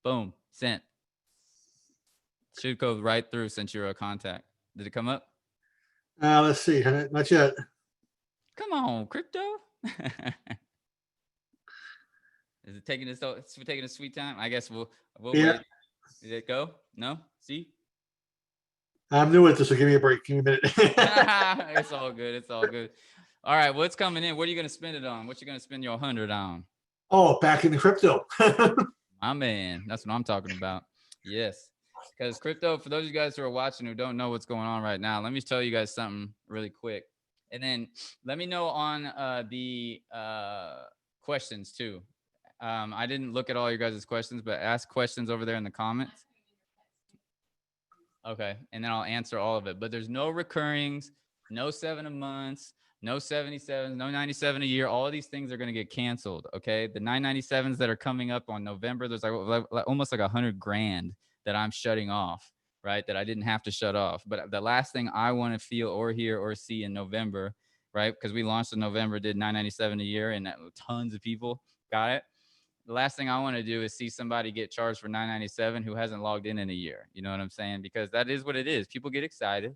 Speaker 1: Boom. Sent. Should go right through since you're a contact. Did it come up?
Speaker 11: Let's see. Not yet.
Speaker 1: Come on, crypto. Is it taking taking a sweet time? I guess we'll wait. Did it go? No? See?
Speaker 11: I'm new at this, so give me a break. Give me a minute.
Speaker 1: It's all good. It's all good. All right, what's coming in? What are you going to spend it on? What you going to spend your 100 on?
Speaker 11: Oh, back in the crypto.
Speaker 1: My man. That's what I'm talking about. Yes. Because crypto, for those of you guys who are watching who don't know what's going on right now, let me tell you guys something really quick. And then let me know on the questions too. I didn't look at all your guys' questions, but ask questions over there in the comments. Okay. And then I'll answer all of it. But there's no recurrings, no 7 a month, no 77s, no 97 a year. All of these things are going to get canceled. Okay. The 997s that are coming up on November, there's like almost like 100 grand that I'm shutting off, right? That I didn't have to shut off. But the last thing I want to feel or hear or see in November, right? Because we launched in November, did 997 a year, and tons of people got it. The last thing I want to do is see somebody get charged for 997 who hasn't logged in a year. You know what I'm saying? Because that is what it is. People get excited,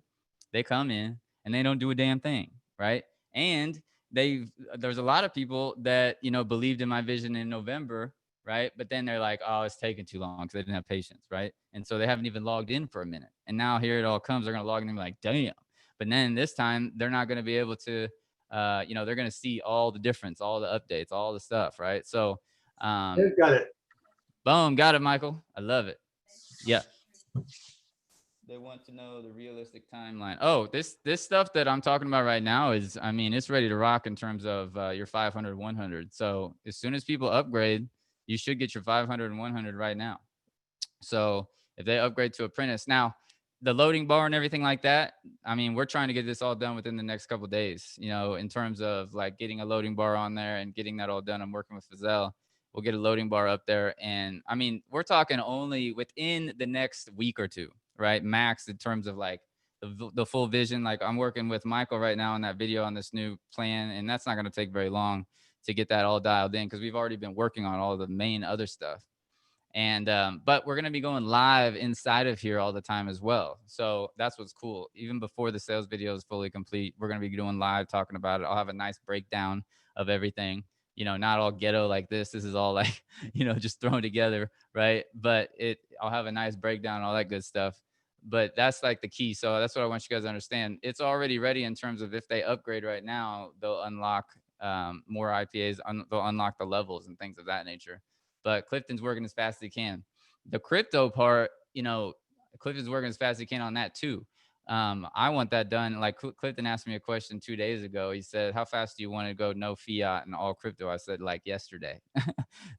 Speaker 1: they come in, and they don't do a damn thing, right? And there's a lot of people that, you know, believed in my vision in November, right? But then they're like, oh, it's taking too long because they didn't have patience, right? And so they haven't even logged in for a minute. And now here it all comes. They're going to log in and be like, damn. But then this time they're not going to be able to, you know, they're going to see all the difference, all the updates, all the stuff, right? So,
Speaker 11: Got it.
Speaker 1: Boom, got it, Michael. I love it. Yeah. They want to know the realistic timeline. Oh, this stuff that I'm talking about right now is, I mean, it's ready to rock in terms of your 500, 100. So as soon as people upgrade, you should get your 500 and 100 right now. So if they upgrade to apprentice now, the loading bar and everything like that, I mean, we're trying to get this all done within the next couple of days, in terms of like getting a loading bar on there and getting that all done. I'm working with Fazell. We'll get a loading bar up there. And I mean, we're talking only within the next week or two, right? Max, in terms of like the full vision. Like I'm working with Michael right now on that video on this new plan, and that's not going to take very long to get that all dialed in because we've already been working on all the main other stuff. And but we're going to be going live inside of here all the time as well, so that's what's cool. Even before the sales video is fully complete, we're going to be doing live talking about it. I'll have a nice breakdown of everything, not all ghetto like this is all like just thrown together, right? But I'll have a nice breakdown, all that good stuff. But that's like the key. So that's what I want you guys to understand. It's already ready in terms of if they upgrade right now, they'll unlock more IPAs, they'll unlock the levels and things of that nature. But Clifton's working as fast as he can. The crypto part, Clifton's working as fast as he can on that too. I want that done. Like Clifton asked me a question 2 days ago. He said, "How fast do you want to go no fiat and all crypto?" I said, like yesterday.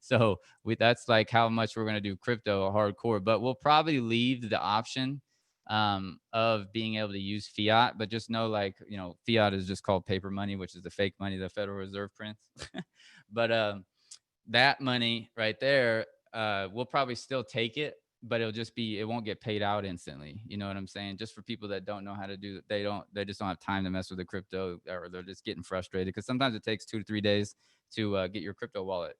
Speaker 1: So that's like how much we're going to do crypto hardcore. But we'll probably leave the option of being able to use fiat. But just know, like, fiat is just called paper money, which is the fake money the Federal Reserve prints. But that money right there, we'll probably still take it, but it won't get paid out instantly. You know what I'm saying? Just for people that don't know how to do it, they just don't have time to mess with the crypto, or they're just getting frustrated because sometimes it takes 2 to 3 days to get your crypto wallet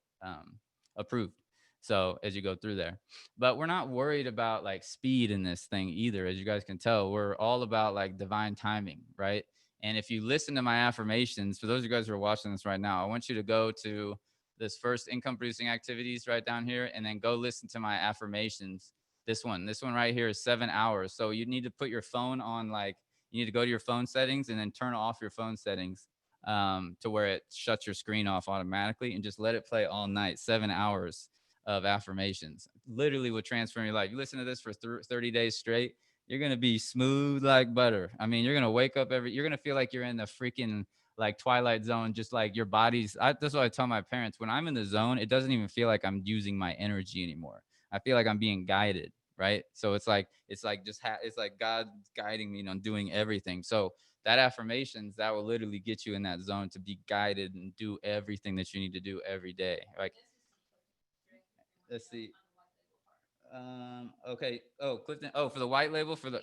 Speaker 1: approved. So as you go through there, but we're not worried about like speed in this thing either. As you guys can tell, we're all about like divine timing, right? And if you listen to my affirmations, for those of you guys who are watching this right now, I want you to go to this first income producing activities right down here, and then go listen to my affirmations. This one right here is 7 hours. So you need to put your phone on, like, you need to go to your phone settings and then turn off your phone settings to where it shuts your screen off automatically, and just let it play all night. 7 hours of affirmations literally will transform your life. You listen to this for 30 days straight, you're going to be smooth like butter. I mean, you're going to wake up you're going to feel like you're in the freaking like Twilight Zone, just like your body's. That's what I tell my parents. When I'm in the zone, it doesn't even feel like I'm using my energy anymore. I feel like I'm being guided, right? So it's like it's like God guiding me on doing everything. So that affirmations, that will literally get you in that zone to be guided and do everything that you need to do every day. Like, let's see. Okay. Oh, Clifton. Oh, for the white label, for the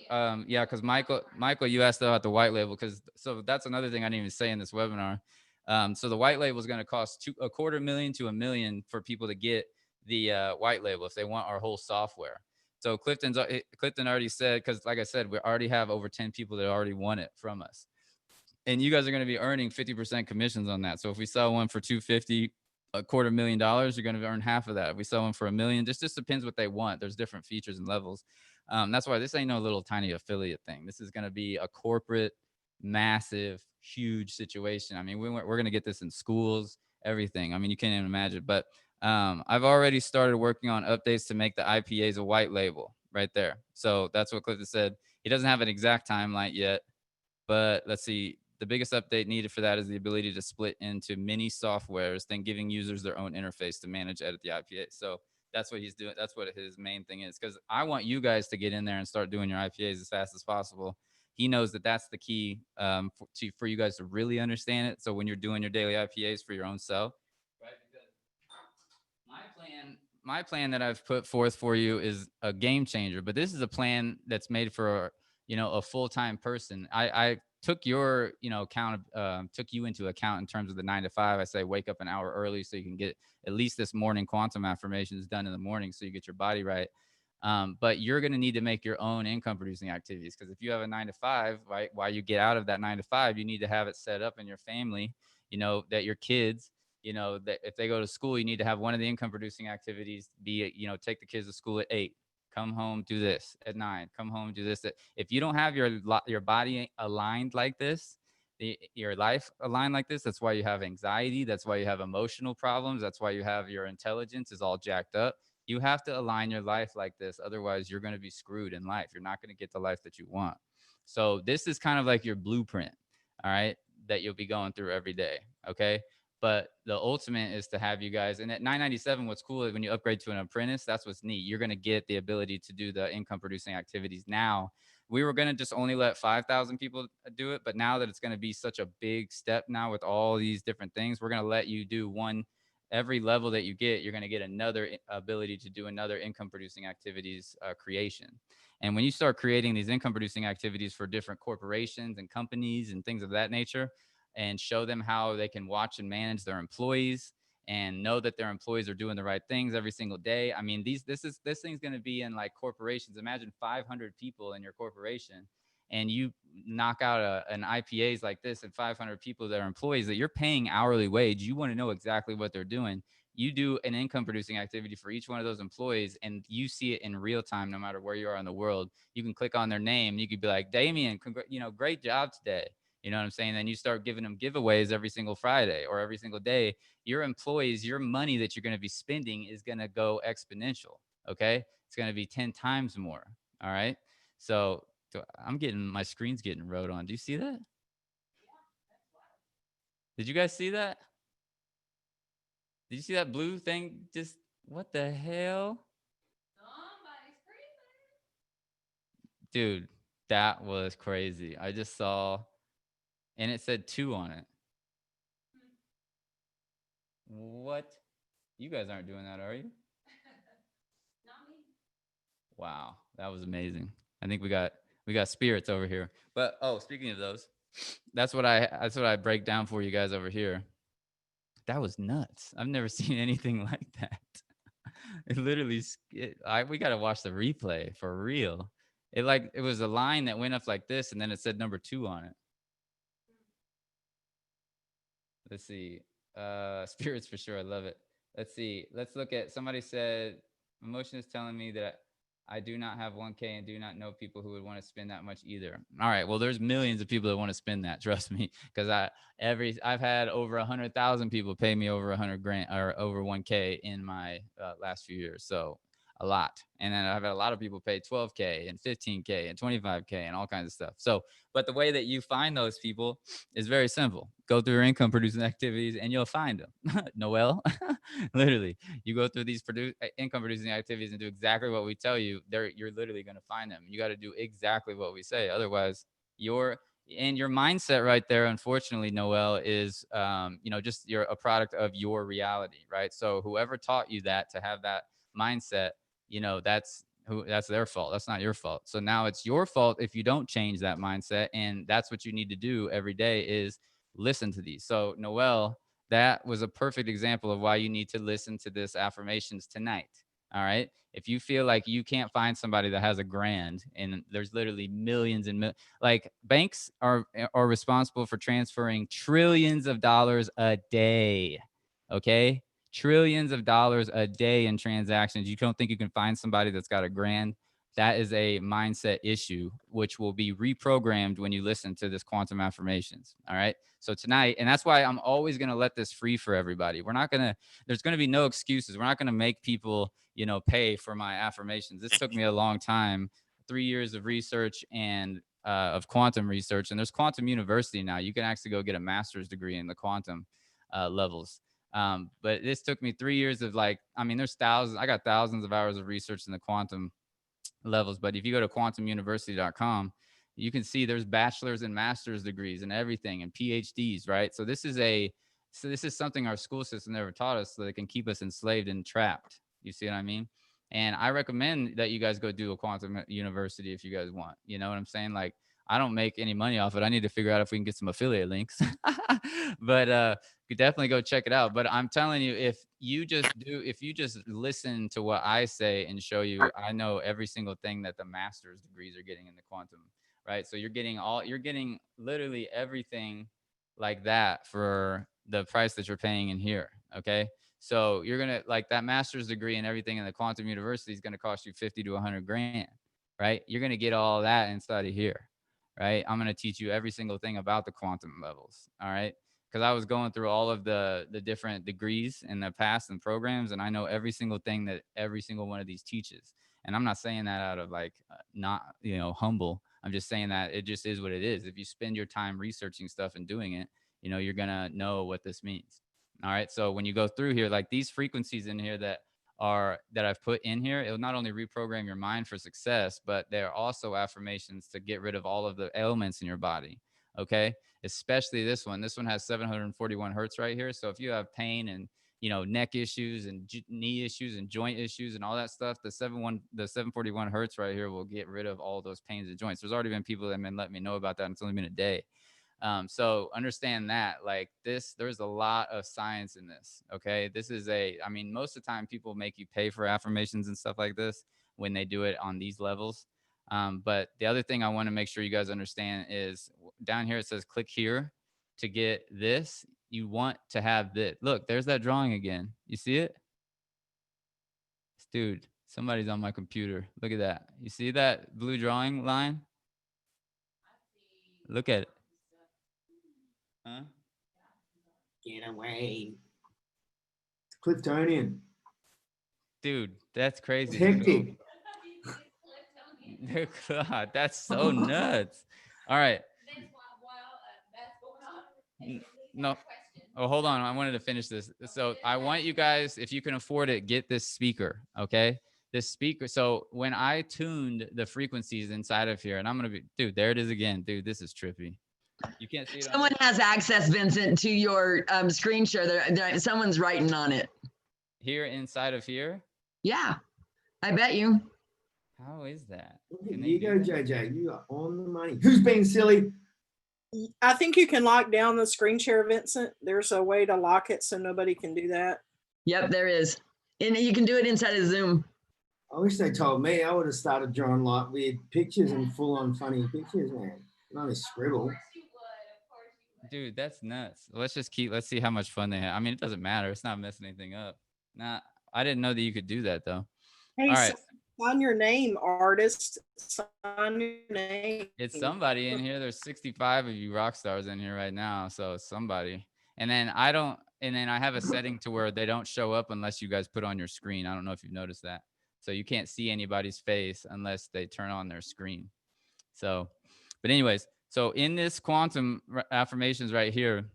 Speaker 1: yeah, because Michael, you asked about the white label, because so that's another thing I didn't even say in this webinar. So the white label is going to cost $250,000 to $1 million for people to get the white label if they want our whole software. So Clifton already said, because like I said, we already have over 10 people that already want it from us, and you guys are going to be earning 50% commissions on that. So if we sell one for 250, $250,000, you're going to earn half of that. If we sell them for $1 million, just depends what they want. There's different features and levels. That's why this ain't no little tiny affiliate thing. This is going to be a corporate, massive, huge situation. I mean, we're going to get this in schools, everything. I mean, you can't even imagine. But I've already started working on updates to make the IPAs a white label right there. So that's what Clifton said. He doesn't have an exact timeline yet, but let's see. The biggest update needed for that is the ability to split into mini softwares, then giving users their own interface to manage, edit the IPA. So that's what he's doing. That's what his main thing is, because I want you guys to get in there and start doing your IPAs as fast as possible. He knows that that's the key for you guys to really understand it. So when you're doing your daily IPAs for your own self, right? Because my plan that I've put forth for you is a game changer, but this is a plan that's made for a full-time person. I took your took you into account in terms of the 9 to 5. I say wake up an hour early so you can get at least this morning quantum affirmations done in the morning so you get your body right. But you're going to need to make your own income producing activities, because if you have a 9 to 5, right, while you get out of that 9 to 5, you need to have it set up in your family, that your kids, that if they go to school, you need to have one of the income producing activities be, take the kids to school at 8. Come home, do this at 9. Come home, do this. If you don't have your body aligned like this, your life aligned like this, that's why you have anxiety. That's why you have emotional problems. That's why you have your intelligence is all jacked up. You have to align your life like this. Otherwise, you're going to be screwed in life. You're not going to get the life that you want. So this is kind of like your blueprint, all right, that you'll be going through every day. Okay. But the ultimate is to have you guys, and at $997, what's cool is when you upgrade to an apprentice, that's what's neat. You're going to get the ability to do the income producing activities now we were going to just only let 5,000 people do it. But now that it's going to be such a big step now with all these different things, we're going to let you do one. Every level that you get, you're going to get another ability to do another income producing activities creation. And when you start creating these income producing activities for different corporations and companies and things of that nature, and show them how they can watch and manage their employees and know that their employees are doing the right things every single day. I mean, this thing's going to be in like corporations. Imagine 500 people in your corporation, and you knock out an IPAs like this and 500 people that are employees that you're paying hourly wage. You want to know exactly what they're doing. You do an income producing activity for each one of those employees, and you see it in real time, no matter where you are in the world. You can click on their name. You could be like, Damien, great job today. You know what I'm saying? Then you start giving them giveaways every single Friday or every single day. Your employees, your money that you're going to be spending is going to go exponential. Okay. It's going to be 10 times more. All right. So my screen's getting wrote on. Do you see that? Did you guys see that? Did you see that blue thing? Just what the hell? Dude, that was crazy. I just saw, and it said 2 on it. What? You guys aren't doing that, are you? Not me. Wow, that was amazing. I think we got spirits over here. But speaking of those, that's what I break down for you guys over here. That was nuts. I've never seen anything like that. It literally, we got to watch the replay for real. It was a line that went up like this, and then it said number 2 on it. Let's see. Spirits for sure. I love it. Let's see. Let's look at, somebody said, emotion is telling me that I do not have 1K and do not know people who would want to spend that much either. All right. Well, there's millions of people that want to spend that. Trust me. Cause I've had over 100,000 people pay me over 100 grand or over 1K in my last few years. So a lot. And then I've had a lot of people pay 12K and 15K and 25K and all kinds of stuff. So, but the way that you find those people is very simple. Go through your income producing activities and you'll find them. Noel, literally, you go through these income producing activities and do exactly what we tell you. You're literally going to find them. You got to do exactly what we say. Otherwise, your mindset right there, unfortunately, Noel, is just you're a product of your reality, right? So whoever taught you that to have that mindset, that's their fault. That's not your fault. So now it's your fault if you don't change that mindset. And that's what you need to do every day is listen to these. So Noel, that was a perfect example of why you need to listen to this affirmations tonight. All right. If you feel like you can't find somebody that has a grand, and there's literally millions and like banks are responsible for transferring trillions of dollars a day. Okay. Trillions of dollars a day in transactions. You don't think you can find somebody that's got a grand? That is a mindset issue, which will be reprogrammed when you listen to this quantum affirmations. All right. So tonight, and that's why I'm always going to let this free for everybody. There's going to be no excuses. We're not going to make people, pay for my affirmations. This took me a long time, 3 years of research and of quantum research. And there's Quantum University now. You can actually go get a master's degree in the quantum levels. But this took me 3 years of there's I got thousands of hours of research in the quantum levels. But if you go to quantumuniversity.com, you can see there's bachelor's and master's degrees and everything and PhDs, right? So this is something our school system never taught us, so they can keep us enslaved and trapped. You see what I mean? And I recommend that you guys go do a quantum university if you guys want. You know what I'm saying? Like, I don't make any money off it. I need to figure out if we can get some affiliate links. But you definitely go check it out. But I'm telling you, if you just listen to what I say and show you, I know every single thing that the master's degrees are getting in the quantum, right? So you're getting literally everything like that for the price that you're paying in here. Okay. So you're going to like that master's degree and everything in the quantum university is going to cost you 50 to 100 grand, right? You're going to get all that inside of here. Right. I'm going to teach you every single thing about the quantum levels. All right. Because I was going through all of the different degrees in the past and programs, and I know every single thing that every single one of these teaches. And I'm not saying that out of not, humble. I'm just saying that it just is what it is. If you spend your time researching stuff and doing it, you're going to know what this means. All right. So when you go through here, like these frequencies in here that are that I've put in here. It will not only reprogram your mind for success, but they're also affirmations to get rid of all of the ailments in your body. Okay. Especially this one. This one has 741 hertz right here. So if you have pain and neck issues and knee issues and joint issues and all that stuff, the 741 hertz right here will get rid of all those pains and joints. There's already been people that have been letting me know about that, and it's only been a day. So understand that, like, there's a lot of science in this. Okay. This is most of the time people make you pay for affirmations and stuff like this when they do it on these levels. But the other thing I want to make sure you guys understand is down here, it says click here to get this. You want to have this. Look, there's that drawing again. You see it? Dude, somebody's on my computer. Look at that. You see that blue drawing line? Look at it. Huh?
Speaker 6: Get away. It's Cliftonian.
Speaker 1: Dude, that's crazy.
Speaker 6: Hectic.
Speaker 1: God, that's so nuts. All right. No. Oh, hold on. I wanted to finish this. So I want you guys, if you can afford it, get this speaker. Okay. This speaker. So when I tuned the frequencies inside of here, and I'm going to be, dude, there it is again. Dude, this is trippy. You can't see it.
Speaker 5: Someone has access, Vincent, to your screen share. Someone's writing on it.
Speaker 1: Here inside of here?
Speaker 5: Yeah, I bet you.
Speaker 1: How is that?
Speaker 6: Here you go, JJ. You are on the money. Who's being silly?
Speaker 12: I think you can lock down the screen share, Vincent. There's a way to lock it so nobody can do that.
Speaker 5: Yep, there is. And you can do it inside of Zoom.
Speaker 6: I wish they told me. I would have started drawing like weird pictures and full-on funny pictures, man. Not a scribble.
Speaker 1: Dude, that's nuts. Let's see how much fun they have. I mean, it doesn't matter. It's not messing anything up. Nah, I didn't know that you could do that though.
Speaker 12: Hey,
Speaker 1: all right.
Speaker 12: Sign your name, artist. Sign your name.
Speaker 1: It's somebody in here. There's 65 of you rock stars in here right now. So it's somebody. And then I have a setting to where they don't show up unless you guys put on your screen. I don't know if you've noticed that. So you can't see anybody's face unless they turn on their screen. So, but anyways, so in this quantum affirmations right here,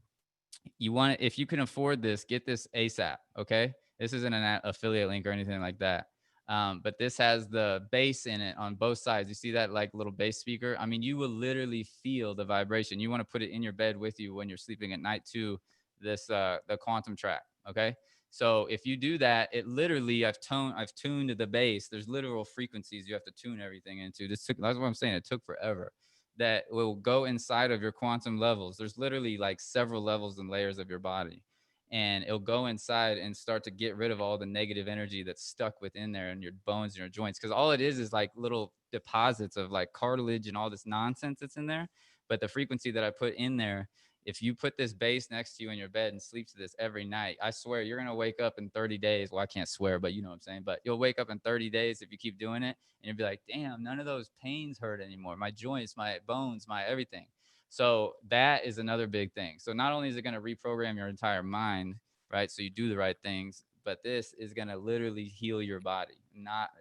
Speaker 1: you want to, if you can afford this, get this ASAP. Okay. This isn't an affiliate link or anything like that. But this has the bass in it on both sides. You see that like little bass speaker? I mean, you will literally feel the vibration. You want to put it in your bed with you when you're sleeping at night too, the quantum track. Okay. So if you do that, it literally, I've tuned the bass. There's literal frequencies you have to tune everything into. That's what I'm saying. It took forever. That will go inside of your quantum levels. There's literally like several levels and layers of your body. And it'll go inside and start to get rid of all the negative energy that's stuck within there in your bones and your joints. Because all it is like little deposits of like cartilage and all this nonsense that's in there. But the frequency that I put in there, if you put this bass next to you in your bed and sleep to this every night, I swear you're going to wake up in 30 days. Well, I can't swear, but you know what I'm saying. But you'll wake up in 30 days if you keep doing it. And you'll be like, damn, none of those pains hurt anymore. My joints, my bones, my everything. So that is another big thing. So not only is it going to reprogram your entire mind, right? So you do the right things, but this is going to literally heal your body.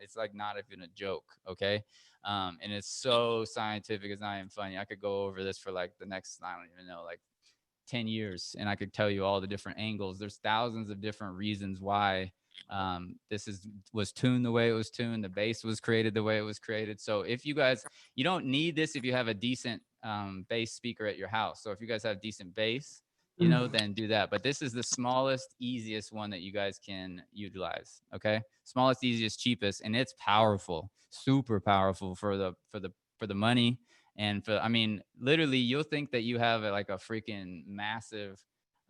Speaker 1: It's like not even a joke. Okay. And it's so scientific. It's not even funny. I could go over this for like the next, I don't even know, like 10 years. And I could tell you all the different angles. There's thousands of different reasons why this was tuned the way it was tuned. The bass was created the way it was created. So if you guys, you don't need this if you have a decent bass speaker at your house. So if you guys have decent bass, you know, then do that. But this is the smallest, easiest one that you guys can utilize. Okay. Smallest, easiest, cheapest. And it's powerful, super powerful for the money. And for, I mean, literally you'll think that you have like a freaking massive,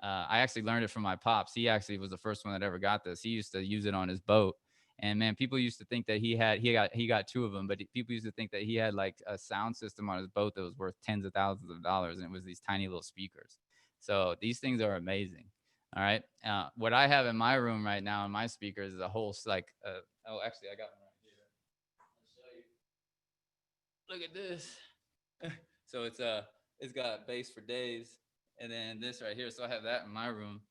Speaker 1: I actually learned it from my pops. He actually was the first one that ever got this. He used to use it on his boat. And man, people used to think that he got two of them, but people used to think that he had like a sound system on his boat that was worth tens of thousands of dollars. And it was these tiny little speakers. So these things are amazing. All right. What I have in my room right now in my speakers is a whole like, oh, actually I got one right here. I'll show you. Look at this. So it's got bass for days. And then this right here. So I have that in my room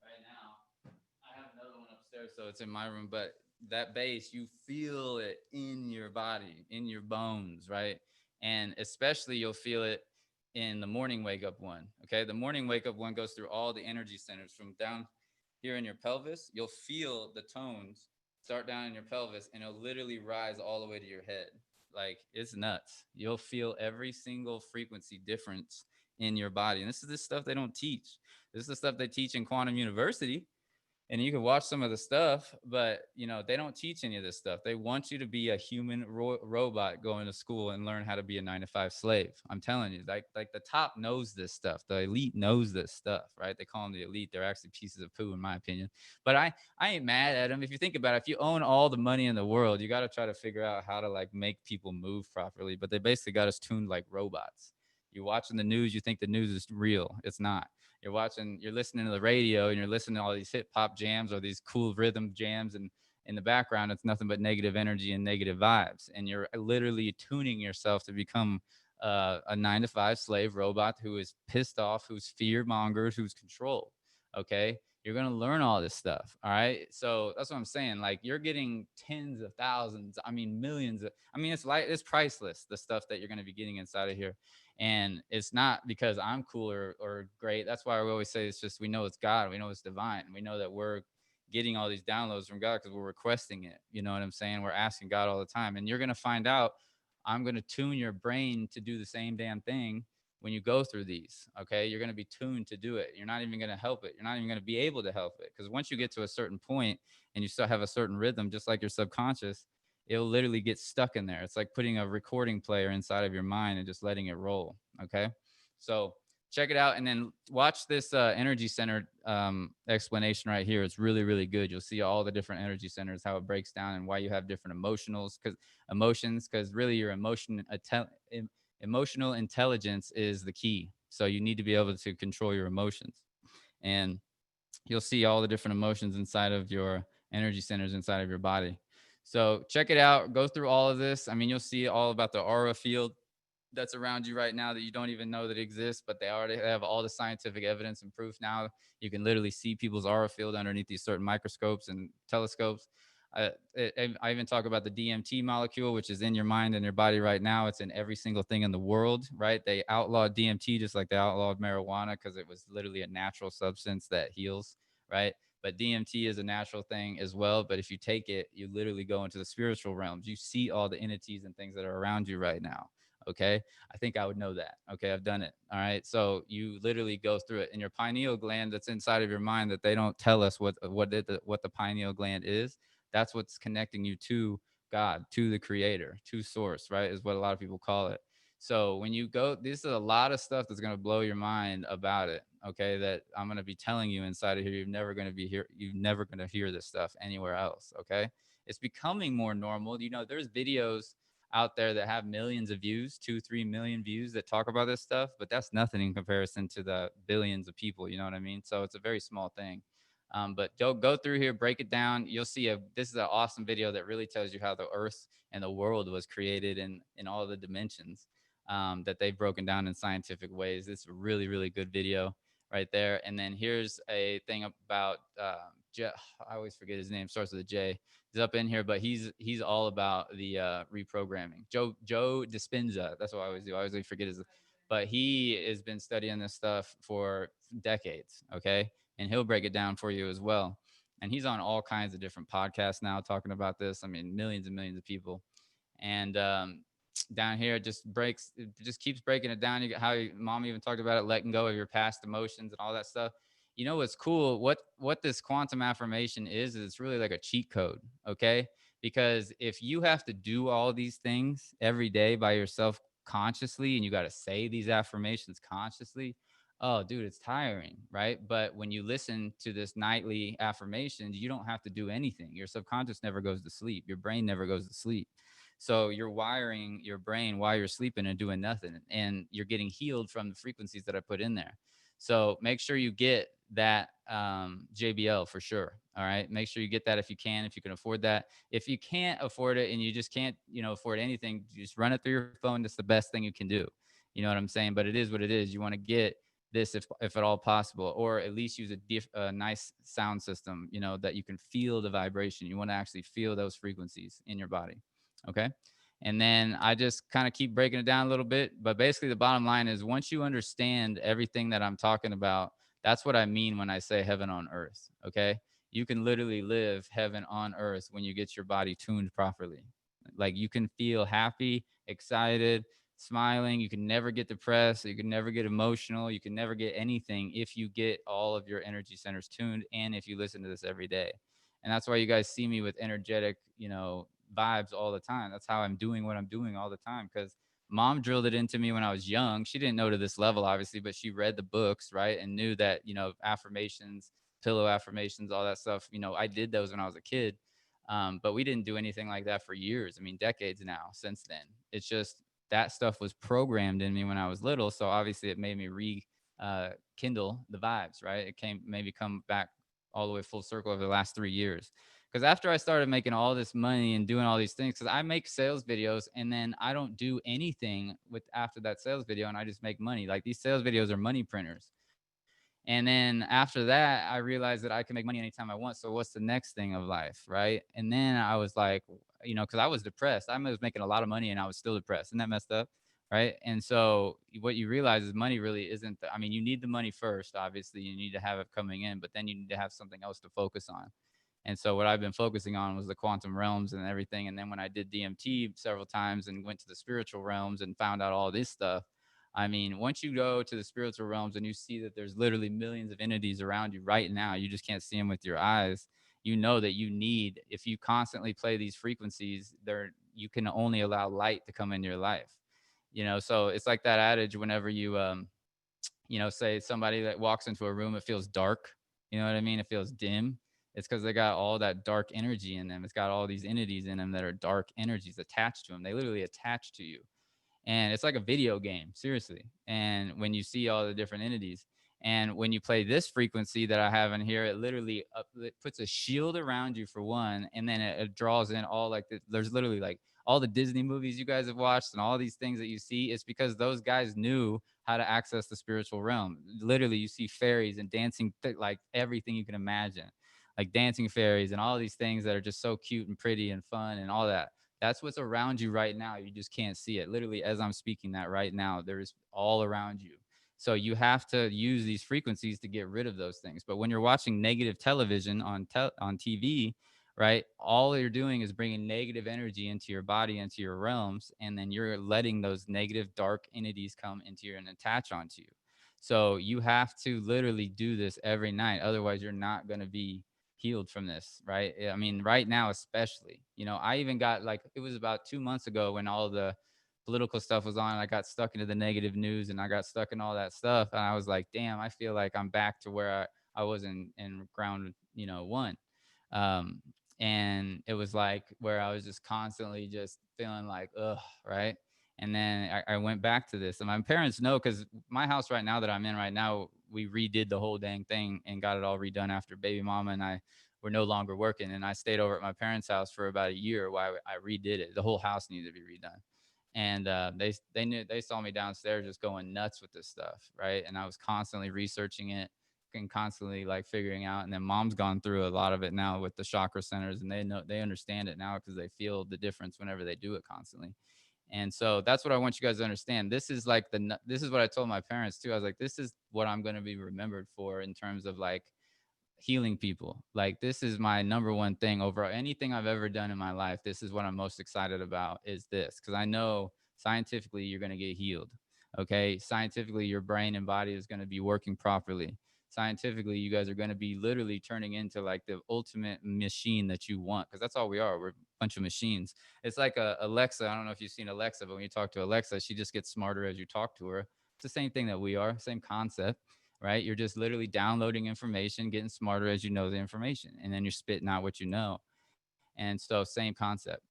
Speaker 1: right now. I have another one upstairs, so it's in my room. But that bass, you feel it in your body, in your bones, right? And especially you'll feel it in the morning wake up one. Okay. The morning wake up one goes through all the energy centers from down here in your pelvis. You'll feel the tones start down in your pelvis, and it'll literally rise all the way to your head. Like, it's nuts. You'll feel every single frequency difference in your body. And this is the stuff they don't teach. This is the stuff they teach in Quantum University, and you can watch some of the stuff, but you know, they don't teach any of this stuff. They want you to be a human robot going to school and learn how to be a 9 to 5 slave. I'm telling you, like the top knows this stuff. The elite knows this stuff, right? They call them the elite. They're actually pieces of poo, in my opinion. But I ain't mad at them. If you think about it, if you own all the money in the world, you got to try to figure out how to like make people move properly. But they basically got us tuned like robots. You're watching the news, you think the news is real. It's not. You're listening to the radio, and you're listening to all these hip hop jams or these cool rhythm jams, and in the background, it's nothing but negative energy and negative vibes. And you're literally tuning yourself to become a 9 to 5 slave robot who is pissed off, who's fear mongers, who's controlled. Okay. You're going to learn all this stuff. All right. So that's what I'm saying. Like, you're getting tens of thousands. I mean, millions. It's priceless, the stuff that you're going to be getting inside of here. And it's not because I'm cool or great. That's why we always say it's just, we know it's God. We know it's divine. We know that we're getting all these downloads from God because we're requesting it. You know what I'm saying? We're asking God all the time. And you're going to find out, I'm going to tune your brain to do the same damn thing when you go through these. Okay. You're going to be tuned to do it. You're not even going to help it. You're not even going to be able to help it. Because once you get to a certain point and you still have a certain rhythm, just like your subconscious, it'll literally get stuck in there. It's like putting a recording player inside of your mind and just letting it roll. Okay. So check it out, and then watch this energy center explanation right here. It's really, really good. You'll see all the different energy centers, how it breaks down, and why you have different emotions, because really your emotional intelligence is the key. So you need to be able to control your emotions. And you'll see all the different emotions inside of your energy centers inside of your body. So check it out. Go through all of this. I mean, you'll see all about the aura field that's around you right now that you don't even know that exists, but they already have all the scientific evidence and proof now. You can literally see people's aura field underneath these certain microscopes and telescopes. I even talk about the DMT molecule, which is in your mind and your body right now. It's in every single thing in the world, right? They outlawed DMT just like they outlawed marijuana because it was literally a natural substance that heals, right? But DMT is a natural thing as well. But if you take it, you literally go into the spiritual realms. You see all the entities and things that are around you right now. Okay. I think I would know that. Okay. I've done it. All right. So you literally go through it, and your pineal gland that's inside of your mind that they don't tell us what the pineal gland is. That's what's connecting you to God, to the creator, to source, right? Is what a lot of people call it. So when you go, this is a lot of stuff that's going to blow your mind about it. Okay. That I'm going to be telling you inside of here. You're never going to be here. You're never going to hear this stuff anywhere else. Okay. It's becoming more normal. You know, there's videos out there that have millions of views, 2-3 million views that talk about this stuff, but that's nothing in comparison to the billions of people. You know what I mean? So it's a very small thing. But go through here, break it down. You'll see this is an awesome video that really tells you how the earth and the world was created in all the dimensions that they've broken down in scientific ways. It's a really, really good video right there. And then here's a thing about I always forget his name, starts with a J. He's up in here, but he's all about the reprogramming. Joe Dispenza. That's what I always do. I always forget his, but he has been studying this stuff for decades. Okay. And he'll break it down for you as well. And he's on all kinds of different podcasts now talking about this. I mean, millions and millions of people. And down here, it just keeps breaking it down. You how mom even talked about it, letting go of your past emotions and all that stuff. You know what's cool? What this quantum affirmation is it's really like a cheat code, okay? Because if you have to do all these things every day by yourself consciously, and you got to say these affirmations consciously, oh, dude, it's tiring, right? But when you listen to this nightly affirmations, you don't have to do anything. Your subconscious never goes to sleep. Your brain never goes to sleep. So you're wiring your brain while you're sleeping and doing nothing, and you're getting healed from the frequencies that I put in there. So make sure you get that JBL for sure. All right. Make sure you get that if you can afford that. If you can't afford it and you just can't, afford anything, just run it through your phone. That's the best thing you can do. You know what I'm saying? But it is what it is. You want to get this if at all possible, or at least use a nice sound system, that you can feel the vibration. You want to actually feel those frequencies in your body. Okay. And then I just kind of keep breaking it down a little bit. But basically, the bottom line is once you understand everything that I'm talking about, that's what I mean when I say heaven on earth. Okay. you can literally live heaven on earth when you get your body tuned properly. Like you can feel happy, excited, smiling. You can never get depressed. You can never get emotional. You can never get anything if you get all of your energy centers tuned and if you listen to this every day. And that's why you guys see me with energetic, vibes all the time. That's how I'm doing what I'm doing all the time, because mom drilled it into me when I was young. She didn't know to this level, obviously, but she read the books, right? And knew that, affirmations, pillow affirmations, all that stuff, I did those when I was a kid. But we didn't do anything like that for years. I mean, decades now since then. It's just that stuff was programmed in me when I was little. So obviously it made me kindle the vibes, right? It came maybe come back all the way full circle over the last 3 years. Because after I started making all this money and doing all these things, because I make sales videos and then I don't do anything with after that sales video and I just make money. Like these sales videos are money printers. And then after that, I realized that I can make money anytime I want. So what's the next thing of life, right? And then I was like, because I was depressed. I was making a lot of money and I was still depressed. Isn't that messed up? Right. And so what you realize is money really isn't, I mean, you need the money first, obviously. You need to have it coming in, but then you need to have something else to focus on. And so what I've been focusing on was the quantum realms and everything. And then when I did DMT several times and went to the spiritual realms and found out all this stuff, I mean, once you go to the spiritual realms and you see that there's literally millions of entities around you right now, you just can't see them with your eyes. You know that you need, if you constantly play these frequencies, you can only allow light to come into your life. So it's like that adage whenever you, say somebody that walks into a room, it feels dark. You know what I mean? It feels dim. It's because they got all that dark energy in them. It's got all these entities in them that are dark energies attached to them. They literally attach to you. And it's like a video game, seriously. And when you see all the different entities, and when you play this frequency that I have in here, it literally it puts a shield around you for one, and then it draws in all there's literally like all the Disney movies you guys have watched and all these things that you see. It's because those guys knew how to access the spiritual realm. Literally, you see fairies and dancing, like everything you can imagine, like dancing fairies and all these things that are just so cute and pretty and fun and all that. That's what's around you right now. You just can't see it. Literally, as I'm speaking that right now, there is all around you. So you have to use these frequencies to get rid of those things. But when you're watching negative television on TV, right, all you're doing is bringing negative energy into your body, into your realms, and then you're letting those negative dark entities come into you and attach onto you. So you have to literally do this every night. Otherwise, you're not going to be healed from this, right? I mean, right now, especially, I even got it was about 2 months ago when all the political stuff was on. I got stuck into the negative news and I got stuck in all that stuff. And I was like, damn, I feel like I'm back to where I was in ground, one. Um, and it was like where I was just constantly just feeling like, ugh, right? And then I went back to this. And my parents know, because my house right now that I'm in right now, we redid the whole dang thing and got it all redone after baby mama and I were no longer working. And I stayed over at my parents' house for about a year while I redid it. The whole house needed to be redone. And they saw me downstairs just going nuts with this stuff, right? And I was constantly researching it and constantly figuring out. And then mom's gone through a lot of it now with the chakra centers, and they understand it now because they feel the difference whenever they do it constantly. And so that's what I want you guys to understand. This is this is what I told my parents too. I was like, this is what I'm going to be remembered for in terms of healing people. This is my number one thing over anything I've ever done in my life. This is what I'm most excited about, is this, because I know scientifically you're going to get healed. Okay. Scientifically, your brain and body is going to be working properly. Scientifically, you guys are going to be literally turning into the ultimate machine that you want, because that's all we are. We're a bunch of machines. It's like Alexa. I don't know if you've seen Alexa, but when you talk to Alexa, she just gets smarter as you talk to her. It's the same thing that we are, same concept, right? You're just literally downloading information, getting smarter as you know the information, and then you're spitting out what you know. And so same concept.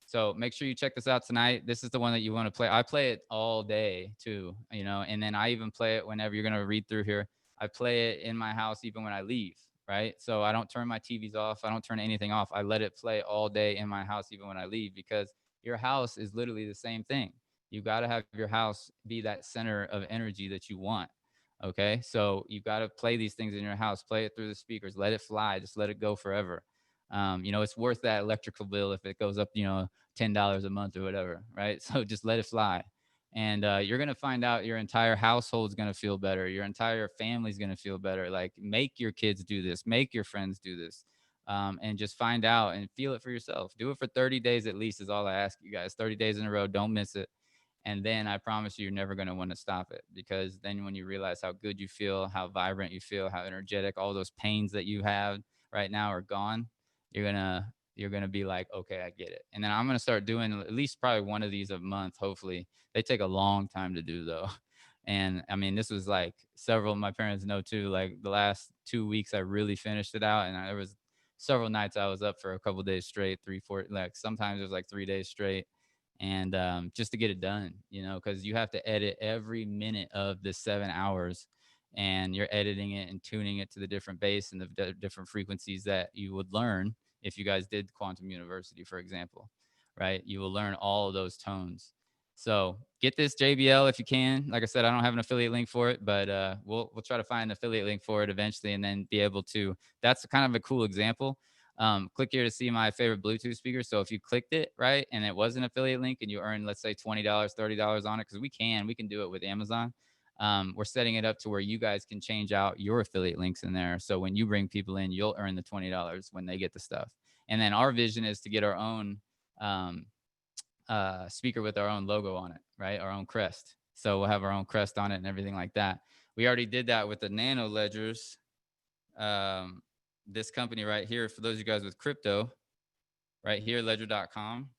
Speaker 1: So make sure you check this out tonight. This is the one that you want to play. I play it all day too, and then I even play it whenever you're going to read through here. I play it in my house even when I leave, right? So I don't turn my TVs off. I don't turn anything off. I let it play all day in my house even when I leave, because your house is literally the same thing. You got to have your house be that center of energy that you want. Okay. So you got to play these things in your house, play it through the speakers, let it fly, just let it go forever. It's worth that electrical bill if it goes up, $10 a month or whatever. Right. So just let it fly. And you're going to find out your entire household is going to feel better. Your entire family is going to feel better. Make your kids do this, make your friends do this. and just find out and feel it for yourself. Do it for 30 days at least is all I ask you guys. 30 days in a row. Don't miss it. And then I promise you, you're never going to want to stop it, because then when you realize how good you feel, how vibrant you feel, how energetic, all those pains that you have right now are gone, you're gonna be like, okay, I get it. And then I'm gonna start doing at least probably one of these a month. Hopefully, they take a long time to do though. And I mean, this was like several. My parents know too. Like the last 2 weeks, I really finished it out, and there was several nights I was up for a couple days straight, 3, 4. Like sometimes it was like 3 days straight, and just to get it done, because you have to edit every minute of the 7 hours, and you're editing it and tuning it to the different bass and the different frequencies that you would learn if you guys did Quantum University, for example, right? You will learn all of those tones. So get this JBL if you can. Like I said, I don't have an affiliate link for it, but we'll try to find an affiliate link for it eventually, and then be able to. That's kind of a cool example. Click here to see my favorite Bluetooth speaker. So if you clicked it right and it was an affiliate link and you earn, let's say $20, $30 on it, because we can do it with Amazon. We're setting it up to where you guys can change out your affiliate links in there. So when you bring people in, you'll earn the $20 when they get the stuff. And then our vision is to get our own speaker with our own logo on it, right? Our own crest. So we'll have our own crest on it and everything like that. We already did that with the Nano Ledgers. This company right here, for those of you guys with crypto, right here, ledger.com.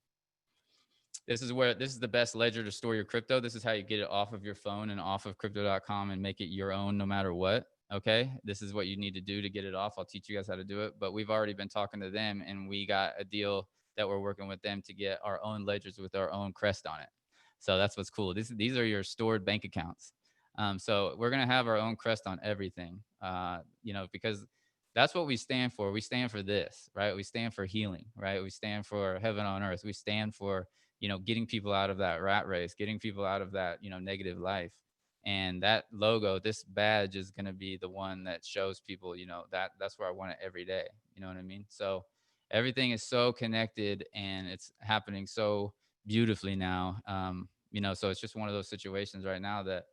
Speaker 1: This is the best ledger to store your crypto. This is how you get it off of your phone and off of crypto.com and make it your own no matter what. Okay. This is what you need to do to get it off. I'll teach you guys how to do it. But we've already been talking to them, and we got a deal that we're working with them to get our own ledgers with our own crest on it. So that's what's cool. These are your stored bank accounts. So we're going to have our own crest on everything, because that's what we stand for. We stand for this, right? We stand for healing, right? We stand for heaven on earth. We stand for, getting people out of that rat race, getting people out of that, negative life. And that logo, this badge, is going to be the one that shows people, that's where I want it every day. You know what I mean? So everything is so connected, and it's happening so beautifully now. So it's just one of those situations right now that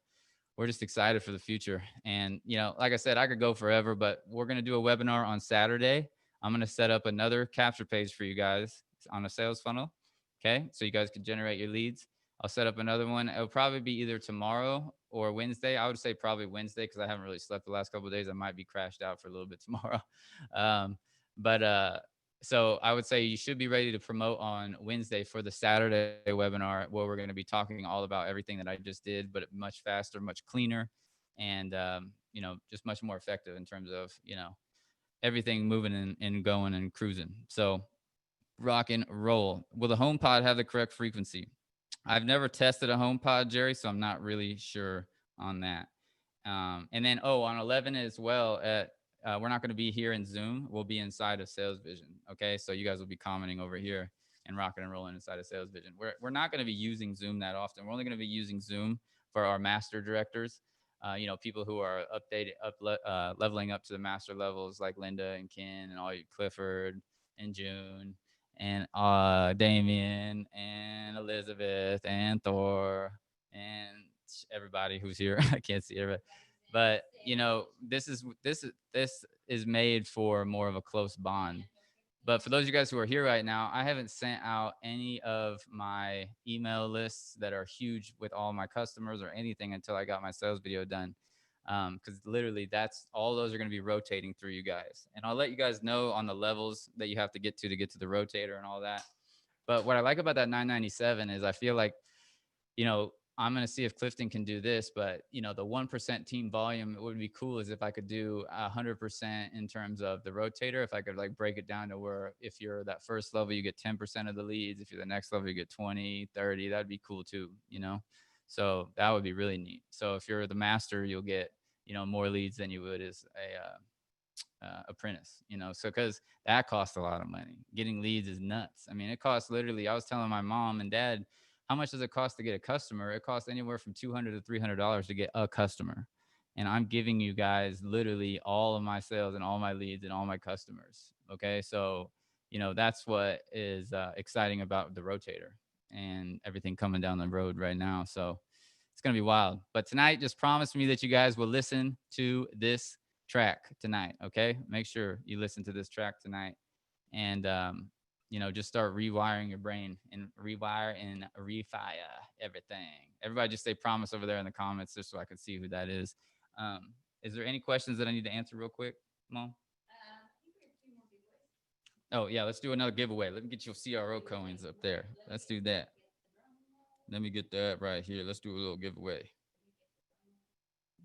Speaker 1: we're just excited for the future. And, like I said, I could go forever, but we're going to do a webinar on Saturday. I'm going to set up another capture page for you guys on a sales funnel. Okay. So you guys can generate your leads. I'll set up another one. It'll probably be either tomorrow or Wednesday. I would say probably Wednesday, because I haven't really slept the last couple of days. I might be crashed out for a little bit tomorrow. So I would say you should be ready to promote on Wednesday for the Saturday webinar, where we're going to be talking all about everything that I just did, but much faster, much cleaner, and, just much more effective in terms of, everything moving and going and cruising. So rock and roll. Will the HomePod have the correct frequency? I've never tested a HomePod, Jerry, so I'm not really sure on that. And then, on 11 as well, we're not going to be here in Zoom. We'll be inside of Sales Vision. Okay. So you guys will be commenting over here and rocking and rolling inside of Sales Vision. We're not going to be using Zoom that often. We're only going to be using Zoom for our master directors. People who are leveling up to the master levels, like Linda and Ken and all you, Clifford and June and Damien and Elizabeth and Thor and everybody who's here. I can't see everybody. But this is made for more of a close bond. But for those of you guys who are here right now, I haven't sent out any of my email lists that are huge with all my customers or anything until I got my sales video done. Because literally that's all those are going to be rotating through you guys. And I'll let you guys know on the levels that you have to get to the rotator and all that. But what I like about that 997 is I feel like, I'm going to see if Clifton can do this, but the 1% team volume, it would be cool is if I could do 100% in terms of the rotator. If I could like break it down to where if you're that first level, you get 10% of the leads. If you're the next level, you get 20, 30, that'd be cool too, So that would be really neat. So if you're the master, you'll get, more leads than you would as a apprentice, so because that costs a lot of money. Getting leads is nuts. I mean, it costs literally, I was telling my mom and dad, how much does it cost to get a customer? It costs anywhere from $200 to $300 to get a customer. And I'm giving you guys literally all of my sales and all my leads and all my customers. Okay. So, that's what is exciting about the rotator and everything coming down the road right now. So it's going to be wild. But tonight, just promise me that you guys will listen to this track tonight. Okay, make sure you listen to this track tonight, and just start rewiring your brain and rewire and refire everything. Everybody, just say promise over there in the comments, just so I can see who that is. Is there any questions that I need to answer real quick, Mom? Oh yeah, let's do another giveaway. Let me get your CRO coins up there. Let's do that. Let me get that right here. Let's do a little giveaway.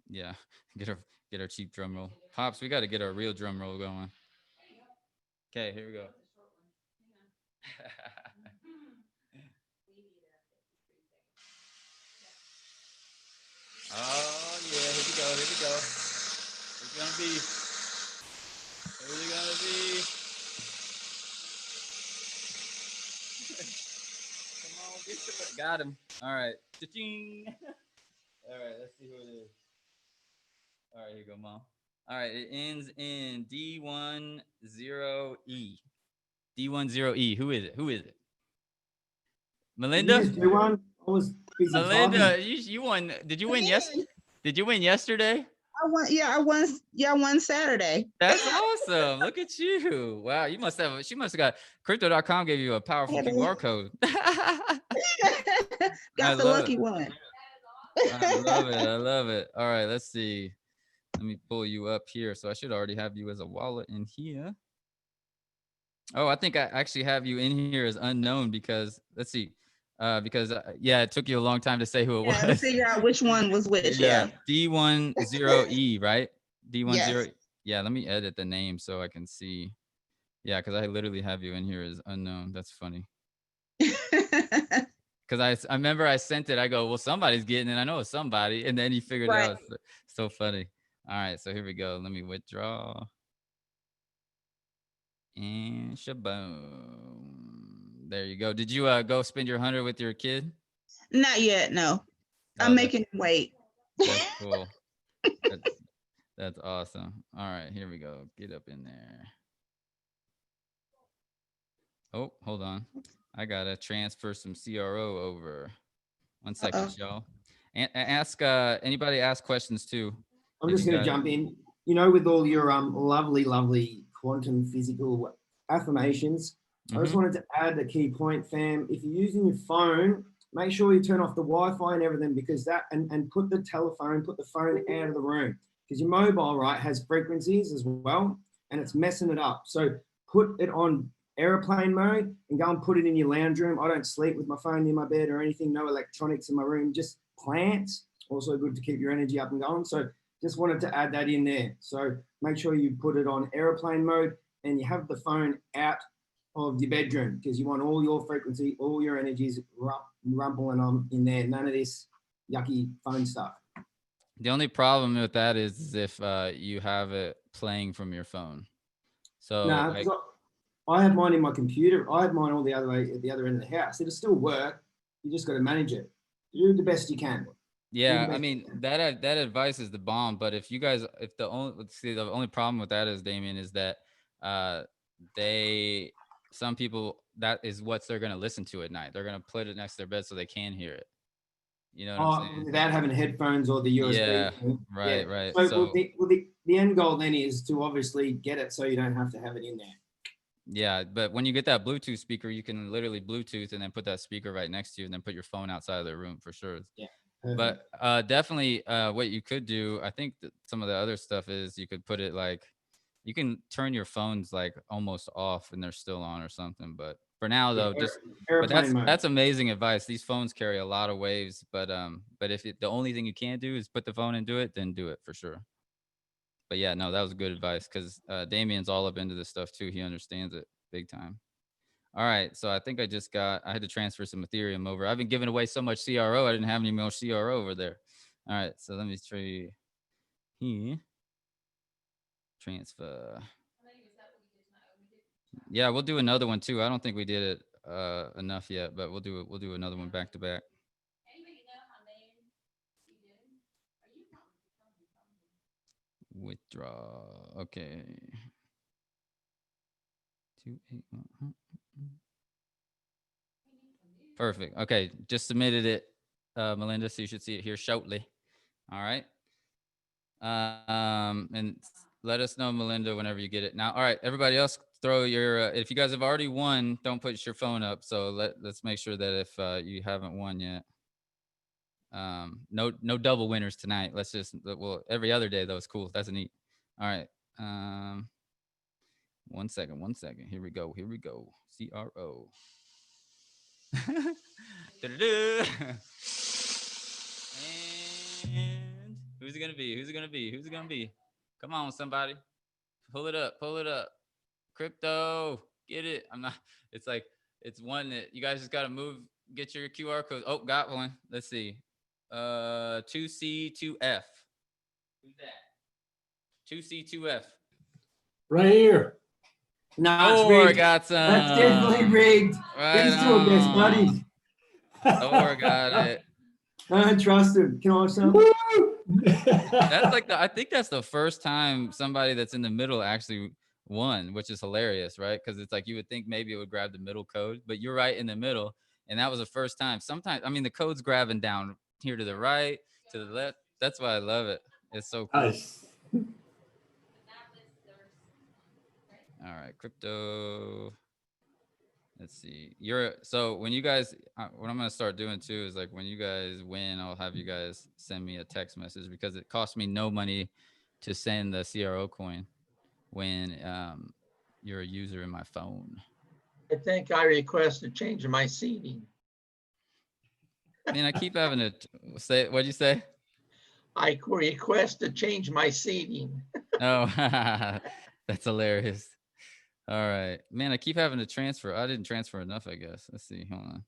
Speaker 1: Yeah, get our cheap drum roll. Pops, we got to get our real drum roll going. Okay, here we go. Oh yeah, here we go. Here we go. It's gonna be. Who's it gonna be? Come on, get to it. Got him. All right. Cha-ching. All right, let's see who it is. All right, here you go, Mom. All right, it ends in D10E. D10E. Who is it? Who is it? Melinda?
Speaker 6: Did you just do one? I was busy
Speaker 1: Melinda,
Speaker 6: typing.
Speaker 1: you won. Did you win Did you win yesterday?
Speaker 13: I won. Yeah, I won. Yeah, I won Saturday.
Speaker 1: That's awesome. Look at you. Wow, she must have got crypto.com gave you a powerful QR code.
Speaker 13: Got the lucky one.
Speaker 1: I love it. I love it. All right, let's see. Let me pull you up here. So I should already have you as a wallet in here. Oh, I think I actually have you in here as unknown because let's see. It took you a long time to say who it was.
Speaker 13: To figure out which one was which. Yeah.
Speaker 1: D10E, right? D10.
Speaker 13: Yes.
Speaker 1: Yeah, let me edit the name so I can see. Yeah, because I literally have you in here as unknown. That's funny. Because I remember I sent it. I go, well, somebody's getting it. I know it's somebody. And then you figured it out. So funny. All right, so here we go. Let me withdraw. And shaboom. There you go. Did you go spend your 100 with your kid?
Speaker 13: Not yet. No, I'm making him wait.
Speaker 1: That's cool. That's awesome. All right, here we go. Get up in there. Oh, hold on. I gotta transfer some CRO over. 1 second, y'all. And ask anybody ask questions too.
Speaker 6: I'm just going to jump in. With all your lovely quantum physical affirmations, I just wanted to add a key point, fam. If you're using your phone, make sure you turn off the Wi-Fi and everything, because and put the phone out of the room, because your mobile, right, has frequencies as well, and it's messing it up. So put it on airplane mode and go and put it in your lounge room. I don't sleep with my phone near my bed or anything, no electronics in my room, just plants. Also good to keep your energy up and going. So just wanted to add that in there. So make sure you put it on airplane mode and you have the phone out of your bedroom, because you want all your frequency, all your energies rumbling on in there. None of this yucky phone stuff.
Speaker 1: The only problem with that is if you have it playing from your phone. So
Speaker 6: I have mine in my computer. I have mine all the other way at the other end of the house. It'll still work. You just got to manage it. Do the best you can.
Speaker 1: Yeah, I mean that advice is the bomb. But if the only problem with that is, Damien, is that some people, that is what they're gonna listen to at night. They're gonna put it next to their bed so they can hear it. You know what I'm saying?
Speaker 6: Without having headphones or the USB.
Speaker 1: Yeah, right.
Speaker 6: So the end goal then is to obviously get it so you don't have to have it in there.
Speaker 1: Yeah, but when you get that Bluetooth speaker, you can literally Bluetooth and then put that speaker right next to you and then put your phone outside of the room for sure.
Speaker 6: Yeah.
Speaker 1: But definitely what you could do, I think that some of the other stuff is you could put it like, you can turn your phones like almost off and they're still on or something. But for now though, that's amazing advice. These phones carry a lot of waves, but if the only thing you can do is put the phone and do it, then do it for sure. But yeah, no, that was good advice, because Damien's all up into this stuff too. He understands it big time. All right, so I think I had to transfer some Ethereum over. I've been giving away so much CRO, I didn't have any more CRO over there. All right, so let me show you here. Transfer. Yeah, we'll do another one too. I don't think we did it enough yet, but we'll do another one back to back. Withdraw. Okay. 281. Perfect. Okay, just submitted it, Melinda, so you should see it here shortly. All right. And let us know, Melinda, whenever you get it. Now, all right, everybody else, throw your. If you guys have already won, don't put your phone up. So let's make sure that if you haven't won yet, no double winners tonight. Let's just every other day though is cool. That's neat. All right. 1 second. Here we go. CRO. And who's it gonna be? Come on, somebody. Pull it up. Crypto. Get it. I'm not. It's like it's one that you guys just gotta move. Get your QR code. Oh, got one. Let's see. 2C2F. Who's that? 2C2F.
Speaker 11: Right here.
Speaker 6: No, it's
Speaker 1: Thor
Speaker 6: rigged.
Speaker 1: got some.
Speaker 6: That's definitely rigged.
Speaker 1: Right
Speaker 6: These two are best
Speaker 1: on.
Speaker 6: buddies.
Speaker 1: Thor got it.
Speaker 6: I don't trust him. Can I have some?
Speaker 1: That's like I think that's the first time somebody that's in the middle actually won, which is hilarious, right? Because it's like you would think maybe it would grab the middle code, but you're right in the middle, and that was the first time. Sometimes, I mean, the code's grabbing down here to the right, to the left. That's why I love it. It's so cool.
Speaker 11: Nice.
Speaker 1: All right, crypto. Let's see. So when you guys, what I'm gonna start doing too is like when you guys win, I'll have you guys send me a text message because it costs me no money to send the CRO coin when you're a user in my phone.
Speaker 14: I think I requested change of my seating.
Speaker 1: I mean, I keep having to say. What'd you say?
Speaker 14: I request to change my seating.
Speaker 1: Oh, that's hilarious. All right, man. I keep having to transfer. I didn't transfer enough, I guess. Let's see. Hold on.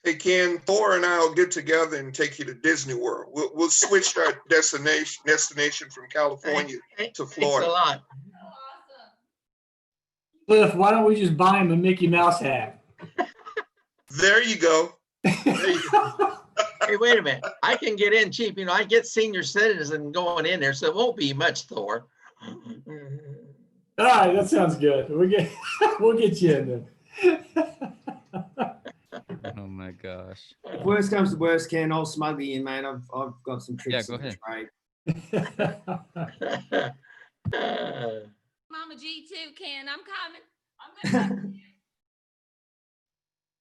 Speaker 7: Hey, Ken, Thor and I will get together and take you to Disney World. We'll switch our destination from California to Florida.
Speaker 14: Thanks a lot.
Speaker 11: Cliff, why don't we just buy him a Mickey Mouse hat?
Speaker 7: There you go. There you go.
Speaker 14: Hey, wait a minute. I can get in cheap. You know, I get senior citizen going in there, so it won't be much, Thor.
Speaker 11: All right, that sounds good. We'll get you in there.
Speaker 1: Oh my gosh.
Speaker 6: If worst comes to worst, Ken, I'll smuggle you in, mate. I've got some tricks.
Speaker 1: Yeah, go
Speaker 6: ahead.
Speaker 2: Mama G too, Ken. I'm coming.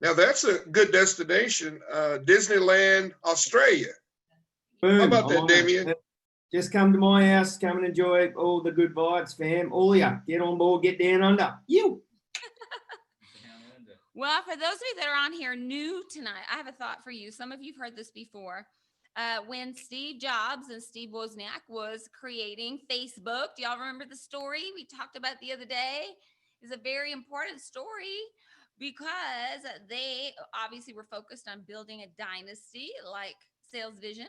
Speaker 7: Now that's a good destination, Disneyland, Australia.
Speaker 6: Boom.
Speaker 7: How about that, Damien?
Speaker 6: Just come to my house, come and enjoy all the good vibes, fam. All ya, get on board, get down under. You.
Speaker 2: Well, for those of you that are on here new tonight, I have a thought for you. Some of you've heard this before. When Steve Jobs and Steve Wozniak was creating Facebook, do y'all remember the story we talked about the other day? It's a very important story because they obviously were focused on building a dynasty like Sales Vision.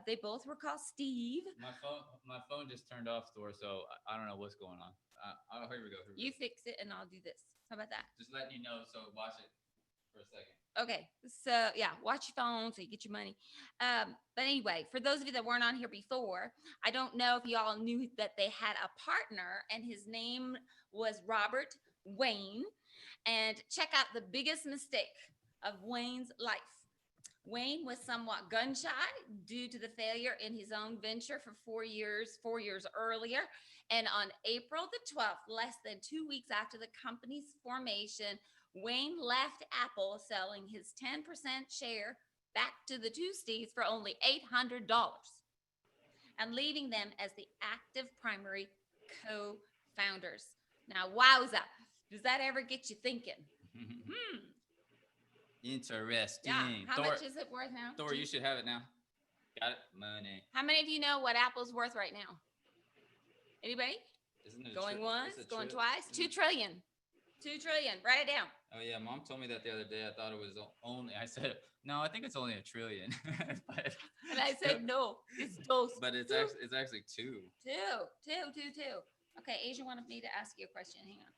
Speaker 2: They both were called Steve.
Speaker 1: My phone just turned off, Thor, so I don't know what's going on. Oh, here we go.
Speaker 2: You fix it and I'll do this. How about that?
Speaker 1: Just letting you know, so watch it for a second.
Speaker 2: Okay, so yeah, watch your phone so you get your money. But anyway, for those of you that weren't on here before, I don't know if y'all knew that they had a partner and his name was Robert Wayne. And check out the biggest mistake of Wayne's life. Wayne was somewhat gun shy due to the failure in his own venture for 4 years earlier. And on April the 12th, less than 2 weeks after the company's formation, Wayne left Apple selling his 10% share back to the two Steves for only $800 and leaving them as the active primary co-founders. Now, wowza, does that ever get you thinking?
Speaker 1: Interesting.
Speaker 2: Yeah. How
Speaker 1: Thor,
Speaker 2: much is it worth now?
Speaker 1: Thor, you should have it now. Got it? Money.
Speaker 2: How many of you know what Apple's worth right now? Anybody?
Speaker 1: Isn't it
Speaker 2: Going once, going twice? 2 trillion. 2 trillion. Write it down.
Speaker 1: Oh yeah, Mom told me that the other day. I thought it was only. I said, no, I think it's only $1 trillion. But,
Speaker 2: And I said, no, it's dos.
Speaker 1: but it's actually 2.
Speaker 2: Two. Okay, Asia wanted me to ask you a question. Hang on.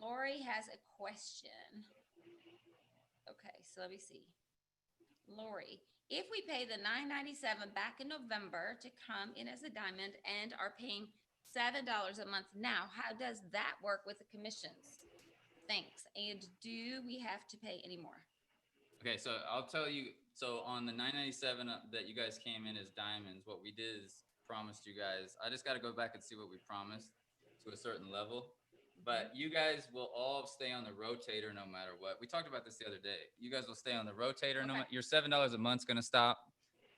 Speaker 2: Lori has a question. Okay, so let me see. Lori, if we pay the $9.97 back in November to come in as a diamond and are paying $7 a month now, how does that work with the commissions? Thanks. And do we have to pay any more?
Speaker 1: Okay, so I'll tell you. So on the 997 that you guys came in as diamonds, what we did is promised you guys. I just got to go back and see what we promised to a certain level. But you guys will all stay on the rotator no matter what. We talked about this the other day. You guys will stay on the rotator. No, your $7 a month's gonna stop,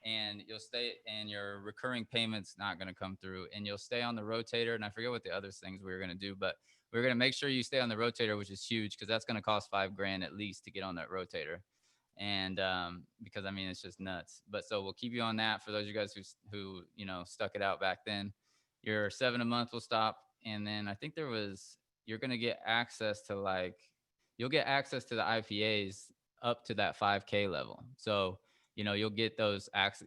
Speaker 1: and you'll stay, and your recurring payments not gonna come through, and you'll stay on the rotator. And I forget what the other things we were gonna do, but we're gonna make sure you stay on the rotator, which is huge because that's gonna cost $5,000 at least to get on that rotator. And because I mean it's just nuts. But so we'll keep you on that for those of you guys who you know stuck it out back then. Your 7 a month will stop, and then I think you're gonna get access to you'll get access to the IPAs up to that 5K level. So you know you'll get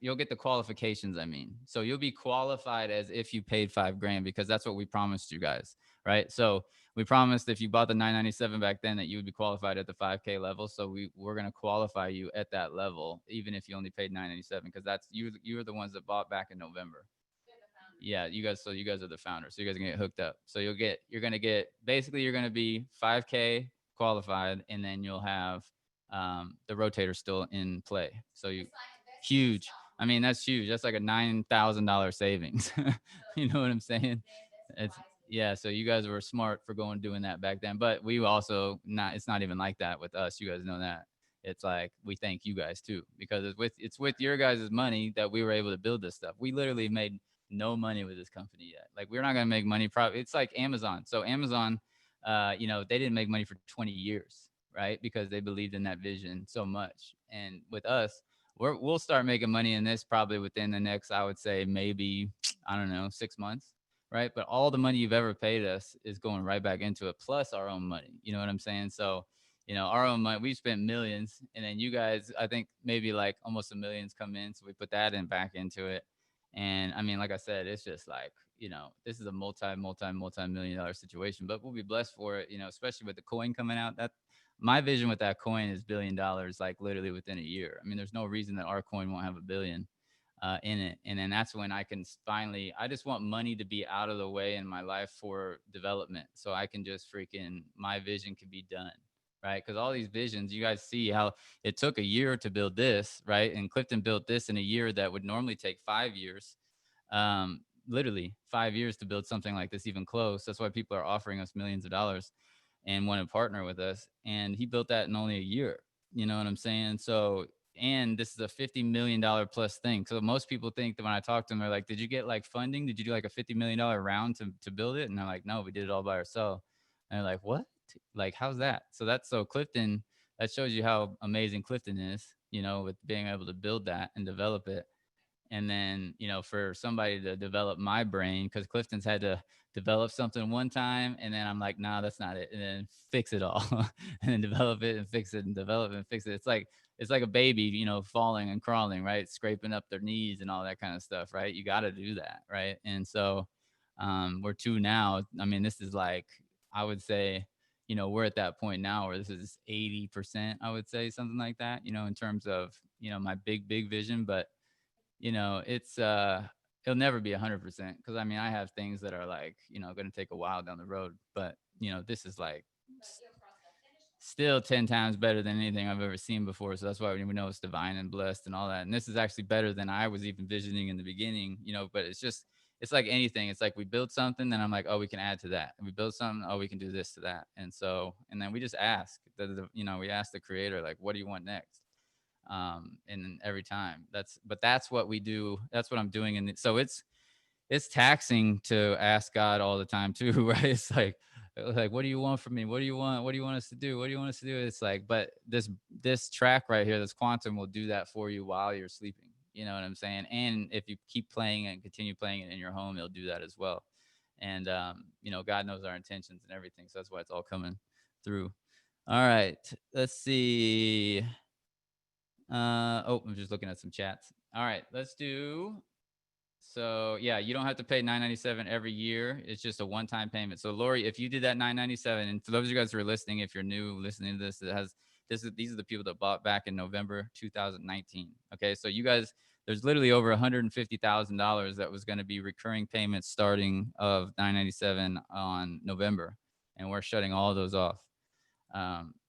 Speaker 1: you'll get the qualifications. I mean, so you'll be qualified as if you paid $5,000 because that's what we promised you guys, right? So we promised if you bought the 997 back then that you would be qualified at the 5K level. So we're going to qualify you at that level, even if you only paid 997, because that's you were the ones that bought back in November. Yeah, you guys. So you guys are the founders. So you guys are gonna get hooked up. So you're going to get, basically you're going to be 5K qualified, and then you'll have the rotator still in play. So huge. I mean, that's huge. That's like a $9,000 savings. You know what I'm saying? Yeah, so you guys were smart for doing that back then, but we also it's not even like that with us. You guys know that. It's like we thank you guys too, because it's with your guys' money that we were able to build this stuff. We literally made no money with this company yet. Like we're not gonna make money. Probably it's like Amazon. So Amazon, you know, they didn't make money for 20 years, right? Because they believed in that vision so much. And with us, we'll start making money in this probably within the next, I would say maybe, I don't know, 6 months. Right. But all the money you've ever paid us is going right back into it, plus our own money. You know what I'm saying? So, you know, our own money, we've spent millions, and then you guys, I think maybe like almost $1 million's come in. So we put that in back into it. And I mean, like I said, it's just like, you know, this is a multi-million-dollar situation, but we'll be blessed for it, you know, especially with the coin coming out. That my vision with that coin is $1 billion, like literally within a year. I mean, there's no reason that our coin won't have $1 billion. In it. And then that's when I can finally, I just want money to be out of the way in my life for development. So I can just my vision can be done. Right. Because all these visions, you guys see how it took a year to build this. Right. And Clifton built this in a year that would normally take 5 years. Literally 5 years to build something like this, even close. That's why people are offering us millions of dollars and want to partner with us. And he built that in only a year. You know what I'm saying? So, and this is a $50 million plus thing. So most people think that when I talk to them, they're like, did you get like funding? Did you do like a $50 million round to build it? And they're like, no, we did it all by ourselves. And they're like, what? Like, how's that? So Clifton, that shows you how amazing Clifton is, you know, with being able to build that and develop it. And then, you know, for somebody to develop my brain, because Clifton's had to develop something one time, and then I'm like, nah, that's not it, and then fix it all, and then develop it and fix it and develop it and fix it. It's like a baby, you know, falling and crawling, right? Scraping up their knees and all that kind of stuff, right? You got to do that, right? And so we're two now. I mean, this is like, I would say, you know, we're at that point now where this is 80%, I would say, something like that, you know, in terms of, you know, my big vision. But you know, it'll never be 100%, because I mean, I have things that are like, you know, going to take a while down the road, but you know, this is like still 10 times better than anything I've ever seen before. So that's why we know it's divine and blessed and all that. And this is actually better than I was even visioning in the beginning, you know. But it's like anything. It's like we build something, then I'm like, oh, we can add to that. And we build something, oh, we can do this to that. And then we just ask you know, we ask the creator, like, what do you want next? And every time that's what we do. That's what I'm doing. And so it's taxing to ask God all the time too, right? It's like, what do you want from me? What do you want? What do you want us to do? What do you want us to do? It's like, but this track right here, this quantum, will do that for you while you're sleeping. You know what I'm saying? And if you keep playing and continue playing it in your home, it'll do that as well. And you know, God knows our intentions and everything. So that's why it's all coming through. All right, let's see. I'm just looking at some chats. All right, let's do. So yeah, you don't have to pay $997 every year. It's just a one-time payment. So Lori, if you did that $997, and for those of you guys who are listening, if you're new listening to this, these are the people that bought back in November 2019. Okay, so you guys, there's literally over $150,000 that was going to be recurring payments starting of $997 on November, and we're shutting all those off.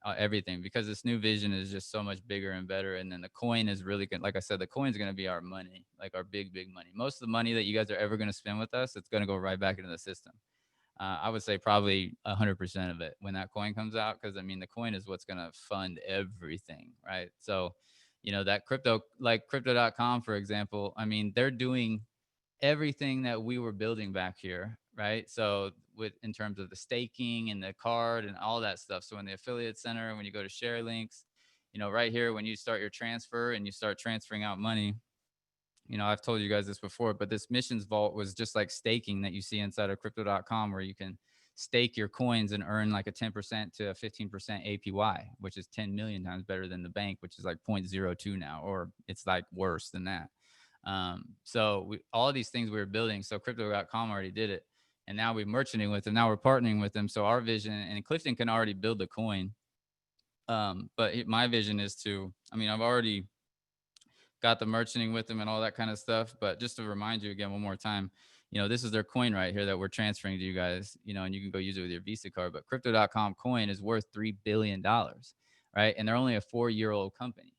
Speaker 1: everything, because this new vision is just so much bigger and better. And then the coin is really good. Like I said, the coin is going to be our money, like our big money. Most of the money that you guys are ever going to spend with us, it's going to go right back into the system. I would say probably 100% of it when that coin comes out, because I mean, the coin is what's going to fund everything, right? So, that crypto, like crypto.com, for example, I mean, they're doing everything that we were building back here, right? So in terms of the staking and the card and all that stuff. So in the affiliate center, when you go to share links, right here, when you start your transfer and you start transferring out money, I've told you guys this before, but this missions vault was just like staking that you see inside of crypto.com, where you can stake your coins and earn like a 10% to a 15% APY, which is 10 million times better than the bank, which is like 0.02 now, or it's like worse than that. So all of these things we were building, so crypto.com already did it. And now we're merchanting with them. Now we're partnering with them. So our vision, and Clifton can already build the coin. But my vision is I've already got the merchanting with them and all that kind of stuff. But just to remind you again, one more time, this is their coin right here that we're transferring to you guys, and you can go use it with your Visa card. But crypto.com coin is worth $3 billion, right? And they're only a 4-year-old company,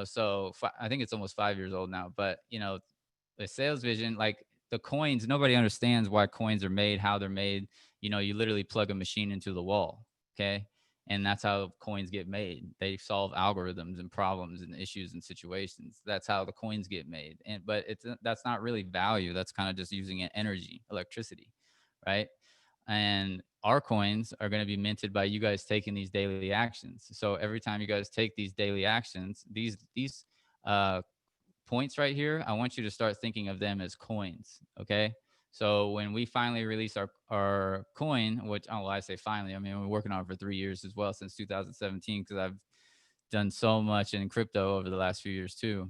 Speaker 1: so I think it's almost 5 years old now. But, the sales vision, like the coins, nobody understands why coins are made, how they're made. You literally plug a machine into the wall. Okay. And that's how coins get made. They solve algorithms and problems and issues and situations. That's how the coins get made. But that's not really value. That's kind of just using energy, electricity, right? And our coins are going to be minted by you guys taking these daily actions. So every time you guys take these daily actions, these points right here, I want you to start thinking of them as coins. Okay. So when we finally release our coin, which, I say finally, I mean, we're working on it for 3 years as well, since 2017, because I've done so much in crypto over the last few years too.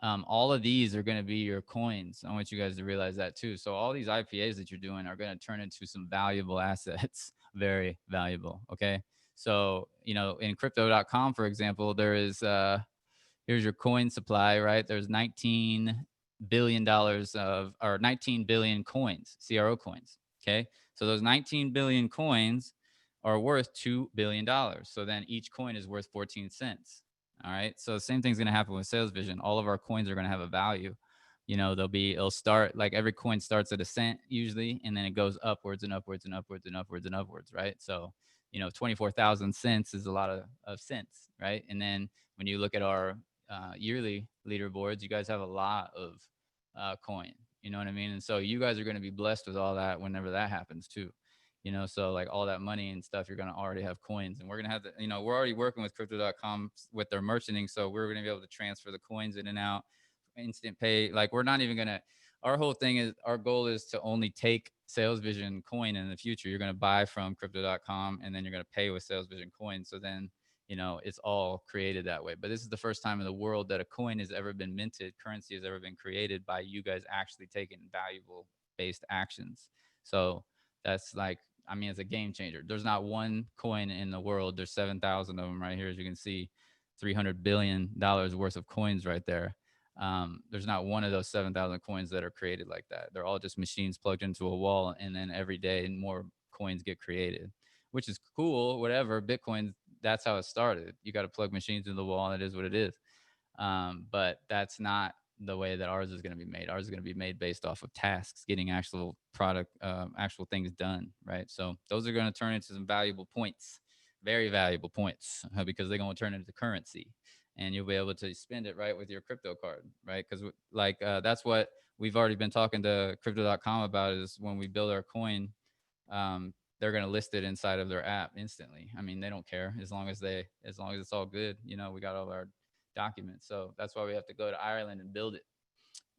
Speaker 1: All of these are going to be your coins. I want you guys to realize that too. So all these IPAs that you're doing are going to turn into some valuable assets, very valuable. Okay. So, in crypto.com, for example, there is, here's your coin supply, right? There's $19 billion or 19 billion coins, CRO coins. Okay. So those 19 billion coins are worth $2 billion. So then each coin is worth 14 cents. All right. So the same thing's going to happen with Sales Vision. All of our coins are going to have a value. It'll start, like every coin starts at a cent usually, and then it goes upwards and upwards and upwards and upwards and upwards. Right. So, 24,000 cents is a lot of cents. Right. And then when you look at our yearly leaderboards, you guys have a lot of coin, you know what I mean? And so you guys are going to be blessed with all that whenever that happens too, so like all that money and stuff, you're going to already have coins. And we're going to have we're already working with crypto.com with their merchanting, so we're going to be able to transfer the coins in and out, instant pay. Like we're not even going to, our whole thing is, our goal is to only take Sales Vision coin in the future. You're going to buy from crypto.com and then you're going to pay with Sales Vision coin. So then it's all created that way. But this is the first time in the world that a coin has ever been minted, currency has ever been created by you guys actually taking valuable based actions. So that's like, it's a game changer. There's not one coin in the world. There's 7,000 of them right here. As you can see, $300 billion worth of coins right there. There's not one of those 7,000 coins that are created like that. They're all just machines plugged into a wall, and then every day more coins get created, which is cool, whatever. Bitcoin, that's how it started. You got to plug machines into the wall, and it is what it is. But that's not the way that ours is going to be made. Ours is going to be made based off of tasks, getting actual product, actual things done, right? So those are going to turn into some valuable points, very valuable points, because they're going to turn into currency, and you'll be able to spend it right with your crypto card, right? Because that's what we've already been talking to crypto.com about, is when we build our coin, they're going to list it inside of their app instantly. I mean, they don't care as long as it's all good. We got all our documents. So that's why we have to go to Ireland and build it.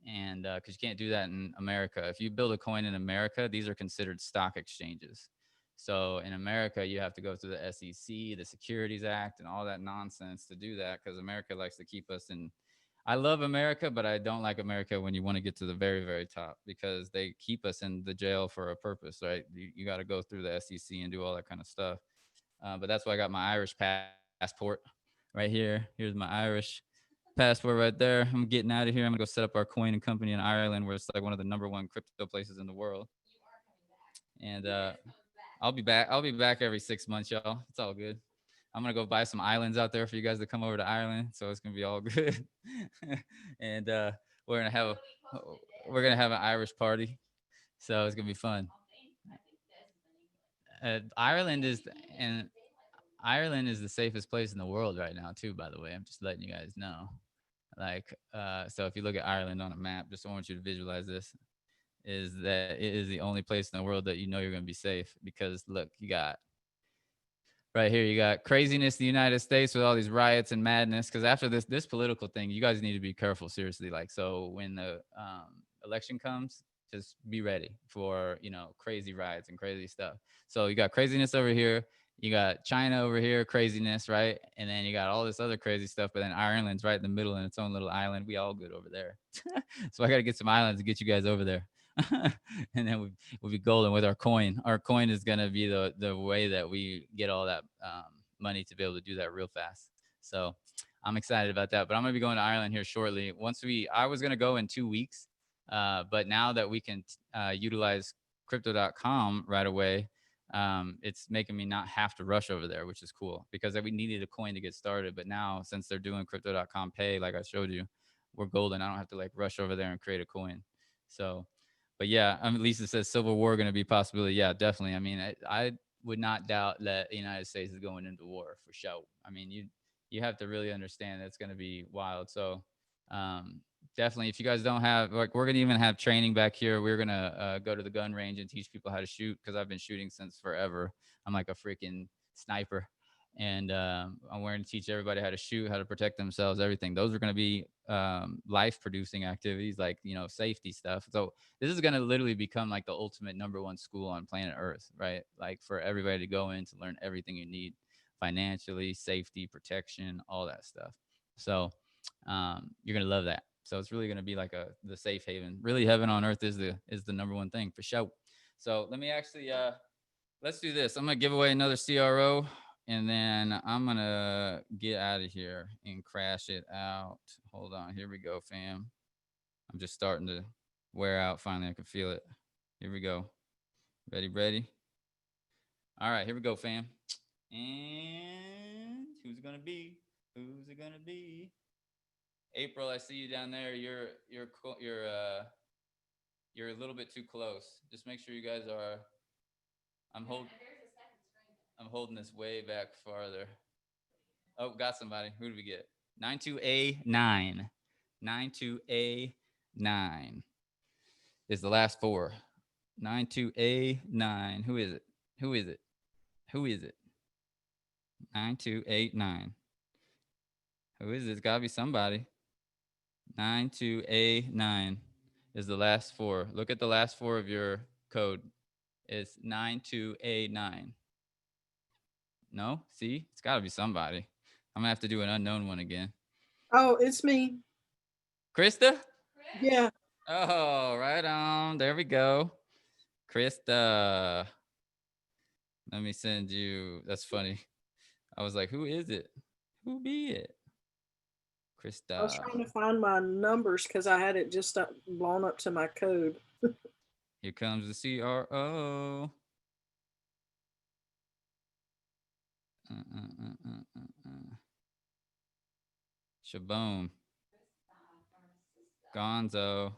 Speaker 1: And because you can't do that in America. If you build a coin in America, these are considered stock exchanges. So in America, you have to go through the SEC, the Securities Act, and all that nonsense to do that, because America likes to keep us in. I love America, but I don't like America when you want to get to the very, very top, because they keep us in the jail for a purpose, right? You got to go through the SEC and do all that kind of stuff. But that's why I got my Irish passport right here. Here's my Irish passport right there. I'm getting out of here. I'm gonna go set up our coin and company in Ireland, where it's like one of the #1 crypto places in the world. And I'll be back. I'll be back every 6 months, y'all. It's all good. I'm gonna go buy some islands out there for you guys to come over to Ireland. So it's gonna be all good. And we're gonna have an Irish party. So it's gonna be fun. Ireland is and Ireland is the safest place in the world right now too, by the way. I'm just letting you guys know. Like, so if you look at Ireland on a map, just I want you to visualize this, is that it is the only place in the world that you know you're going to be safe. Because look, you got right here, you got craziness in the United States with all these riots and madness. Because after this political thing, you guys need to be careful, seriously. Like, so when the election comes, just be ready for, you know, crazy riots and crazy stuff. So you got craziness over here. You got China over here, craziness, right? And then you got all this other crazy stuff. But then Ireland's right in the middle in its own little island. We all good over there. So I got to get some islands to get you guys over there. And then we'll be golden with our coin. Our coin is going to be the way that we get all that money to be able to do that real fast. So I'm excited about that. But I'm going to be going to Ireland here shortly. I was going to go in 2 weeks. But now that we can utilize crypto.com right away, it's making me not have to rush over there, which is cool, because we needed a coin to get started. But now, since they're doing crypto.com pay, like I showed you, we're golden. I don't have to like rush over there and create a coin. So, but yeah, Lisa says Civil War going to be a possibility. Yeah, definitely. I mean, I would not doubt that the United States is going into war for sure. I mean, you have to really understand that's going to be wild. So, definitely, if you guys don't have, like, we're gonna even have training back here. We're gonna go to the gun range and teach people how to shoot, because I've been shooting since forever. I'm like a freaking sniper. And I'm going to teach everybody how to shoot, how to protect themselves, everything. Those are going to be life producing activities, like, you know, safety stuff. So this is going to literally become like the ultimate #1 school on planet Earth, right? Like, for everybody to go in to learn everything you need financially, safety, protection, all that stuff. So you're going to love that. So it's really going to be like the safe haven. Really, heaven on earth is the #1 thing for sure. So let me actually let's do this. I'm going to give away another CRO, and then I'm going to get out of here and crash it out. Hold on. Here we go, fam. I'm just starting to wear out. Finally, I can feel it. Here we go. Ready? All right, here we go, fam. And who's it going to be? Who's it going to be? April, I see you down there. You're a little bit too close. Just make sure you guys are. I'm holding this way back farther. Oh, got somebody. Who do we get? 92A9. 92A9 is the last four. 92A9. Who is it? 9289. Who is it? It's got to be somebody. 92A9 is the last four. Look at the last four of your code. It's 92A9. No? See? It's got to be somebody. I'm going to have to do an unknown one again.
Speaker 12: Oh, it's me.
Speaker 1: Krista?
Speaker 12: Yeah.
Speaker 1: Oh, right on. There we go. Krista. Let me send you. That's funny. I was like, who is it? Who be it? Krista.
Speaker 12: I was trying to find my numbers because I had it just blown up to my code.
Speaker 1: Here comes the CRO. Shaboom. Gonzo.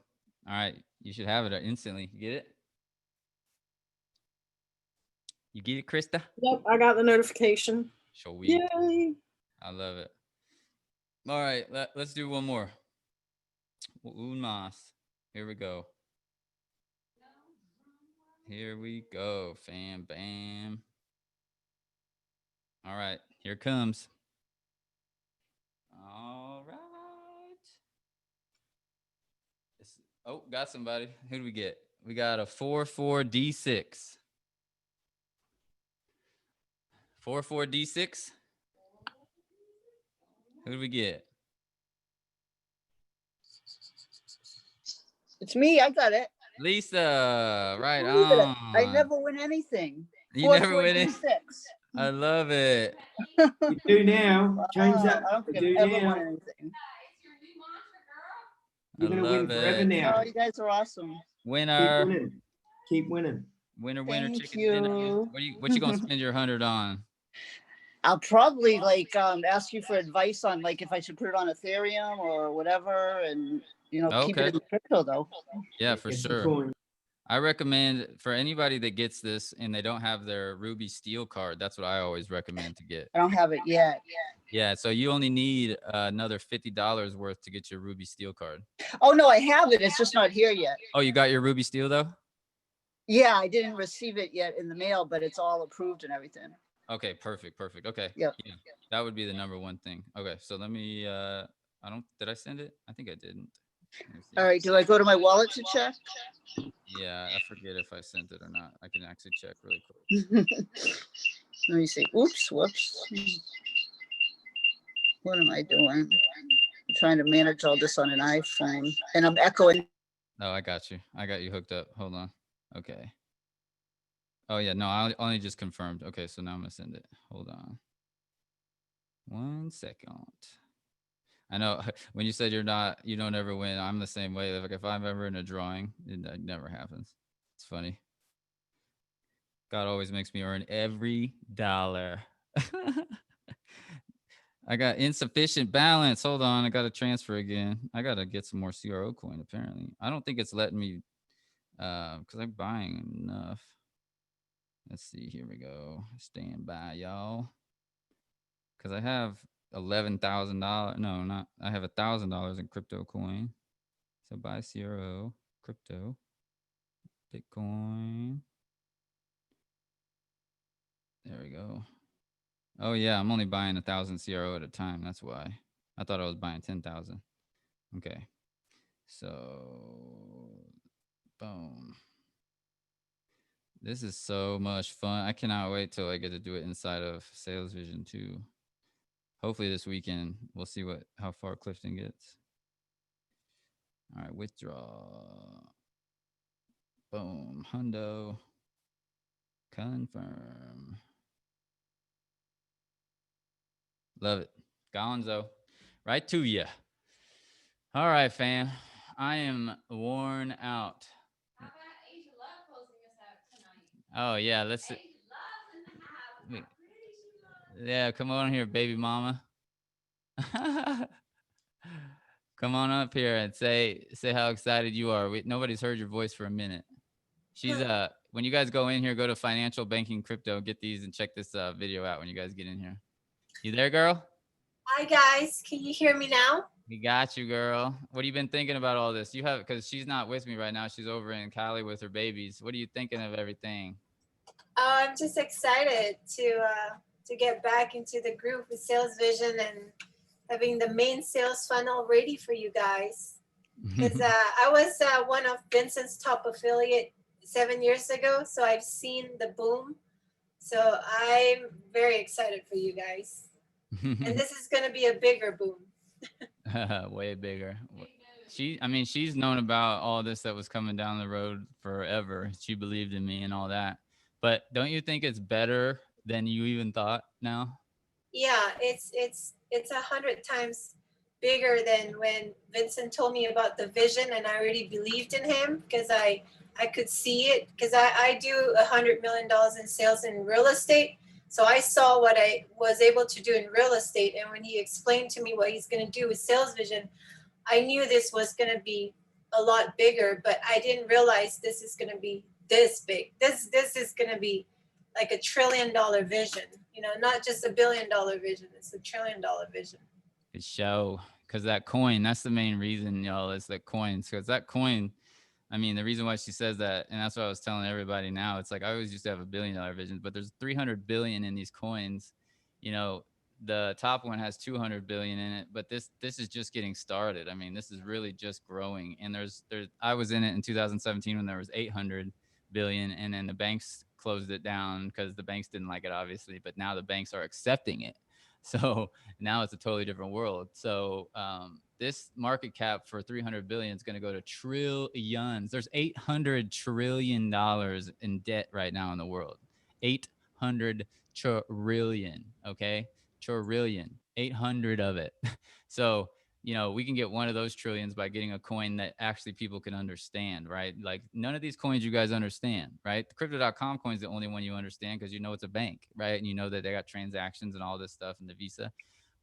Speaker 1: All right, you should have it instantly. You get it? You get it, Krista?
Speaker 12: Yep, I got the notification.
Speaker 1: Sweet.
Speaker 12: Yay!
Speaker 1: I love it. All right, let's do one more. Un mas. Here we go. Here we go, fam bam. All right, here it comes. All right. Oh, got somebody. Who do we get? We got a 44D6. 44D6. Who do we get?
Speaker 15: It's me. I got it.
Speaker 1: Lisa, right
Speaker 15: Believe it.
Speaker 1: on.
Speaker 15: I never win anything.
Speaker 1: You never win it?
Speaker 15: 446.
Speaker 1: I love it.
Speaker 6: You do now. Change that.
Speaker 15: I don't think
Speaker 6: You
Speaker 15: I've
Speaker 6: do
Speaker 15: ever
Speaker 6: now.
Speaker 15: won anything.
Speaker 6: You're going to win forever now.
Speaker 15: Oh, you guys are awesome.
Speaker 1: Winner.
Speaker 6: Keep winning.
Speaker 1: Winner,
Speaker 15: Thank
Speaker 1: chicken dinner.
Speaker 15: you.
Speaker 1: What you gonna spend your 100 on?
Speaker 15: I'll probably like ask you for advice on like if I should put it on Ethereum or whatever, and keep it
Speaker 1: Okay.
Speaker 15: in crypto though.
Speaker 1: Yeah, for
Speaker 6: It's the
Speaker 1: sure.
Speaker 6: coin.
Speaker 1: I recommend for anybody that gets this and they don't have their Ruby Steel card, that's what I always recommend to get.
Speaker 15: I don't have it yet.
Speaker 1: Yeah, so you only need another $50 worth to get your Ruby Steel card.
Speaker 15: Oh no, I have it. It's just not here yet.
Speaker 1: Oh, you got your Ruby Steel though?
Speaker 15: Yeah, I didn't receive it yet in the mail, but it's all approved and everything.
Speaker 1: Okay, perfect. Okay.
Speaker 15: Yep.
Speaker 1: Yeah, that would be the number one thing. Okay, so let me. Did I send it? I think I didn't. Let me see.
Speaker 15: All right. Do I go to my wallet to check?
Speaker 1: Yeah, I forget if I sent it or not. I can actually check really quick.
Speaker 15: Let me see. Oops. Whoops. What am I doing? I'm trying to manage all this on an iPhone, and I'm echoing.
Speaker 1: Oh, I got you. I got you hooked up. Hold on. Okay. Oh yeah, no, I only just confirmed. Okay, so now I'm gonna send it. Hold on. 1 second. I know when you said you don't ever win. I'm the same way. Like if I'm ever in a drawing, it never happens. It's funny. God always makes me earn every dollar. I got insufficient balance. Hold on, I got to transfer again. I got to get some more CRO coin. Apparently, I don't think it's letting me because I'm buying enough. Let's see. Here we go. Stand by, y'all. Because I have $11,000. No, not. I have $1,000 in crypto coin. So buy CRO, crypto, Bitcoin. There we go. Oh yeah, I'm only buying 1,000 CRO at a time. That's why. I thought I was buying 10,000. Okay. So, boom. This is so much fun. I cannot wait till I get to do it inside of Sales Vision too. Hopefully this weekend we'll see how far Clifton gets. All right, withdraw. Boom, hundo. Confirm. Love it. Gonzo. Right to you. All right, fam. I am worn out. Oh yeah, let's see. Yeah, come on here, baby mama. Come on up here and say how excited you are. Nobody's heard your voice for a minute. She's when you guys go in here, go to Financial Banking Crypto, get these and check this video out when you guys get in here. You there, girl?
Speaker 16: Hi guys, can you hear me now?
Speaker 1: We got you, girl. What have you been thinking about all this? Because she's not with me right now. She's over in Cali with her babies. What are you thinking of everything?
Speaker 16: I'm just excited to get back into the group with Sales Vision and having the main sales funnel ready for you guys. Because I was one of Vincent's top affiliate 7 years ago, so I've seen the boom. So I'm very excited for you guys. And this is going to be a bigger boom.
Speaker 1: Way bigger. She's known about all this that was coming down the road forever. She believed in me and all that. But don't you think it's better than you even thought now?
Speaker 16: Yeah, it's 100 times bigger than when Vincent told me about the vision, and I already believed in him because I could see it, because I do $100 million in sales in real estate. So I saw what I was able to do in real estate. And when he explained to me what he's going to do with Sales Vision, I knew this was going to be a lot bigger, but I didn't realize this is going to be this big. This is going to be like $1 trillion vision, not just $1 billion vision. It's $1 trillion vision.
Speaker 1: It show, because that coin, that's the main reason, y'all, is the coins. Because that coin, the reason why she says that, and that's what I was telling everybody now, it's like I always used to have $1 billion vision, but there's 300 billion in these coins. The top one has 200 billion in it, but this is just getting started. This is really just growing. And there's I was in it in 2017 when there was 800 billion, and then the banks closed it down because the banks didn't like it, obviously, but now the banks are accepting it. So now it's a totally different world. So this market cap for 300 billion is going to go to trillions. There's $800 trillion in debt right now in the world. 800 trillion. Okay. Trillion. 800 of it. So, you know, we can get one of those trillions by getting a coin that actually people can understand, right? Like none of these coins you guys understand, right? The crypto.com coin is the only one you understand because you know it's a bank, right? And you know that they got transactions and all this stuff and the Visa.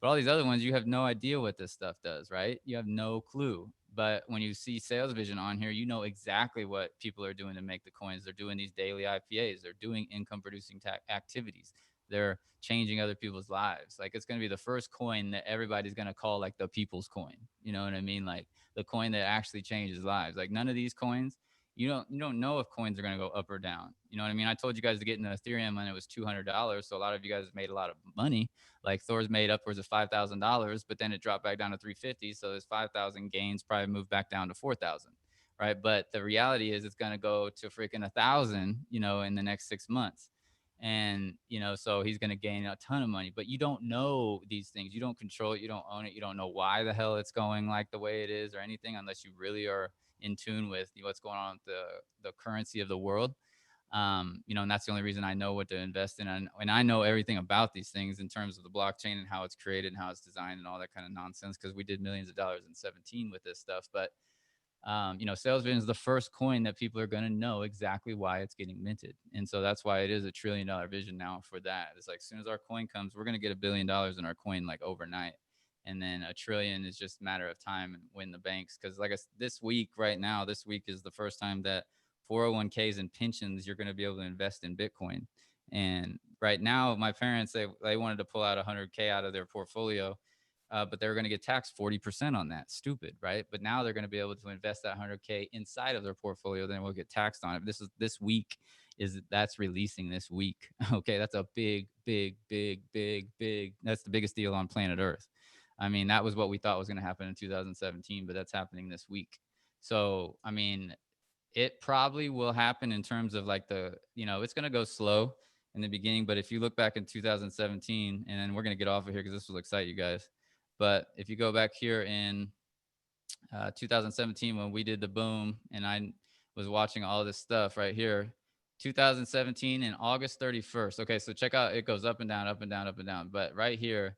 Speaker 1: But all these other ones, you have no idea what this stuff does, right? You have no clue. But when you see Sales Vision on here, you know exactly what people are doing to make the coins. They're doing these daily IPAs. They're doing income producing activities. They're changing other people's lives. Like it's going to be the first coin that everybody's going to call like the people's coin. You know what I mean? Like the coin that actually changes lives. Like none of these coins, you don't know if coins are going to go up or down. You know what I mean? I told you guys to get into Ethereum when it was $200. So a lot of you guys made a lot of money. Like Thor's made upwards of $5,000, but then it dropped back down to 350. So there's 5,000 gains, probably moved back down to 4,000. Right. But the reality is it's going to go to freaking 1,000, you know, in the next 6 months. And, you know, so he's going to gain a ton of money, but you don't know these things. You don't control it. You don't own it. You don't know why the hell it's going like the way it is or anything, unless you really are in tune with what's going on with the currency of the world. You know, and that's the only reason I know what to invest in. And I know everything about these things in terms of the blockchain and how it's created and how it's designed and all that kind of nonsense, because we did millions of dollars in 17 with this stuff. But you know, Sales Vision is the first coin that people are going to know exactly why it's getting minted. And so that's why it is $1 trillion vision now for that. It's like, as soon as our coin comes, we're going to get $1 billion in our coin like overnight. And then $1 trillion is just a matter of time and when the banks, because like this week right now, this week is the first time that 401ks and pensions, you're going to be able to invest in Bitcoin. And right now, my parents, they wanted to pull out 100K out of their portfolio. But they're going to get taxed 40% on that. Stupid, right? But now they're going to be able to invest that 100K inside of their portfolio. Then we'll get taxed on it. This week that's releasing this week. Okay, that's a big. That's the biggest deal on planet Earth. I mean, that was what we thought was going to happen in 2017, but that's happening this week. So, I mean, it probably will happen in terms of like it's going to go slow in the beginning. But if you look back in 2017, and then we're going to get off of here because this will excite you guys. But if you go back here in 2017, when we did the boom and I was watching all this stuff right here, 2017 and August 31st. Okay, so check out, it goes up and down, up and down, up and down. But right here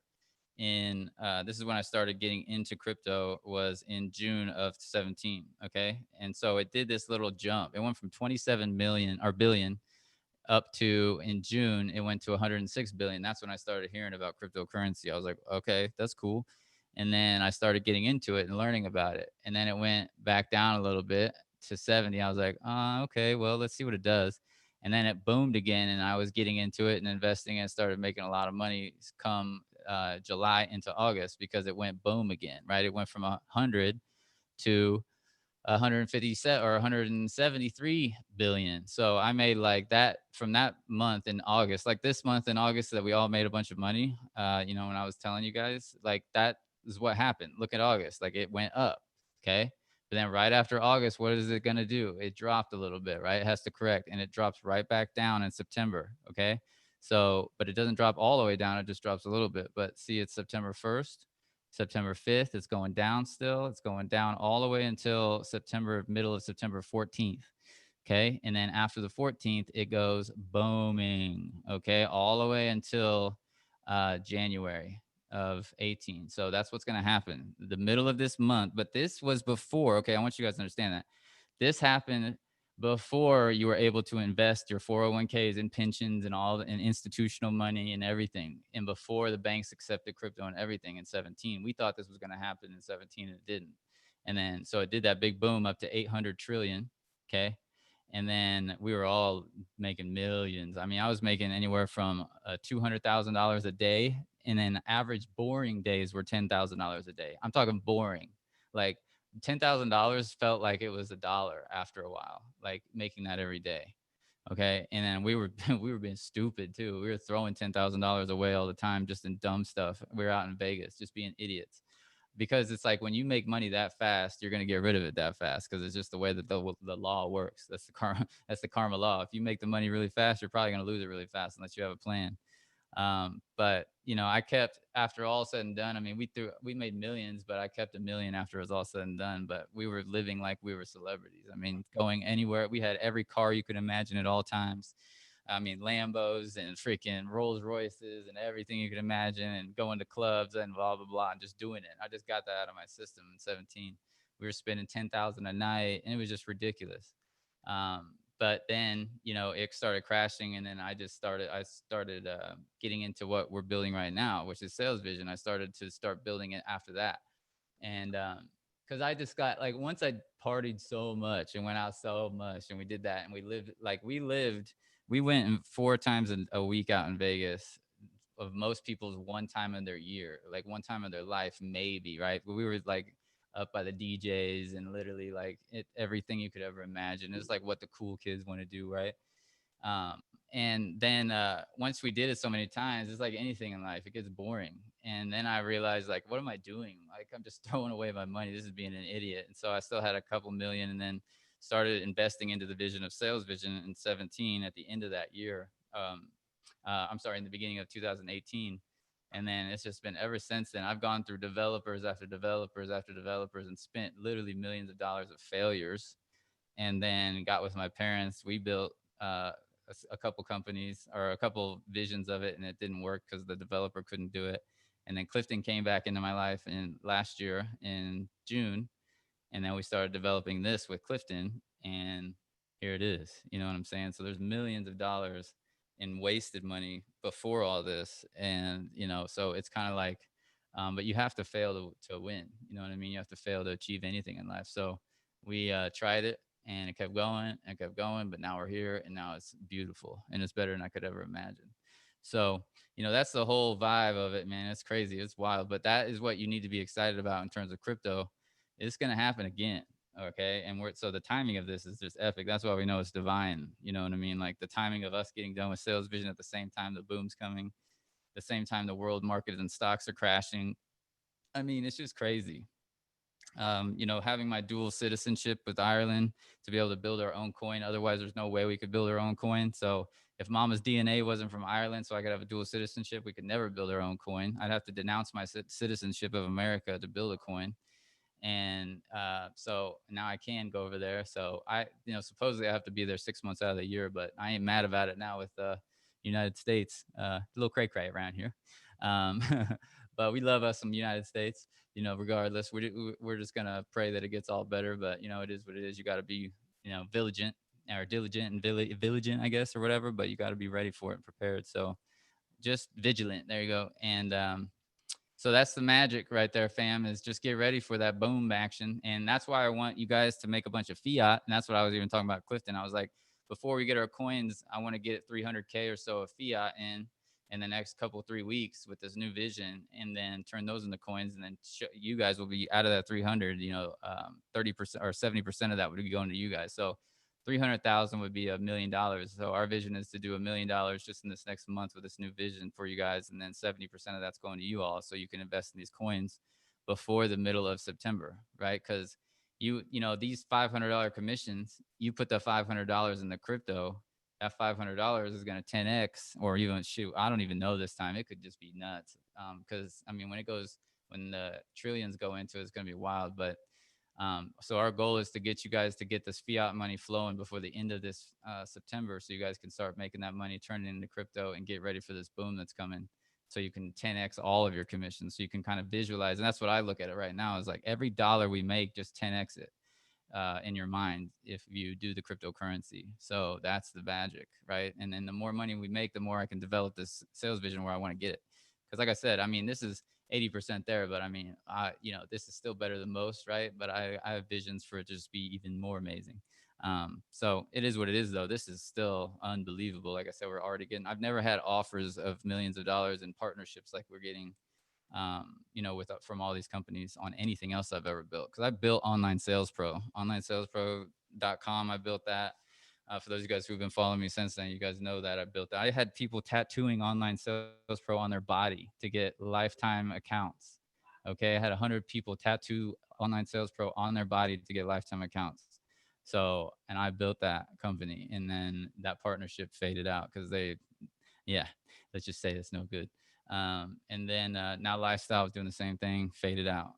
Speaker 1: in, this is when I started getting into crypto, was in June of 17. Okay. And so it did this little jump. It went from 27 million or billion up to, in June, it went to 106 billion. That's when I started hearing about cryptocurrency. I was like, okay, that's cool. And then I started getting into it and learning about it. And then it went back down a little bit to 70. I was like, okay, well, let's see what it does. And then it boomed again, and I was getting into it and investing and started making a lot of money come July into August, because it went boom again, right? It went from 100 to 157 or 173 billion. So I made like that from that month in August, like this month in August that we all made a bunch of money. You know, when I was telling you guys, like that is what happened. Look at August, like it went up. Okay. But then right after August, what is it going to do? It dropped a little bit, right? It has to correct, and it drops right back down in September. Okay. So, but it doesn't drop all the way down. It just drops a little bit. But see, it's September 1st. September 5th, it's going down still. It's going down all the way until middle of September 14th. Okay. And then after the 14th, it goes booming. Okay. All the way until January of 18. So that's what's going to happen the middle of this month. But this was before. Okay. I want you guys to understand that this happened before you were able to invest your 401ks and pensions and all and institutional money and everything, and before the banks accepted crypto and everything in 17. We thought this was going to happen in 17, and it didn't. And then so it did that big boom up to 800 trillion. Okay. And then we were all making millions. I mean, I was making anywhere from $200,000 a day, and then average boring days were $10,000 a day. I'm talking boring. Like $10,000 felt like it was $1 after a while, like making that every day. Okay. And then we were being stupid too. We were throwing $10,000 away all the time, just in dumb stuff. We were out in Vegas, just being idiots, because it's like when you make money that fast, you're going to get rid of it that fast, because it's just the way that the law works. That's the karma law. If you make the money really fast, you're probably going to lose it really fast unless you have a plan. But you know, I kept, after all said and done, I mean, we made millions, but I kept $1 million after it was all said and done. But we were living like we were celebrities. I mean, going anywhere, we had every car you could imagine at all times. I mean, Lambos and freaking Rolls Royces and everything you can imagine, and going to clubs and blah, blah, blah, and just doing it. I just got that out of my system in 17. We were spending 10,000 a night, and it was just ridiculous. But then, you know, it started crashing, and then I started getting into what we're building right now, which is Sales Vision. I started to start building it after that. And because I just got like, once I partied so much and went out so much, and we did that, and we went 4 times a week out in Vegas, of most people's one time in their year, like one time in their life, maybe, right? But we were like up by the DJs and literally like everything you could ever imagine. It's like what the cool kids want to do, right? And then once we did it so many times, it's like anything in life, it gets boring. And then I realized, like, what am I doing? Like, I'm just throwing away my money. This is being an idiot. And so I still had a couple million, and then started investing into the vision of Sales Vision in 17 at the end of that year. I'm sorry, in the beginning of 2018. And then it's just been ever since then. I've gone through developers after developers after developers and spent literally millions of dollars of failures, and then got with my parents. We built a couple companies, or a couple visions of it, and it didn't work because the developer couldn't do it. And then Clifton came back into my life in last year in June, and then we started developing this with Clifton, and here it is. You know what I'm saying? So there's millions of dollars in wasted money before all this, and you know, so it's kind of like, but you have to fail to win. You know what I mean? You have to fail to achieve anything in life. So we tried it, and it kept going and kept going, but now we're here, and now it's beautiful, and it's better than I could ever imagine. So, you know, that's the whole vibe of it, man. It's crazy. It's wild. But that is what you need to be excited about in terms of crypto. It's going to happen again. Okay. And so the timing of this is just epic. That's why we know it's divine. You know what I mean? Like the timing of us getting done with Sales Vision at the same time the boom's coming, the same time the world market and stocks are crashing. I mean, it's just crazy. You know, having my dual citizenship with Ireland to be able to build our own coin. Otherwise, there's no way we could build our own coin. So if Mama's DNA wasn't from Ireland, so I could have a dual citizenship, we could never build our own coin. I'd have to denounce my citizenship of America to build a coin. And so now I can go over there. So you know, supposedly I have to be there 6 months out of the year, but I ain't mad about it now with the United States. A little cray cray around here. Um, but we love us some United States, you know, regardless. We're just going to pray that it gets all better. But, you know, it is what it is. You got to be, you know, vigilant or diligent and vigilant, I guess, or whatever. But you got to be ready for it and prepared. So just vigilant. There you go. And so that's the magic right there, fam, is just get ready for that boom action. And that's why I want you guys to make a bunch of fiat. And that's what I was even talking about Clifton. I was like, before we get our coins, I want to get 300K or so of fiat in the next couple 3 weeks with this new vision, and then turn those into coins. And then you guys will be out of that 300, you know, 30% or 70% of that would be going to you guys. So 300,000 would be $1 million. So our vision is to do $1 million just in this next month with this new vision for you guys. And then 70% of that's going to you all. So you can invest in these coins before the middle of September, right? Because you know, these $500 commissions, you put the $500 in the crypto, that $500 is going to 10X, or even shoot, I don't even know this time. It could just be nuts. Because I mean, when the trillions go into it, it's going to be wild. But so our goal is to get you guys to get this fiat money flowing before the end of this September, so you guys can start making that money, turn it into crypto, and get ready for this boom that's coming. So you can 10X all of your commissions. So you can kind of visualize, and that's what I look at it right now, is like every dollar we make, just 10X it in your mind if you do the cryptocurrency. So that's the magic, right? And then the more money we make, the more I can develop this sales vision where I want to get it. Because like I said, I mean, this is 80% there, but I mean, you know, this is still better than most, right? But I have visions for it to just be even more amazing. So it is what it is, though. This is still unbelievable. Like I said, we're already getting, I've never had offers of millions of dollars in partnerships like we're getting, you know, from all these companies on anything else I've ever built. Because I built Online Sales Pro, onlinesalespro.com. I built that. For those of you guys who've been following me since then, you guys know that I built that. I had people tattooing Online Sales Pro on their body to get lifetime accounts. Okay, I had 100 people tattoo Online Sales Pro on their body to get lifetime accounts. So, and I built that company, and then that partnership faded out because yeah, let's just say it's no good. And then now Lifestyle is doing the same thing, faded out.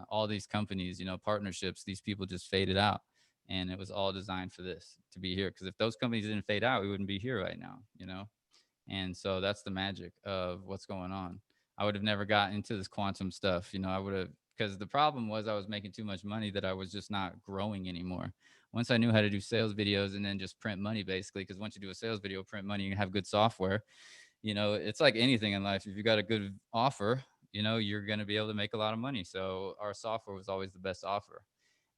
Speaker 1: All these companies, you know, partnerships, these people just faded out. And it was all designed for this to be here. Because if those companies didn't fade out, we wouldn't be here right now, you know? And so that's the magic of what's going on. I would have never gotten into this quantum stuff, you know, I would have, because the problem was I was making too much money that I was just not growing anymore. Once I knew how to do sales videos and then just print money, basically, because once you do a sales video, print money, you have good software, you know, it's like anything in life. If you got a good offer, you know, you're going to be able to make a lot of money. So our software was always the best offer.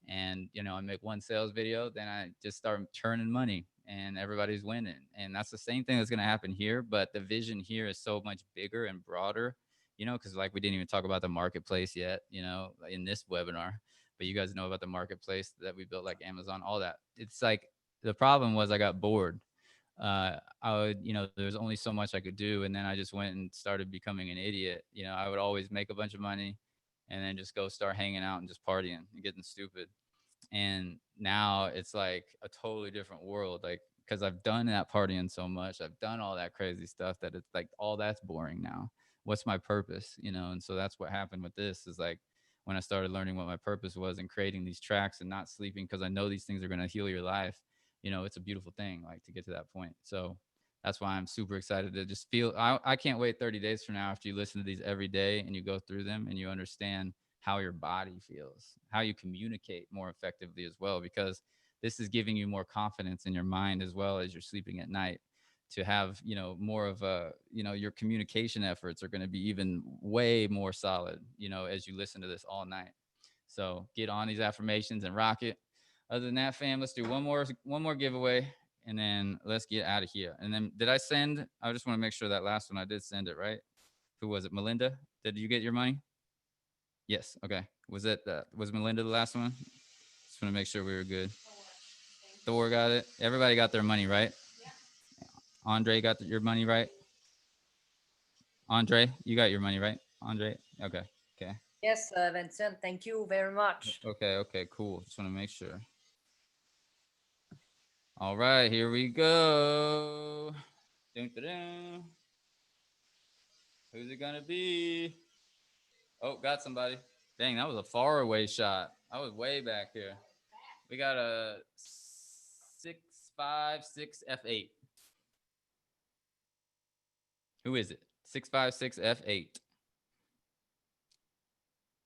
Speaker 1: And, you know, I make one sales video, then I just start turning money and everybody's winning. And that's the same thing that's going to happen here. But the vision here is so much bigger and broader, you know, because like we didn't even talk about the marketplace yet, you know, in this webinar. But you guys know about the marketplace that we built, like Amazon, all that. It's like the problem was I got bored. I would, you know, there's only so much I could do. And then I just went and started becoming an idiot. You know, I would always make a bunch of money and then just go start hanging out and just partying and getting stupid. And now it's like a totally different world, like, because I've done that partying so much, I've done all that crazy stuff that it's like all that's boring now. What's my purpose, you know? And so that's what happened with this is like when I started learning what my purpose was and creating these tracks and not sleeping because I know these things are going to heal your life, you know, it's a beautiful thing, like, to get to that point. So that's why I'm super excited to just feel, I can't wait 30 days from now after you listen to these every day and you go through them and you understand how your body feels, how you communicate more effectively as well, because this is giving you more confidence in your mind as well as you're sleeping at night to have, you know, more of a, you know, your communication efforts are going to be even way more solid, you know, as you listen to this all night. So get on these affirmations and rock it. Other than that, fam, let's do one more giveaway and then let's get out of here. And then did I send, I just want to make sure that last one I did send it, right? Who was it? Melinda? Did you get your money? Yes. Okay. Was it was Melinda the last one? Just want to make sure we were good. Thor got it. Everybody got their money, right? Andre got your money, right? Andre, you got your money, right? Andre? Okay. Okay.
Speaker 8: Yes, Vincent, thank you very much.
Speaker 1: Okay. Okay. Cool. Just want to make sure. All right. Here we go. Dun, dun, dun. Who's it going to be? Oh, got somebody. Dang, that was a far away shot. I was way back here. We got a 656 F8. Who is it? 656 F8.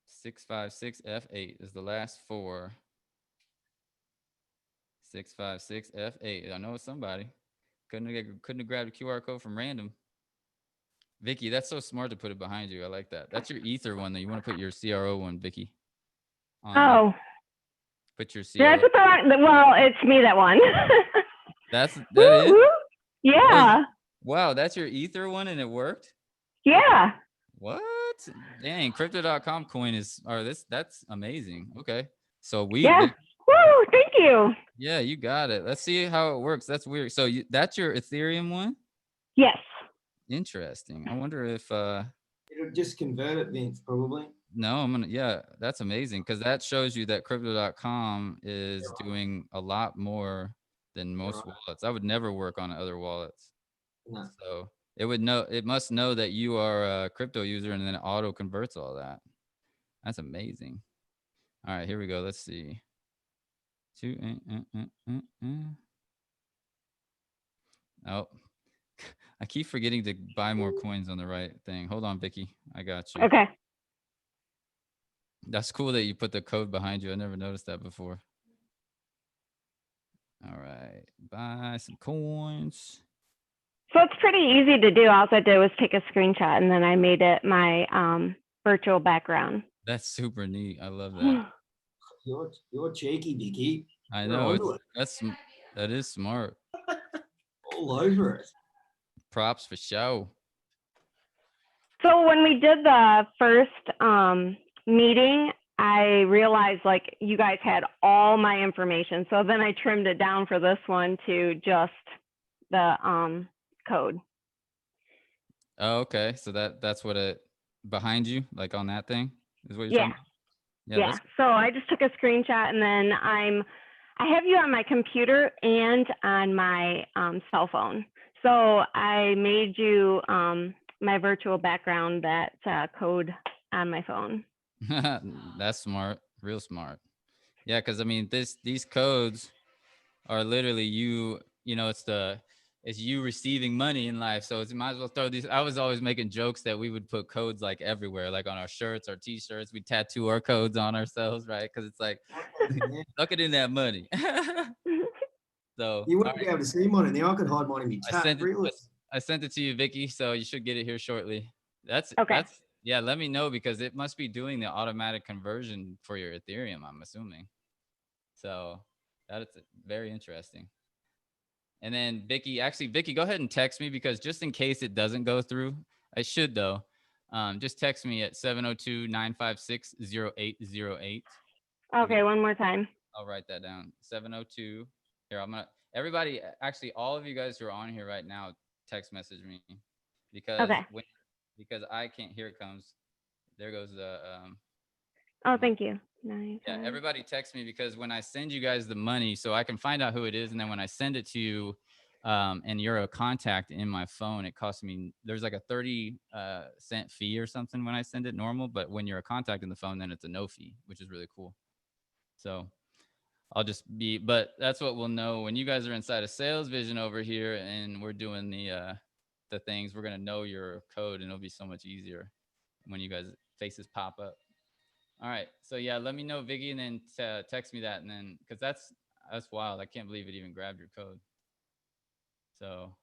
Speaker 1: 656 F8 is the last four. 656 F8. I know it's somebody. Couldn't have grabbed a QR code from random. Vicky, that's so smart to put it behind you. I like that. That's your ether one, though. You want to put your CRO one, Vicky.
Speaker 17: Oh.
Speaker 1: Put your CRO.
Speaker 17: That's well, it's me that won.
Speaker 1: That is?
Speaker 17: Yeah.
Speaker 1: Wow, that's your ether one and it worked?
Speaker 17: Yeah.
Speaker 1: What? Dang, crypto.com coin is, that's amazing. Okay. So
Speaker 17: Yeah. Woo, thank you.
Speaker 1: Yeah, you got it. Let's see how it works. That's weird. So that's your Ethereum one?
Speaker 17: Yes.
Speaker 1: Interesting. I wonder if
Speaker 6: it'll just convert it, Vince, probably.
Speaker 1: No, yeah, that's amazing because that shows you that crypto.com is doing a lot more than most wallets. I would never work on other wallets.
Speaker 6: No.
Speaker 1: So it must know that you are a crypto user and then it auto converts all that. That's amazing. All right, here we go. Let's see. Oh, I keep forgetting to buy more coins on the right thing. Hold on, Vicky. I got you.
Speaker 17: Okay.
Speaker 1: That's cool that you put the code behind you. I never noticed that before. All right. Buy some coins.
Speaker 17: So it's pretty easy to do. All I did was take a screenshot and then I made it my virtual background.
Speaker 1: That's super neat. I love that.
Speaker 6: You're cheeky, Vicky.
Speaker 1: I know. That is smart.
Speaker 6: All over it.
Speaker 1: Props for show.
Speaker 17: So when we did the first meeting, I realized like you guys had all my information. So then I trimmed it down for this one to just the code.
Speaker 1: Oh, okay. So that's what it behind you, like on that thing, is what you're
Speaker 17: Yeah.
Speaker 1: talking about?
Speaker 17: Yeah. So I just took a screenshot and then I have you on my computer and on my cell phone. So I made you my virtual background, that code on my phone.
Speaker 1: That's smart. Real smart. Yeah, because I mean, these codes are literally it's you receiving money in life. So it's might as well throw these. I was always making jokes that we would put codes like everywhere, like on our shirts, our t-shirts. We tattoo our codes on ourselves, right? Because it's like, look it in that money. So
Speaker 6: You
Speaker 1: all
Speaker 6: wouldn't be able to see mine now. I could hide mine in my
Speaker 1: I
Speaker 6: chat.
Speaker 1: sent it.
Speaker 6: Really?
Speaker 1: I sent it to you, Vicky. So you should get it here shortly. That's
Speaker 17: Okay.
Speaker 1: yeah. Let me know because it must be doing the automatic conversion for your Ethereum. I'm assuming. So that is very interesting. And then Vicky, go ahead and text me because just in case it doesn't go through, I should though. Just text me at 702-956-0808.
Speaker 17: Okay, one more time.
Speaker 1: I'll write that down. 702. Here, everybody, actually, all of you guys who are on here right now, text message me because because I can't hear it comes. There goes the.
Speaker 17: Oh, thank you.
Speaker 1: Yeah, everybody text me because when I send you guys the money, so I can find out who it is, and then when I send it to you, and you're a contact in my phone, it costs me. There's like a 30 cent fee or something when I send it normal, but when you're a contact in the phone, then it's a no fee, which is really cool. So I'll just be, but that's what we'll know when you guys are inside of Sales Vision over here, and we're doing the things. We're gonna know your code, and it'll be so much easier when you guys faces pop up. All right, so yeah, let me know, Vicky, and then text me that, and then because that's wild. I can't believe it even grabbed your code. So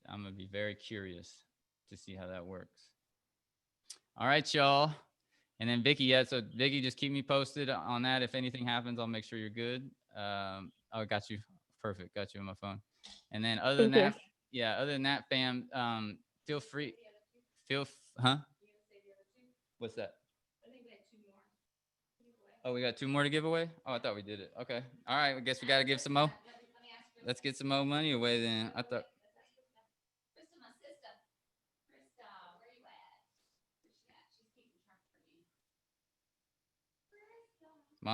Speaker 1: I'm gonna be very curious to see how that works. All right, y'all. And then Vicky, yeah. So Vicky, just keep me posted on that. If anything happens, I'll make sure you're good. Oh, I got you. Perfect. Got you on my phone. And then other than that, fam, feel free. Huh? What's that? Oh, we got 2 more to give away? Oh, I thought we did it. Okay. All right. I guess we got to give some more. Let's get some more money away then. I thought.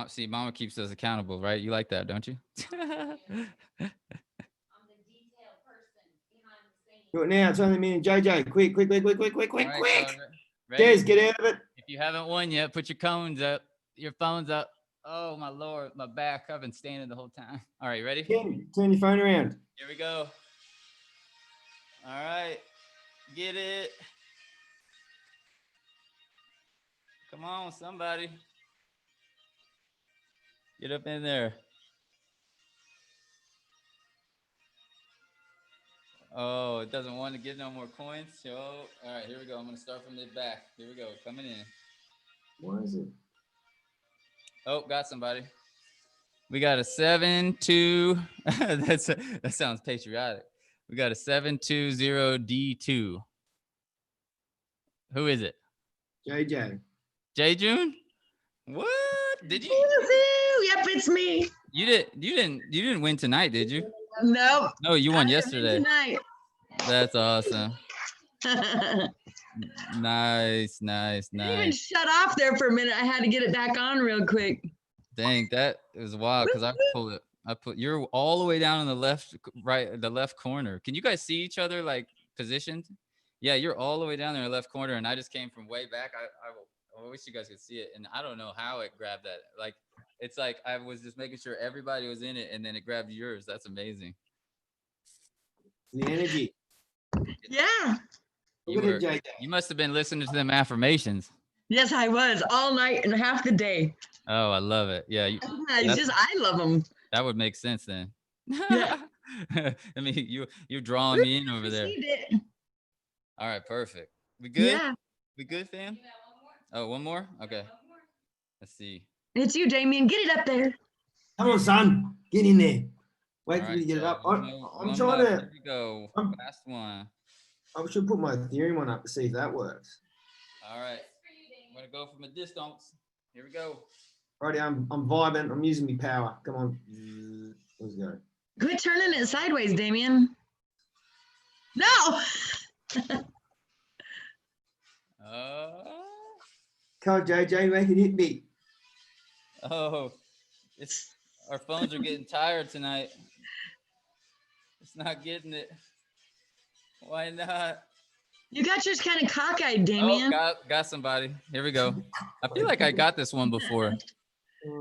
Speaker 1: See, Mama keeps us accountable, right? You like that, don't you?
Speaker 6: Do it now. It's only me and JJ. Quick.
Speaker 1: Right,
Speaker 6: Jez, get out of it.
Speaker 1: If you haven't won yet, put your cones up, your phones up. Oh, my Lord, my back. I've been standing the whole time. All right, ready?
Speaker 6: Turn your phone around.
Speaker 1: Here we go. All right. Get it. Come on, somebody. Get up in there. Oh, it doesn't want to get no more coins. So, all right, here we go. I'm going to start from the back. Here we go. Coming in.
Speaker 6: What is it?
Speaker 1: Oh, got somebody. We got a 7-2. That sounds patriotic. We got a 720D2. Who is it?
Speaker 6: JJ.
Speaker 1: J June? What? Did you?
Speaker 5: Yep, it's me.
Speaker 1: You didn't win tonight, did you?
Speaker 5: No.
Speaker 1: No, you won yesterday.
Speaker 5: Tonight.
Speaker 1: That's awesome. Nice.
Speaker 5: Even shut off there for a minute. I had to get it back on real quick.
Speaker 1: Dang, that is wild because I put you're all the way down in the left corner. Can you guys see each other like positioned? Yeah, you're all the way down there in the left corner, and I just came from way back. I wish you guys could see it, and I don't know how it grabbed that. Like it's like I was just making sure everybody was in it, and then it grabbed yours. That's amazing.
Speaker 6: The energy.
Speaker 5: Yeah.
Speaker 1: You must have been listening to them affirmations.
Speaker 5: Yes, I was all night and half the day.
Speaker 1: Oh, I love it. Yeah.
Speaker 5: I love them.
Speaker 1: That would make sense then.
Speaker 5: Yeah.
Speaker 1: I mean, you're drawing me in over there. All right, perfect. We good?
Speaker 5: Yeah.
Speaker 1: We good, fam? Oh, one more? Okay. Let's see.
Speaker 5: It's you, Damien. Get it up there.
Speaker 6: Come on, son. Get in there. Wait
Speaker 1: All
Speaker 6: till you get it up. I'm
Speaker 1: Here
Speaker 6: trying to.
Speaker 1: we go. Last one.
Speaker 6: I should put my Ethereum one up to see if that works.
Speaker 1: All right. I'm going to go from a distance. Here we go.
Speaker 6: Righty, I'm vibing. I'm using my power. Come on. Let's go.
Speaker 5: Quit turning it sideways, Damien. No.
Speaker 6: Come on, JJ, make it hit me.
Speaker 1: Oh, our phones are getting tired tonight. It's not getting it. Why not?
Speaker 5: You got yours kind of cockeyed, Damien.
Speaker 1: Oh, got somebody. Here we go. I feel like I got this one before.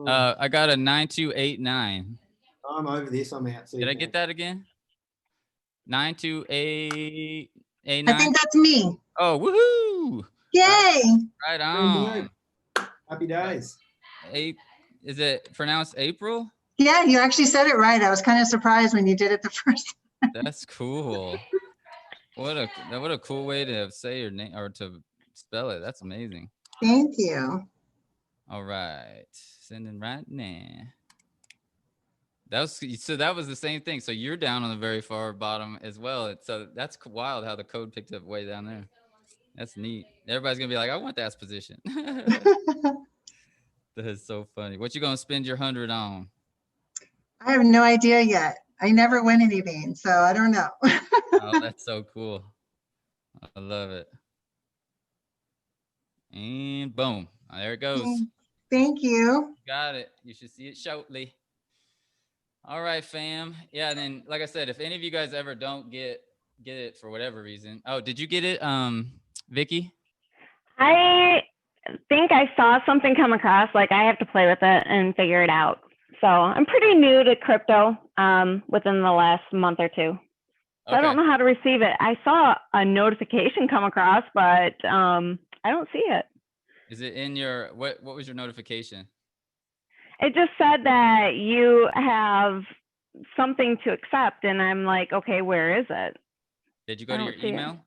Speaker 1: I got a 9289.
Speaker 6: I'm over this. I'm out.
Speaker 1: Did I get that again? 92889.
Speaker 18: I think that's me.
Speaker 1: Oh, woohoo!
Speaker 18: Yay.
Speaker 1: Right on.
Speaker 6: Happy days.
Speaker 1: Is it pronounced April?
Speaker 18: Yeah, you actually said it right. I was kind of surprised when you did it the first time.
Speaker 1: That's cool. What a cool way to say your name or to spell it. That's amazing.
Speaker 18: Thank you.
Speaker 1: All right, sending right now. That was the same thing. So you're down on the very far bottom as well. So that's wild how the code picked up way down there. That's neat. Everybody's gonna be like, I want that position. That is so funny. What you gonna spend your 100 on?
Speaker 18: I have no idea yet. I never win anything, so I don't know.
Speaker 1: Oh, that's so cool. I love it. And boom, there it goes.
Speaker 18: Thank you.
Speaker 1: Got it. You should see it shortly. All right, fam. Yeah, and then like I said, if any of you guys ever don't get it for whatever reason. Oh, did you get it, Vicky?
Speaker 17: I think I saw something come across, like I have to play with it and figure it out. So I'm pretty new to crypto within the last month or two. So I don't know how to receive it. I saw a notification come across, but I don't see it.
Speaker 1: Is it in your, what was your notification?
Speaker 17: It just said that you have something to accept. And I'm like, okay, where is it?
Speaker 1: Did you go to your email?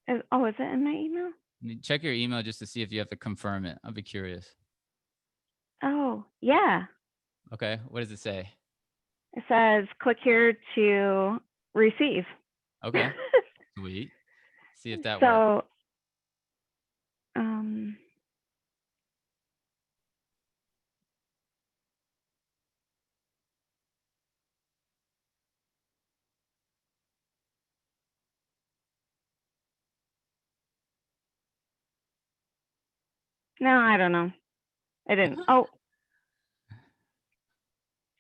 Speaker 17: Is it in my email?
Speaker 1: Check your email just to see if you have to confirm it. I'll be curious.
Speaker 17: Oh, yeah.
Speaker 1: Okay. What does it say?
Speaker 17: It says, click here to receive.
Speaker 1: Okay. Sweet. See if that works.
Speaker 17: So, no, I don't know. I didn't. Oh,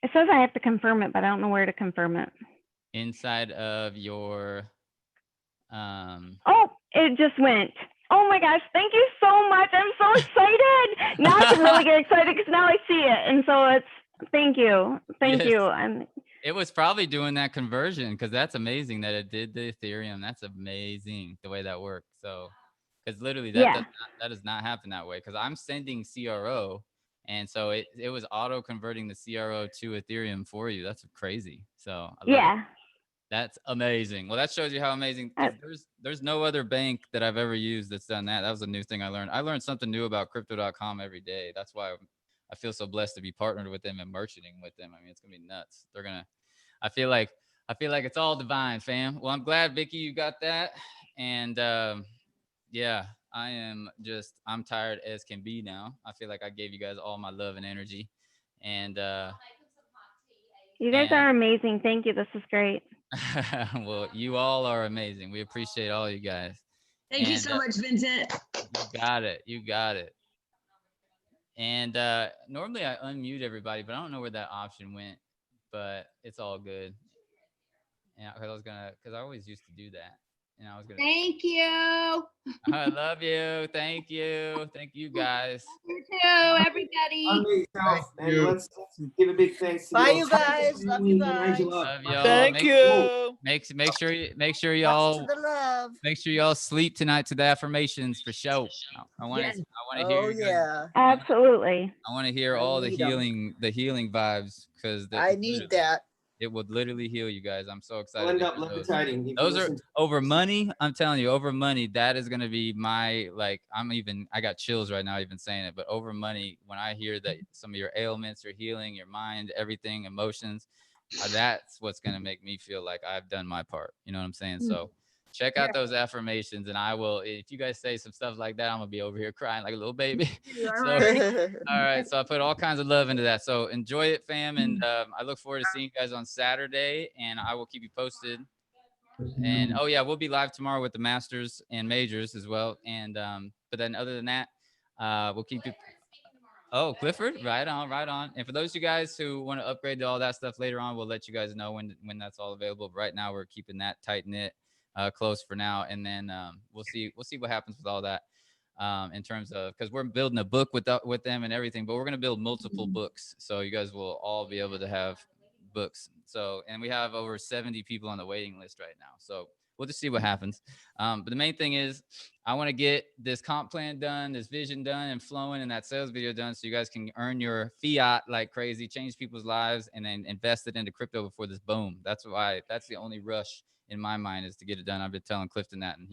Speaker 17: it says I have to confirm it, but I don't know where to confirm it.
Speaker 1: Inside of your,
Speaker 17: Oh, it just went. Oh my gosh, thank you so much. I'm so excited. Now I can really get excited because now I see it. And so thank you. Thank
Speaker 1: Yes.
Speaker 17: you.
Speaker 1: It was probably doing that conversion because that's amazing that it did the Ethereum. That's amazing the way that worked. So, because literally that does not happen that way because I'm sending CRO. And so it was auto converting the CRO to Ethereum for you. That's crazy. So I love it. That's amazing. Well, that shows you how amazing. There's no other bank that I've ever used that's done that. That was a new thing I learned. I learned something new about crypto.com every day. That's why I feel so blessed to be partnered with them and merchanting with them. I mean, it's gonna be nuts. I feel like it's all divine, fam. Well, I'm glad, Vicky, you got that. And yeah, I'm tired as can be now. I feel like I gave you guys all my love and energy. And
Speaker 17: you guys are amazing. Thank you. This is great.
Speaker 1: well, you all are amazing. We appreciate all you guys.
Speaker 5: Thank you so much, Vincent.
Speaker 1: You got it. And normally I unmute everybody, but I don't know where that option went, but it's all good. Yeah, because I always used to do that. And I was gonna
Speaker 19: Thank you.
Speaker 1: I love you. Thank you guys.
Speaker 19: You too, everybody.
Speaker 6: Let's give a big thanks to
Speaker 15: Bye, you guys. Love you guys.
Speaker 1: Love y'all.
Speaker 15: Thank you.
Speaker 1: Make sure
Speaker 15: Lots
Speaker 1: y'all
Speaker 15: of the love.
Speaker 1: make sure y'all sleep tonight to the affirmations for sure. I want to hear you guys.
Speaker 17: Absolutely.
Speaker 1: I want to hear all the healing vibes because
Speaker 15: I need that.
Speaker 1: It would literally heal you guys. I'm so excited.
Speaker 6: I'll end up levitating.
Speaker 1: Those are over money. I'm telling you, over money. That is going to be my, I got chills right now even saying it, but over money, when I hear that some of your ailments are healing, your mind, everything, emotions, that's what's going to make me feel like I've done my part. You know what I'm saying? So check out those affirmations, and I will, if you guys say some stuff like that, I'm going to be over here crying like a little baby. All right. So I put all kinds of love into that. So enjoy it, fam. And I look forward to seeing you guys on Saturday, and I will keep you posted. And oh yeah, we'll be live tomorrow with the masters and majors as well. And but then other than that, we'll keep you. Oh, Clifford, right on. And for those of you guys who want to upgrade to all that stuff later on, we'll let you guys know when that's all available. But right now, we're keeping that tight knit, close for now, and then we'll see what happens with all that. in terms of, because we're building a book with them and everything, but we're going to build multiple books. So you guys will all be able to have books. So, and we have over 70 people on the waiting list right now. So we'll just see what happens. But the main thing is I want to get this comp plan done, this vision done and flowing, and that sales video done so you guys can earn your fiat like crazy, change people's lives, and then invest it into crypto before this boom. That's the only rush in my mind is to get it done. I've been telling Clifton that, and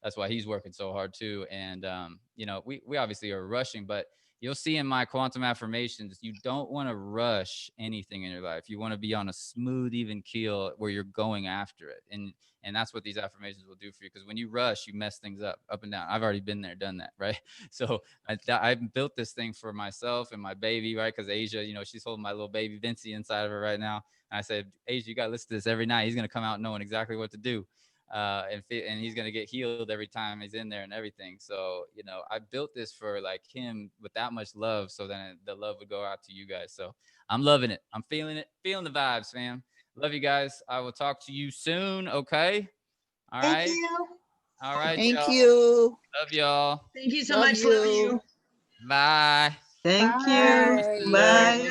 Speaker 1: that's why he's working so hard too. And, you know, we obviously are rushing, but you'll see in my quantum affirmations, you don't want to rush anything in your life. You want to be on a smooth, even keel where you're going after it. And that's what these affirmations will do for you. Because when you rush, you mess things up and down. I've already been there, done that, right? So I built this thing for myself and my baby, right? Because Asia, you know, she's holding my little baby Vincent inside of her right now. And I said, Asia, you got to listen to this every night. He's going to come out knowing exactly what to do. And he's going to get healed every time he's in there and everything. So, you know, I built this for like him with that much love. So then the love would go out to you guys. So I'm loving it. I'm feeling it, feeling the vibes, fam. Love you guys. I will talk to you soon. Okay. All right.
Speaker 18: Thank you.
Speaker 1: All right.
Speaker 13: Thank
Speaker 1: y'all.
Speaker 13: you.
Speaker 1: Love y'all.
Speaker 5: Thank you so
Speaker 13: Love
Speaker 5: much. Love you.
Speaker 1: Bye.
Speaker 18: Thank
Speaker 12: Bye.
Speaker 18: you. Bye.